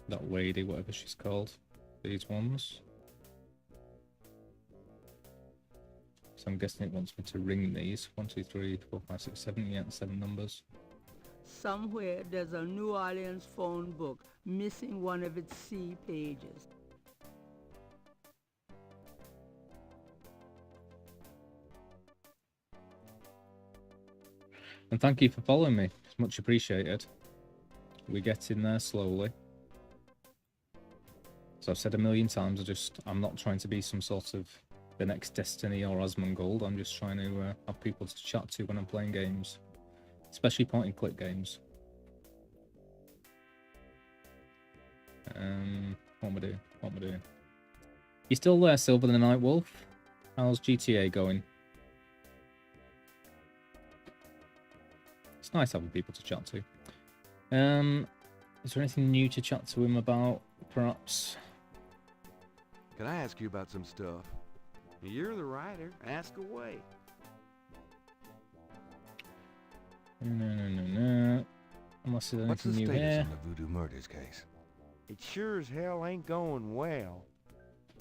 that lady, whatever she's called. These ones. So I'm guessing it wants me to ring these. 1, 2, 3, 4, 5, 6, 7. Yeah, 7 numbers.
Somewhere there's a New Orleans phone book missing one of its C pages.
And thank you for following me. It's much appreciated. We're getting there slowly. As I've said a million times, I'm not trying to be some sort of the next Destiny or Asmongold. I'm just trying to have people to chat to when I'm playing games, especially point-and-click games. What am I doing? What am I doing? You still there, Silver the Night Wolf? How's GTA going? It's nice having people to chat to. Is there anything new to chat to him about, perhaps?
Can I ask you about some stuff?
You're the writer. Ask away.
No. Unless there's
What's the
anything new
status
here.
on the Voodoo murders case?
It sure as hell ain't going well.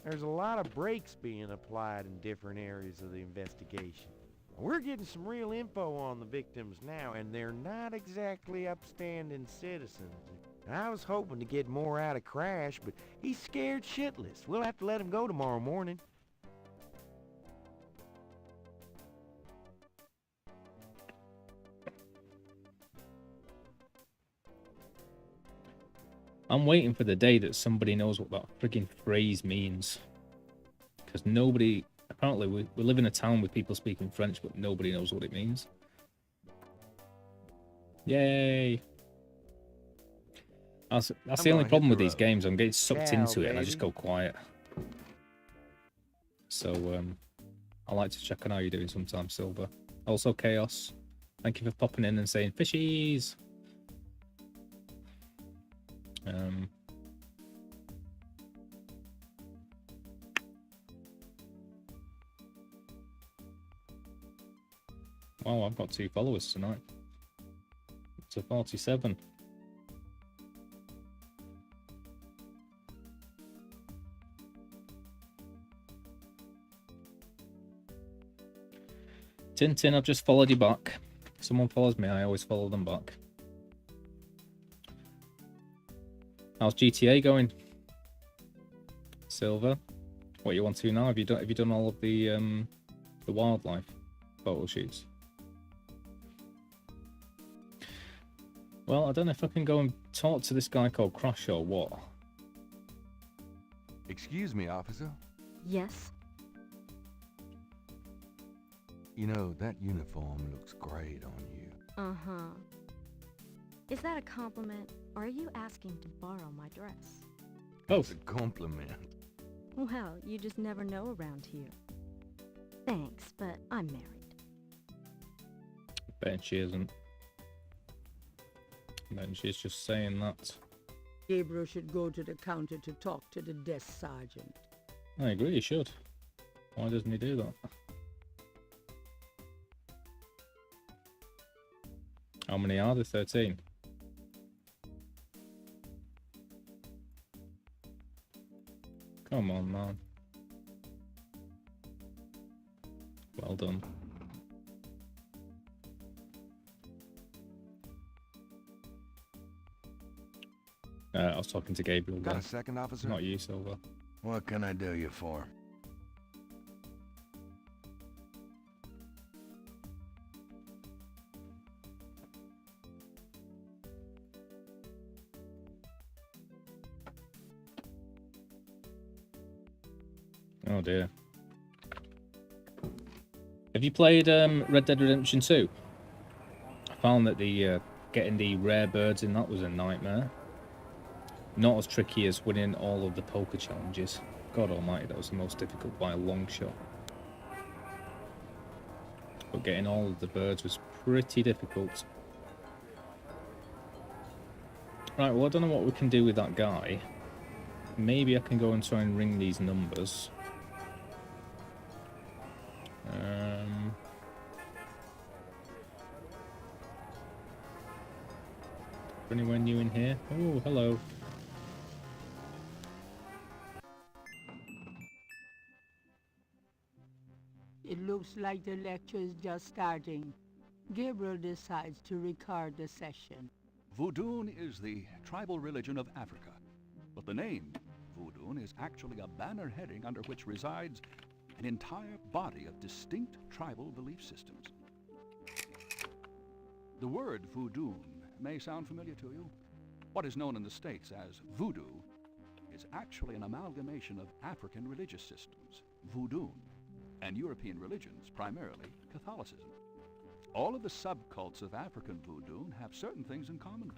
There's a lot of brakes being applied in different areas of the investigation. We're getting some real info on the victims now, and they're not exactly upstanding citizens. I was hoping to get more out of Crash, but he's scared shitless. We'll have to let him go tomorrow morning.
I'm waiting for the day that somebody knows what that frigging phrase means. Because nobody... Apparently, we live in a town with people speaking French, but nobody knows what it means. Yay! That's the only problem with these games. I'm getting sucked into it, and I just go quiet. So, I like to check on how you're doing sometimes, Silver. Also, Chaos. Thank you for popping in and saying fishies! Wow, I've got 2 followers tonight. Up to 47. Tintin, I've just followed you back. If someone follows me, I always follow them back. How's GTA going? Silver? What you want to now? Have you done all of the wildlife photo shoots? Well, I don't know if I can go and talk to this guy called Crash or what.
Excuse me, officer.
Yes?
You know, that uniform looks great on you.
Uh-huh. Is that a compliment, or are you asking to borrow my dress?
It's a compliment.
Well, you just never know around here. Thanks, but I'm married.
Bet she isn't. Then she's just saying that.
Gabriel should go to the counter to talk to the desk sergeant.
I agree, he should. Why doesn't he do that? How many are there? 13. Come on, man. Well done. I was talking to Gabriel.
Got
there.
a second, officer?
Not you, Silver.
What can I do you for?
Oh dear. Have you played Red Dead Redemption 2? I found that the getting the rare birds in that was a nightmare. Not as tricky as winning all of the poker challenges. God almighty, that was the most difficult by a long shot. But getting all of the birds was pretty difficult. Right, well I don't know what we can do with that guy. Maybe I can go and try and ring these numbers. Anyone new in here? Oh, hello.
It looks like the lecture is just starting. Gabriel decides to record the session.
Voodoo is the tribal religion of Africa, but the name Voodoo is actually a banner heading under which resides an entire body of distinct tribal belief systems. The word voodoo may sound familiar to you. What is known in the States as voodoo is actually an amalgamation of African religious systems, voodoo, and European religions, primarily Catholicism. All of the subcults of African voodoo have certain things in common.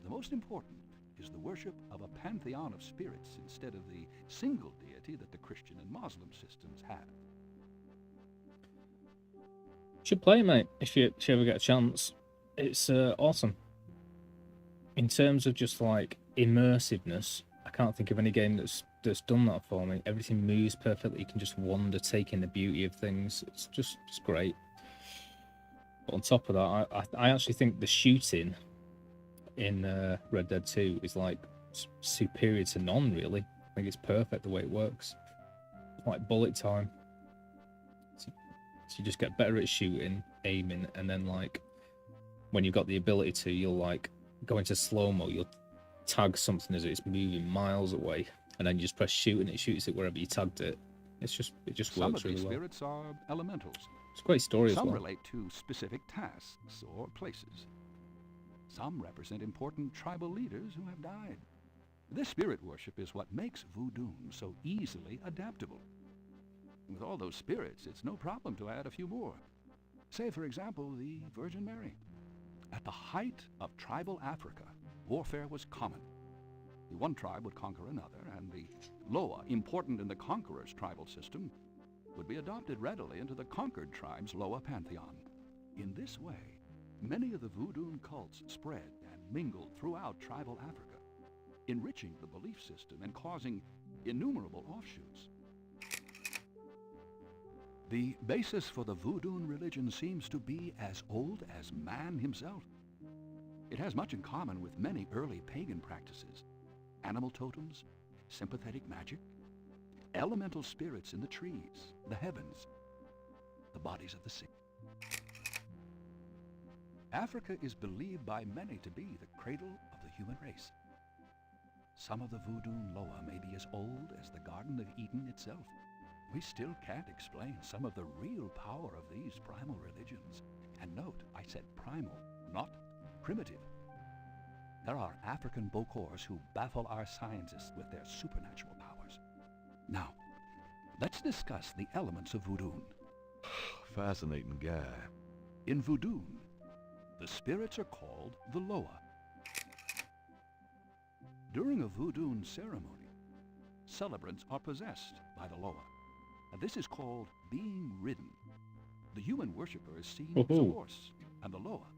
The most important is the worship of a pantheon of spirits instead of the single deity that the Christian and Muslim systems have.
Should play, mate, if you ever get a chance. It's awesome. In terms of just like immersiveness, I can't think of any game that's done that for me. Everything moves perfectly. You can just wander, take in the beauty of things. It's just great. But on top of that, I actually think the shooting in Red Dead 2 is like superior to none, really. I think it's perfect the way it works. It's like bullet time. So you just get better at shooting, aiming, and then like when you've got the ability to, you'll like go into slow-mo, you'll tag something as it's moving miles away, and then you just press shoot and it shoots it wherever you tagged it. It just
Some
works
of these
really well.
spirits are elementals.
It's a great story as
Some
well.
relate to specific tasks or places. Some represent important tribal leaders who have died. This spirit worship is what makes voodoo so easily adaptable. With all those spirits, it's no problem to add a few more. Say, for example, the Virgin Mary. At the height of tribal Africa, warfare was common. The one tribe would conquer another, and the Loa, important in the conqueror's tribal system, would be adopted readily into the conquered tribe's Loa pantheon. In this way, many of the voodoo cults spread and mingled throughout tribal Africa, enriching the belief system and causing innumerable offshoots. The basis for the voodoo religion seems to be as old as man himself. It has much in common with many early pagan practices: animal totems, sympathetic magic, elemental spirits in the trees, the heavens, the bodies of the sick. Africa is believed by many to be the cradle of the human race. Some of the voodoo Loa may be as old as the Garden of Eden itself. We still can't explain some of the real power of these primal religions. And note, I said primal, not primitive. There are African Bokors who baffle our scientists with their supernatural powers. Now, let's discuss the elements of voodoo.
Fascinating guy.
In voodoo, the spirits are called the Loa. During a voodoo ceremony, celebrants are possessed by the Loa, and this is called being ridden. The human worshipper is seen as a horse, and the Loa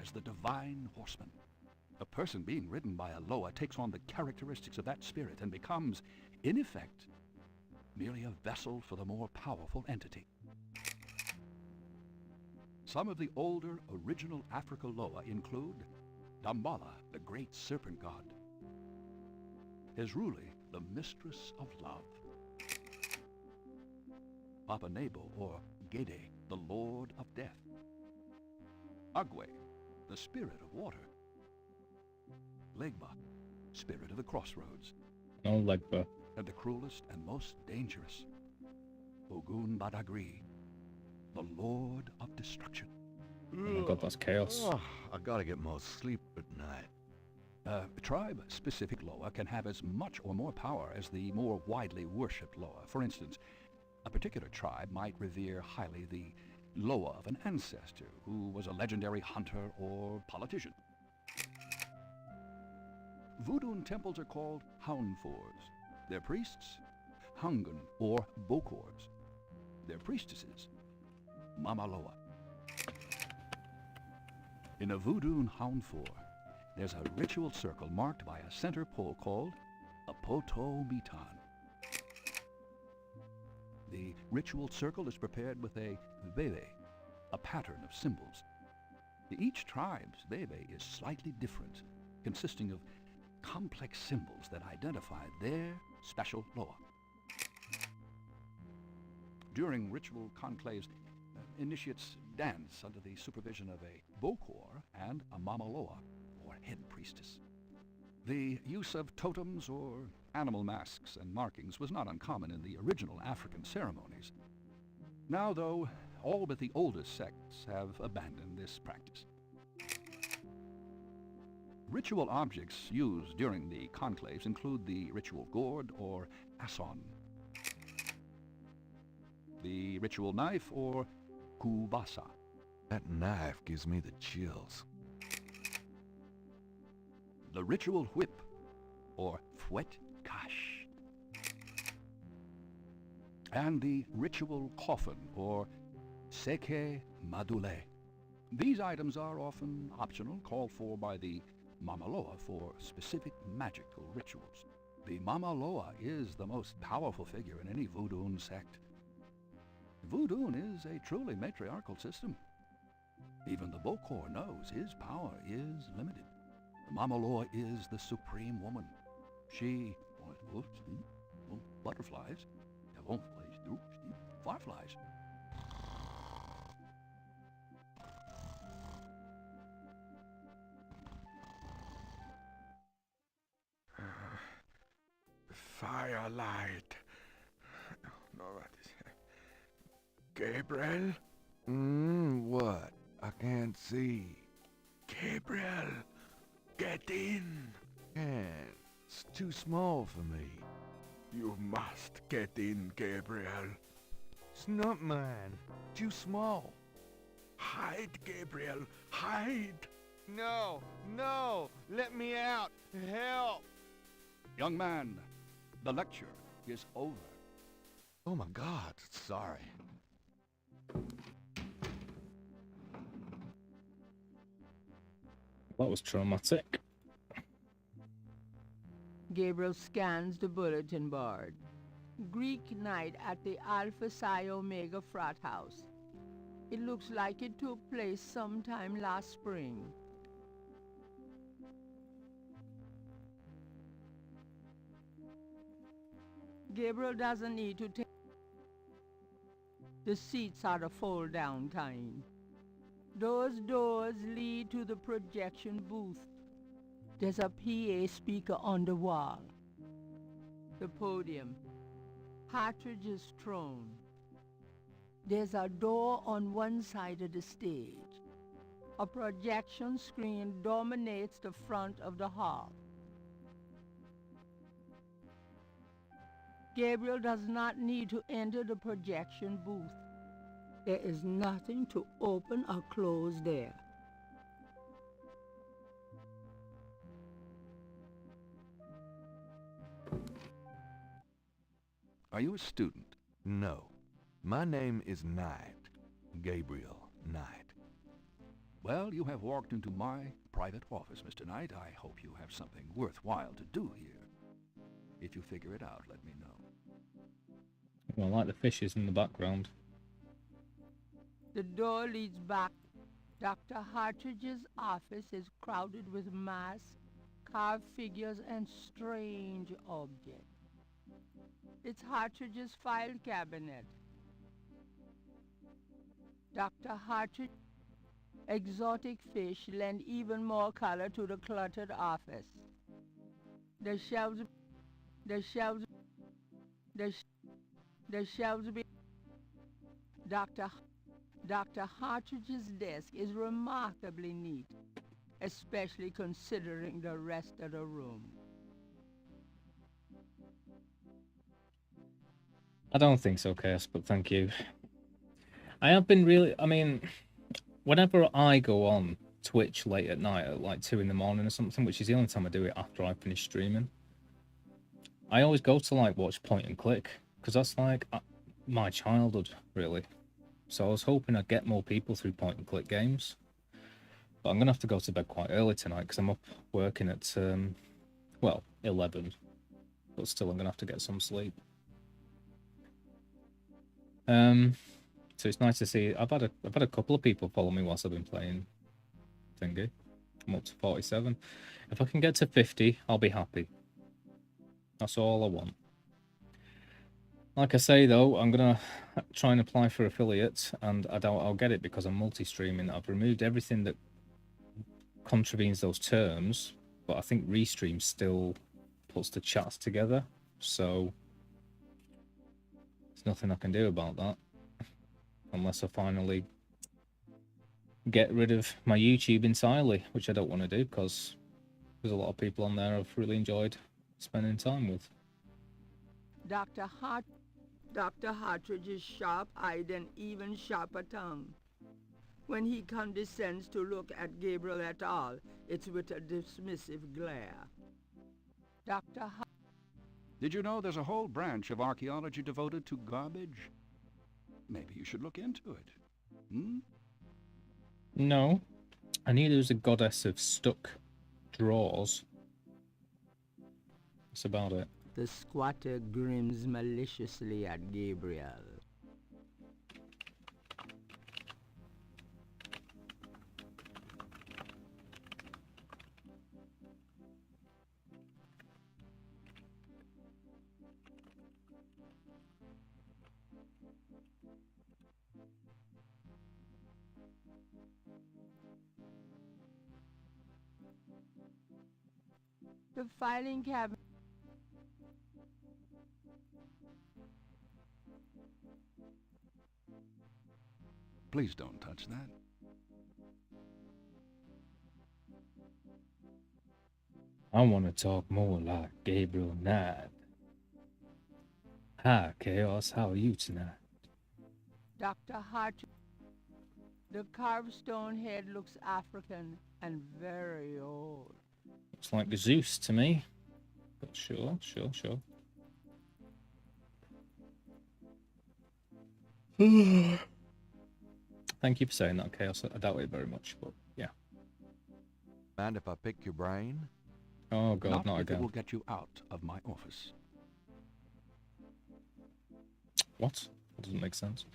as the divine horseman. A person being ridden by a Loa takes on the characteristics of that spirit and becomes, in effect, merely a vessel for the more powerful entity. Some of the older original Africa Loa include Dambala, the great serpent god, Ezruli, the mistress of love, Papa Nebo, or Gede, the lord of death, Agwe, the spirit of water, Legba, spirit of the crossroads,
No Legba.
and the cruelest and most dangerous, Ogun Badagri, the lord of destruction.
Oh my god, that's chaos.
Oh, I gotta get more sleep at night.
Tribe-specific Loa can have as much or more power as the more widely worshipped Loa. For instance, a particular tribe might revere highly the Loa of an ancestor who was a legendary hunter or politician. Voodoo temples are called Haunfors. Their priests, Hungan or Bokors. Their priestesses, Mama Loa. In a voodoo Haunfor, there's a ritual circle marked by a center pole called a Poto Mitan. The ritual circle is prepared with a veve, a pattern of symbols. Each tribe's veve is slightly different, consisting of complex symbols that identify their special Loa. During ritual conclaves, initiates dance under the supervision of a Bokor and a Mama Loa, or head priestess. The use of totems or animal masks and markings was not uncommon in the original African ceremonies. Now, though, all but the oldest sects have abandoned this practice. Ritual objects used during the conclaves include the ritual gourd or asson, the ritual knife or kubasa.
That knife gives me the chills.
The ritual whip or fouet cache, and the ritual coffin or seke madule. These items are often optional, called for by the Mamaloa for specific magical rituals. The Mamaloa is the most powerful figure in any Voodoo sect. Voodoo is a truly matriarchal system. Even the Bokor knows his power is limited. The Mamaloa is the supreme woman. She butterflies, fireflies.
Firelight. No, what is it? Gabriel?
What? I can't see.
Gabriel, get in.
Can't. It's too small for me.
You must get in, Gabriel.
It's not mine. Too small.
Hide, Gabriel, hide.
No, no, let me out. Help.
Young man, the lecture is over.
Oh my God, sorry.
That was traumatic.
Gabriel scans the bulletin board. Greek night at the Alpha Psi Omega frat house. It looks like it took place sometime last spring. Gabriel doesn't need to take... The seats are the fold-down kind. Those doors lead to the projection booth. There's a PA speaker on the wall. The podium. Partridge's throne. There's a door on one side of the stage. A projection screen dominates the front of the hall. Gabriel does not need to enter the projection booth. There is nothing to open or close there.
Are you a student?
No. My name is Knight. Gabriel Knight.
Well, you have walked into my private office, Mr. Knight. I hope you have something worthwhile to do here. If you figure it out, let me know.
Well, I like the fishes in the background.
The door leads back. Dr. Hartridge's office is crowded with masks, carved figures, and strange objects. It's Hartridge's file cabinet. Dr. Hartridge, exotic fish lend even more color to the cluttered office. The shelves be... Dr. Hartridge's desk is remarkably neat, especially considering the rest of the room.
I don't think so, Cass, but thank you. I have been really... I mean, whenever I go on Twitch late at night at like 2 in the morning or something, which is the only time I do it after I finish streaming, I always go to like watch point and click, because that's like my childhood, really. So I was hoping I'd get more people through point and click games. But I'm going to have to go to bed quite early tonight because I'm up working at, well, 11. But still, I'm going to have to get some sleep. So it's nice to see. I've had a couple of people follow me whilst I've been playing Thingy. I'm up to 47. If I can get to 50, I'll be happy. That's all I want. Like I say, though, I'm going to try and apply for affiliate, and I doubt I'll get it because I'm multi-streaming. I've removed everything that contravenes those terms, but I think Restream still puts the chats together, so there's nothing I can do about that. Unless I finally get rid of my YouTube entirely, which I don't want to do because There's a lot of people on there I've really enjoyed spending time with.
Dr. Hartridge's sharp-eyed and even sharper tongue. When he condescends to look at Gabriel at all, it's with a dismissive glare.
Did you know there's a whole branch of archaeology devoted to garbage? Maybe you should look into it. Hmm?
No. I knew there was a goddess of stuck drawers. That's about it.
The squatter grins maliciously at Gabriel. The filing cabinet.
Please don't touch that.
I want to talk more like Gabriel Knight. Hi, Chaos. How are you tonight?
Dr. Hartridge. The carved stone head looks African and very old.
Looks like Zeus to me. But sure. Thank you for saying that, Chaos. I doubt it very much, but yeah.
Mind if I pick your brain?
Oh God, not
if
again.
It will get you out of my office.
What? That doesn't make sense.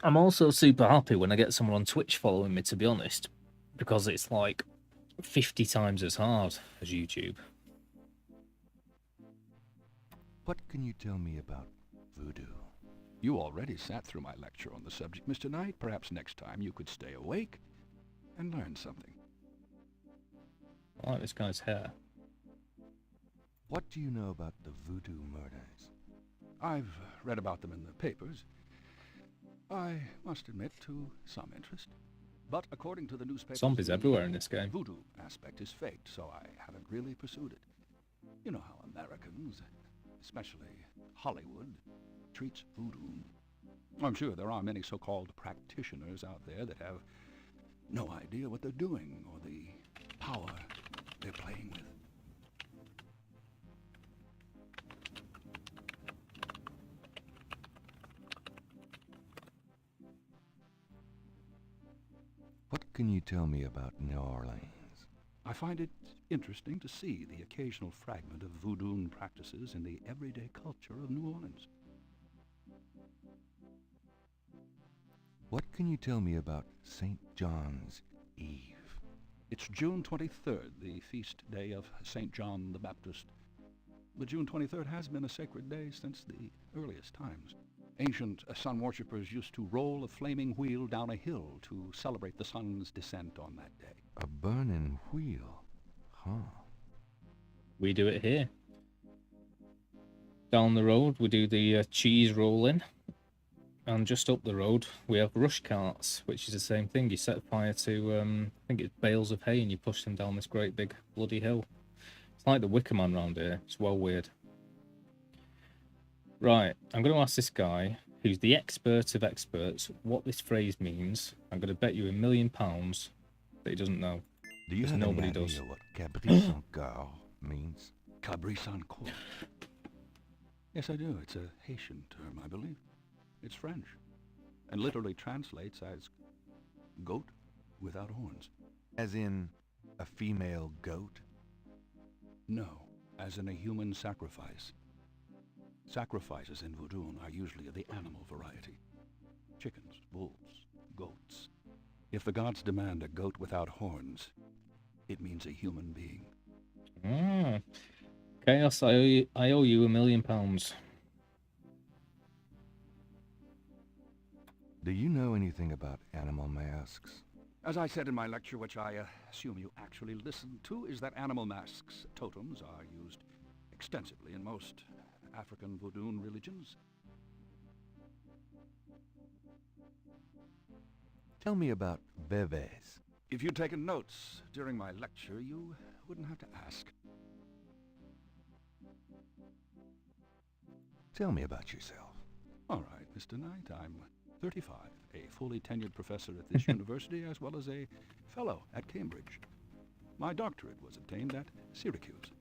I'm also super happy when I get someone on Twitch following me, to be honest, because it's like 50 times as hard as YouTube.
What can you tell me about voodoo?
You already sat through my lecture on the subject, Mr. Knight. Perhaps next time you could stay awake and learn something.
I like this guy's hair.
What do you know about the voodoo murders?
I've read about them in the papers. I must admit to some interest. But according to the newspapers...
Zombies everywhere in this game.
The voodoo aspect is faked, so I haven't really pursued it. You know how Americans, especially Hollywood, treats voodoo. I'm sure there are many so-called practitioners out there that have no idea what they're doing or the power they're playing with.
What can you tell me about New Orleans?
I find it interesting to see the occasional fragment of voodoo practices in the everyday culture of New Orleans.
What can you tell me about St. John's Eve?
It's June 23rd, the feast day of St. John the Baptist. The June 23rd has been a sacred day since the earliest times. Ancient sun worshippers used to roll a flaming wheel down a hill to celebrate the sun's descent on that day.
A burning wheel? Huh.
We do it here. Down the road, we do the cheese rolling. And just up the road, we have rush carts, which is the same thing. You set fire to, I think it's bales of hay, and you push them down this great big bloody hill. It's like the Wicker Man round here. It's well weird. Right, I'm going to ask this guy, who's the expert of experts, what this phrase means. I'm going to bet you £1 million that he doesn't know.
Do you have
nobody
any idea
does.
what Cabri Sans Coeur means?
Cabri Sans Coeur. Yes, I do. It's a Haitian term, I believe. It's French, and literally translates as goat without horns.
As in a female goat?
No, as in a human sacrifice. Sacrifices in voodoo are usually of the animal variety. Chickens, bulls, goats. If the gods demand a goat without horns, it means a human being.
Chaos, I owe you £1 million.
Do you know anything about animal masks?
As I said in my lecture, which I assume you actually listened to, is that animal masks, totems, are used extensively in most African voodoo religions.
Tell me about veves.
If you'd taken notes during my lecture, you wouldn't have to ask.
Tell me about yourself.
All right, Mr. Knight, I'm 35, a fully tenured professor at this university, as well as a fellow at Cambridge. My doctorate was obtained at Syracuse.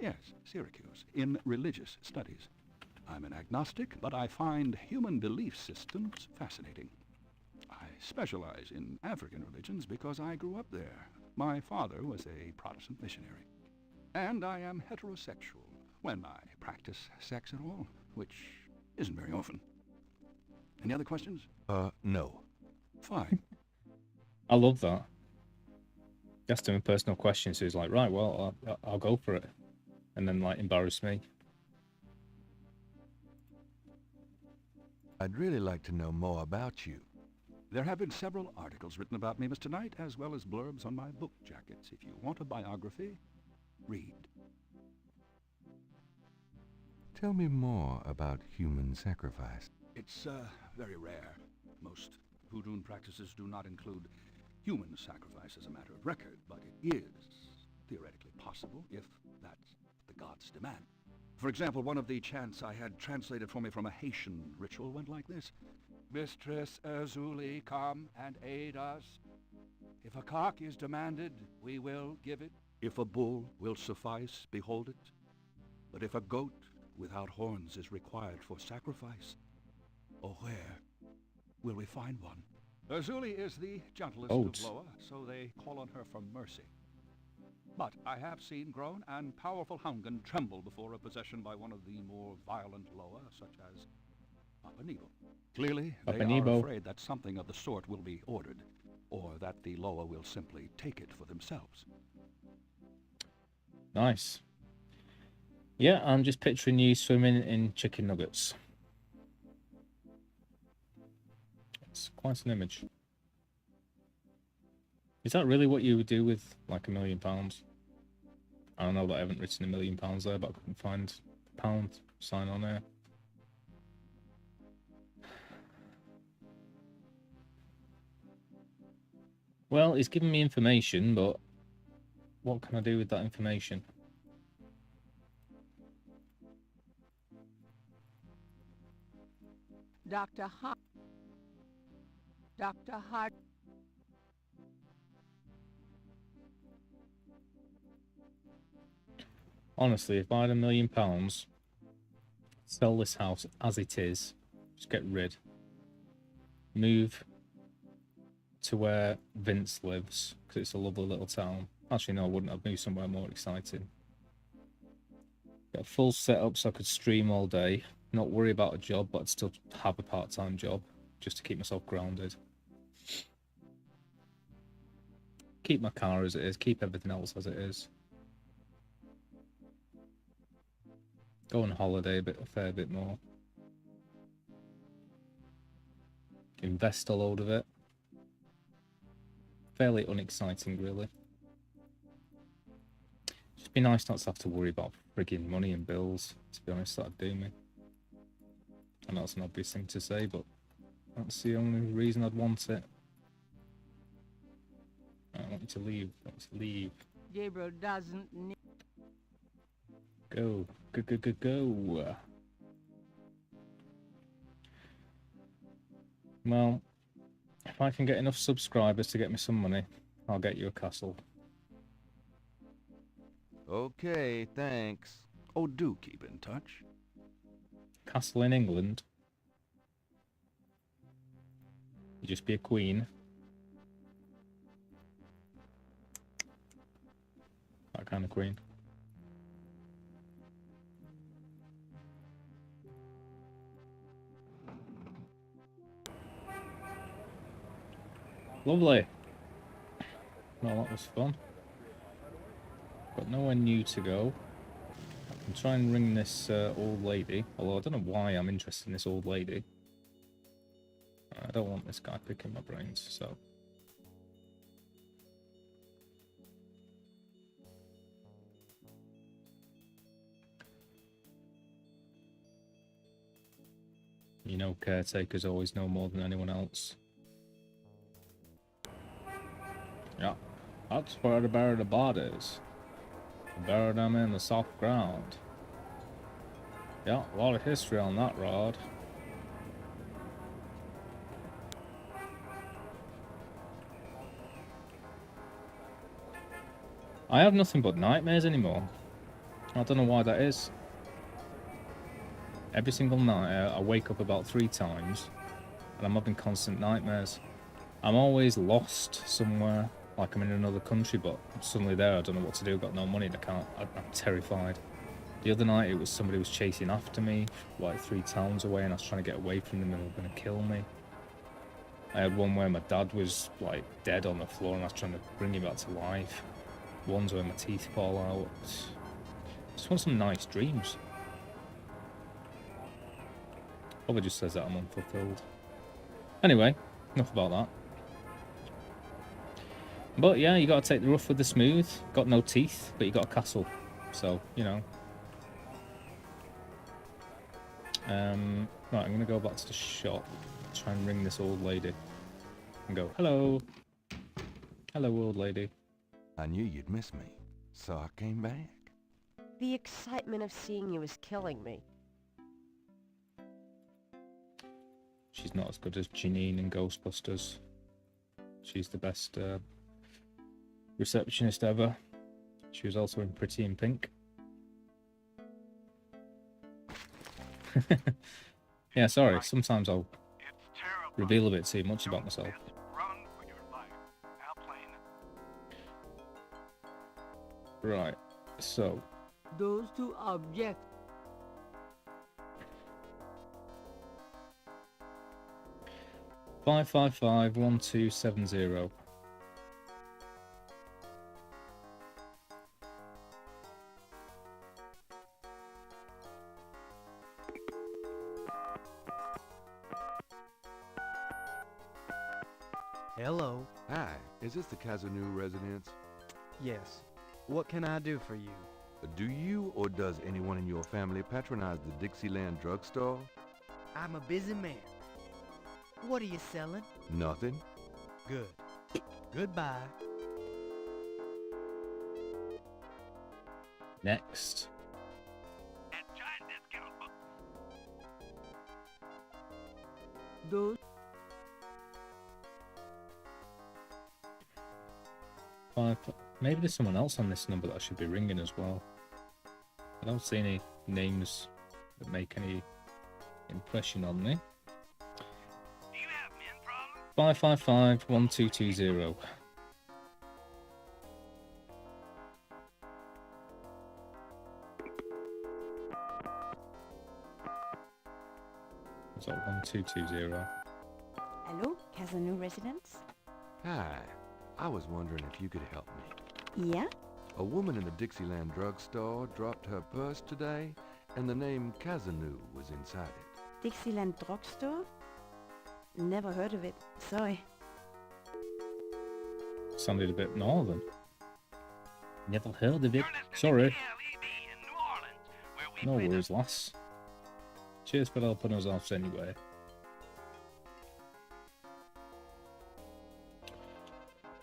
Yes, Syracuse, in religious studies. I'm an agnostic, but I find human belief systems fascinating. I specialize in African religions because I grew up there. My father was a Protestant missionary. And I am heterosexual, when I practice sex at all, which isn't very often. Any other questions?
No.
Fine.
I love that. He asked him a personal question, so he's like, right, well, I'll go for it. And then, like, embarrass me.
I'd really like to know more about you.
There have been several articles written about me, Mr. Knight, as well as blurbs on my book jackets. If you want a biography, read.
Tell me more about human sacrifice.
It's very rare. Most voodoo practices do not include human sacrifice as a matter of record, but it is theoretically possible if that's the gods demand. For example, one of the chants I had translated for me from a Haitian ritual went like this. Mistress Azuli, come and aid us. If a cock is demanded, we will give it. If a bull will suffice, behold it. But if a goat without horns is required for sacrifice, oh, where will we find one? Azuli is the gentlest of Loa, so they call on her for mercy. But I have seen grown and powerful Hungan tremble before a possession by one of the more violent Loa, such as Papa Nebo. Clearly, they are afraid that something of the sort will be ordered, or that the Loa will simply take it for themselves.
Nice. Yeah, I'm just picturing you swimming in chicken nuggets. It's quite an image. Is that really what you would do with, like, £1 million? I don't know that I haven't written £1 million there, but I couldn't find the pound sign on there. Well, he's given me information, but what can I do with that information?
Dr. Hart. Dr. Hart.
Honestly, if I had £1 million, sell this house as it is, just get rid, move to where Vince lives, because it's a lovely little town. Actually, no, I wouldn't. I'd move somewhere more exciting. Get a full setup so I could stream all day, not worry about a job, but I'd still have a part-time job, just to keep myself grounded. Keep my car as it is, keep everything else as it is. Go on holiday a fair bit more. Invest a load of it. Fairly unexciting, really. Just be nice not to have to worry about frigging money and bills. To be honest, that'd do me. I know it's an obvious thing to say, but that's the only reason I'd want it. I want you to leave. I want you to leave.
Gabriel doesn't need...
Go. Go, go, go, go. Well, if I can get enough subscribers to get me some money, I'll get you a castle.
Okay, thanks.
Oh, do keep in touch.
Castle in England? You just be a queen? That kind of queen. Lovely. Well, that was fun. Got nowhere new to go. I can try and ring this old lady, although I don't know why I'm interested in this old lady. I don't want this guy picking my brains, so... You know, caretakers always know more than anyone else. Yeah, that's where they bury the bodies. They bury them in the soft ground. Yeah, a lot of history on that road. I have nothing but nightmares anymore. I don't know why that is. Every single night I wake up about 3 times and I'm having constant nightmares. I'm always lost somewhere, like I'm in another country, but I'm suddenly there, I don't know what to do, got no money, I'm terrified. The other night it was somebody was chasing after me, like 3 towns away, and I was trying to get away from them and they were going to kill me. I had one where my dad was like dead on the floor and I was trying to bring him back to life. Ones where my teeth fall out. Just want some nice dreams. Probably just says that I'm unfulfilled. Anyway, enough about that. But yeah, you gotta take the rough with the smooth. Got no teeth, but you got a castle. So, you know. Right, I'm gonna go back to the shop. Try and ring this old lady. And go, hello. Hello, old lady.
I knew you'd miss me, so I came back.
The excitement of seeing you is killing me.
She's not as good as Janine in Ghostbusters. She's the best receptionist ever. She was also in Pretty in Pink. Yeah, sorry. Sometimes I'll reveal a bit too much about myself. Right, so...
Those two objects.
Five 1270.
Hello.
Hi, is this the Kazanu residence?
Yes. What can I do for you?
Do you or does anyone in your family patronize the Dixieland drugstore?
I'm a busy man. What are you selling?
Nothing.
Good. Goodbye.
Next.
Those.
Maybe there's someone else on this number that I should be ringing as well. I don't see any names that make any impression on me. 555-1220. Is that 1220?
Hello, Kazanu residence?
Hi, I was wondering if you could help me.
Yeah?
A woman in the Dixieland drugstore dropped her purse today, and the name Kazanu was inside it.
Dixieland drugstore? Never heard of it. Sorry.
Sounded a bit northern. Never heard of it. Sorry. No worries, lass. Cheers for helping us out anyway.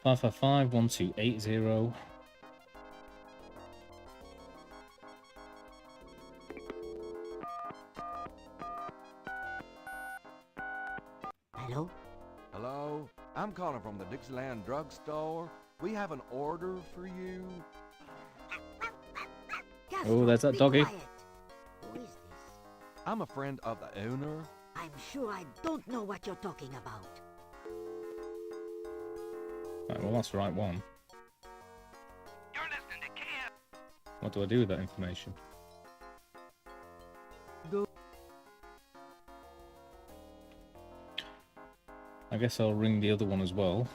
Five 1280.
Hello? Hello? I'm calling from the Dixieland drugstore. We have an order for you.
Oh, there's that doggy.
Who is this?
I'm a friend of the owner.
I'm sure I don't know what you're talking about.
Right, well, that's the right one. What do I do with that information? I guess I'll ring the other one as well.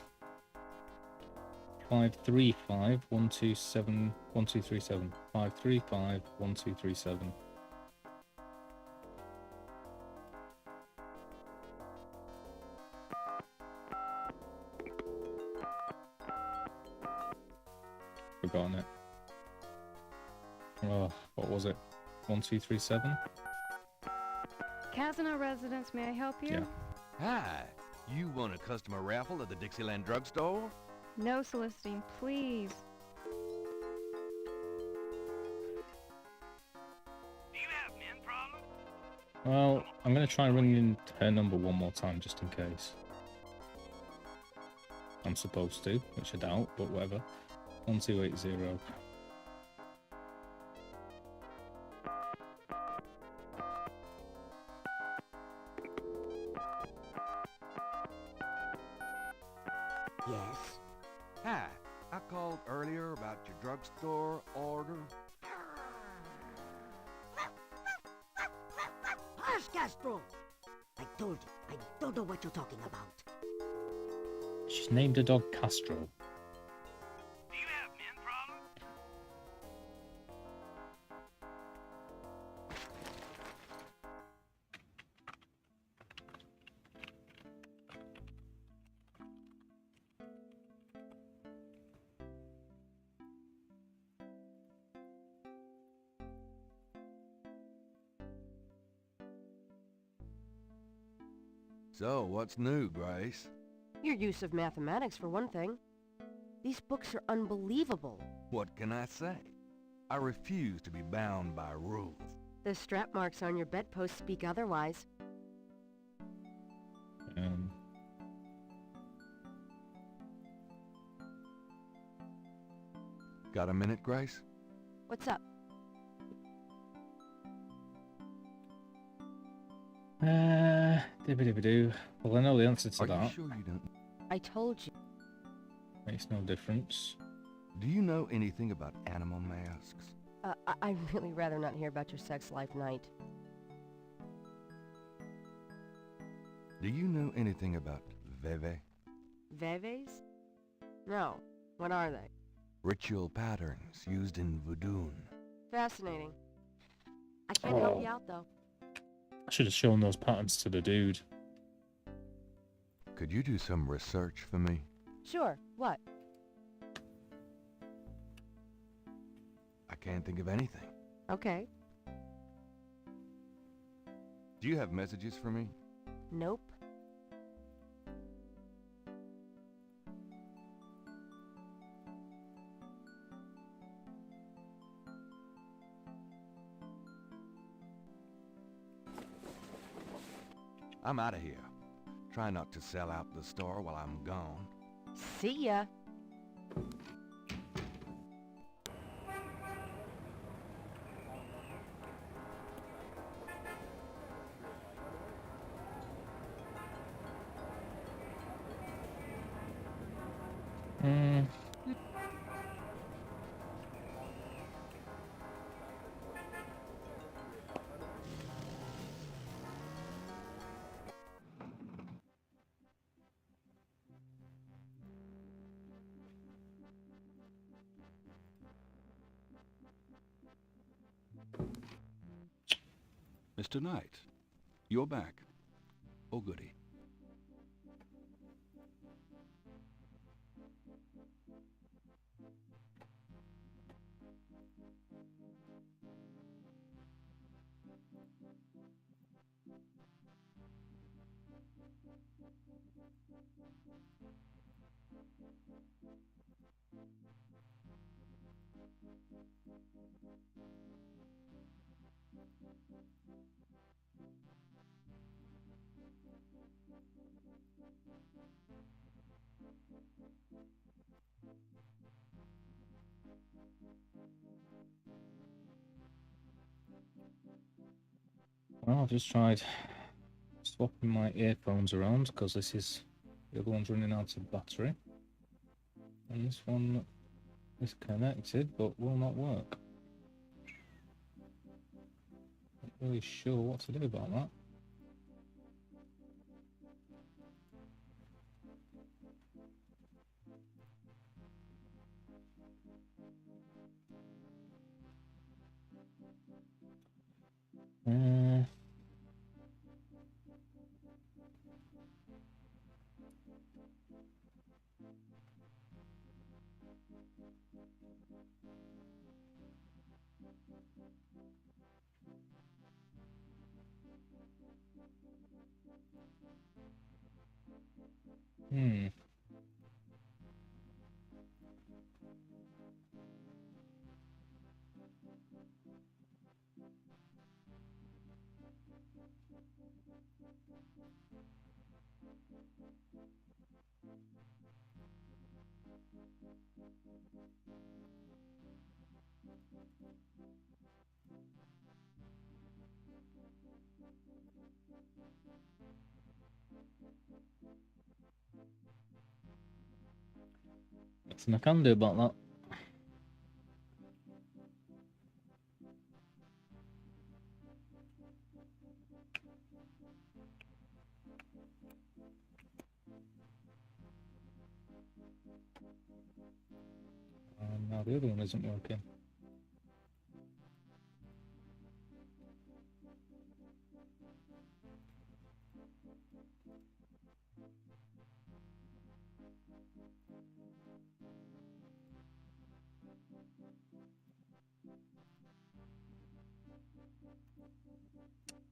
535-127-1237. 535-1237. Forgotten it. Oh, what was it? 1237?
Kazana residence, may I help you?
Yeah.
Hi. You won a customer raffle at the Dixieland drugstore?
No, Celestine, please.
Well, I'm going to try ringing her number one more time just in case. I'm supposed to, which I doubt, but whatever. 1280.
Yes?
Hi, I called earlier about your drugstore order.
Hush, Castro! I told you, I don't know what you're talking about.
She's named her dog Castro.
So, what's new, Grace?
Your use of mathematics, for one thing. These books are unbelievable.
What can I say? I refuse to be bound by rules.
The strap marks on your bedpost speak otherwise.
Got a minute, Grace?
What's up?
Dibby-dibby-doo. Well, I know the answer to
Are
that.
you sure you don't?
I told you.
Makes no difference.
Do you know anything about animal masks?
I'd really rather not hear about your sex life, Knight.
Do you know anything about Veve?
Veves? No. What are they?
Ritual patterns used in voodoo.
Fascinating. I can't help you out, though.
I should have shown those patterns to the dude.
Could you do some research for me?
Sure. What?
I can't think of anything.
Okay.
Do you have messages for me?
Nope.
I'm out of here. Try not to sell out the store while I'm gone.
See ya.
Mr. Knight, you're back. Oh, goody.
Well, I've just tried swapping my earphones around because the other one's running out of battery. And this one is connected but will not work. Not really sure what to do about that. Nothing I can do about that. Now the other one isn't working.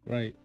Great.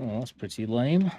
Oh, that's pretty lame.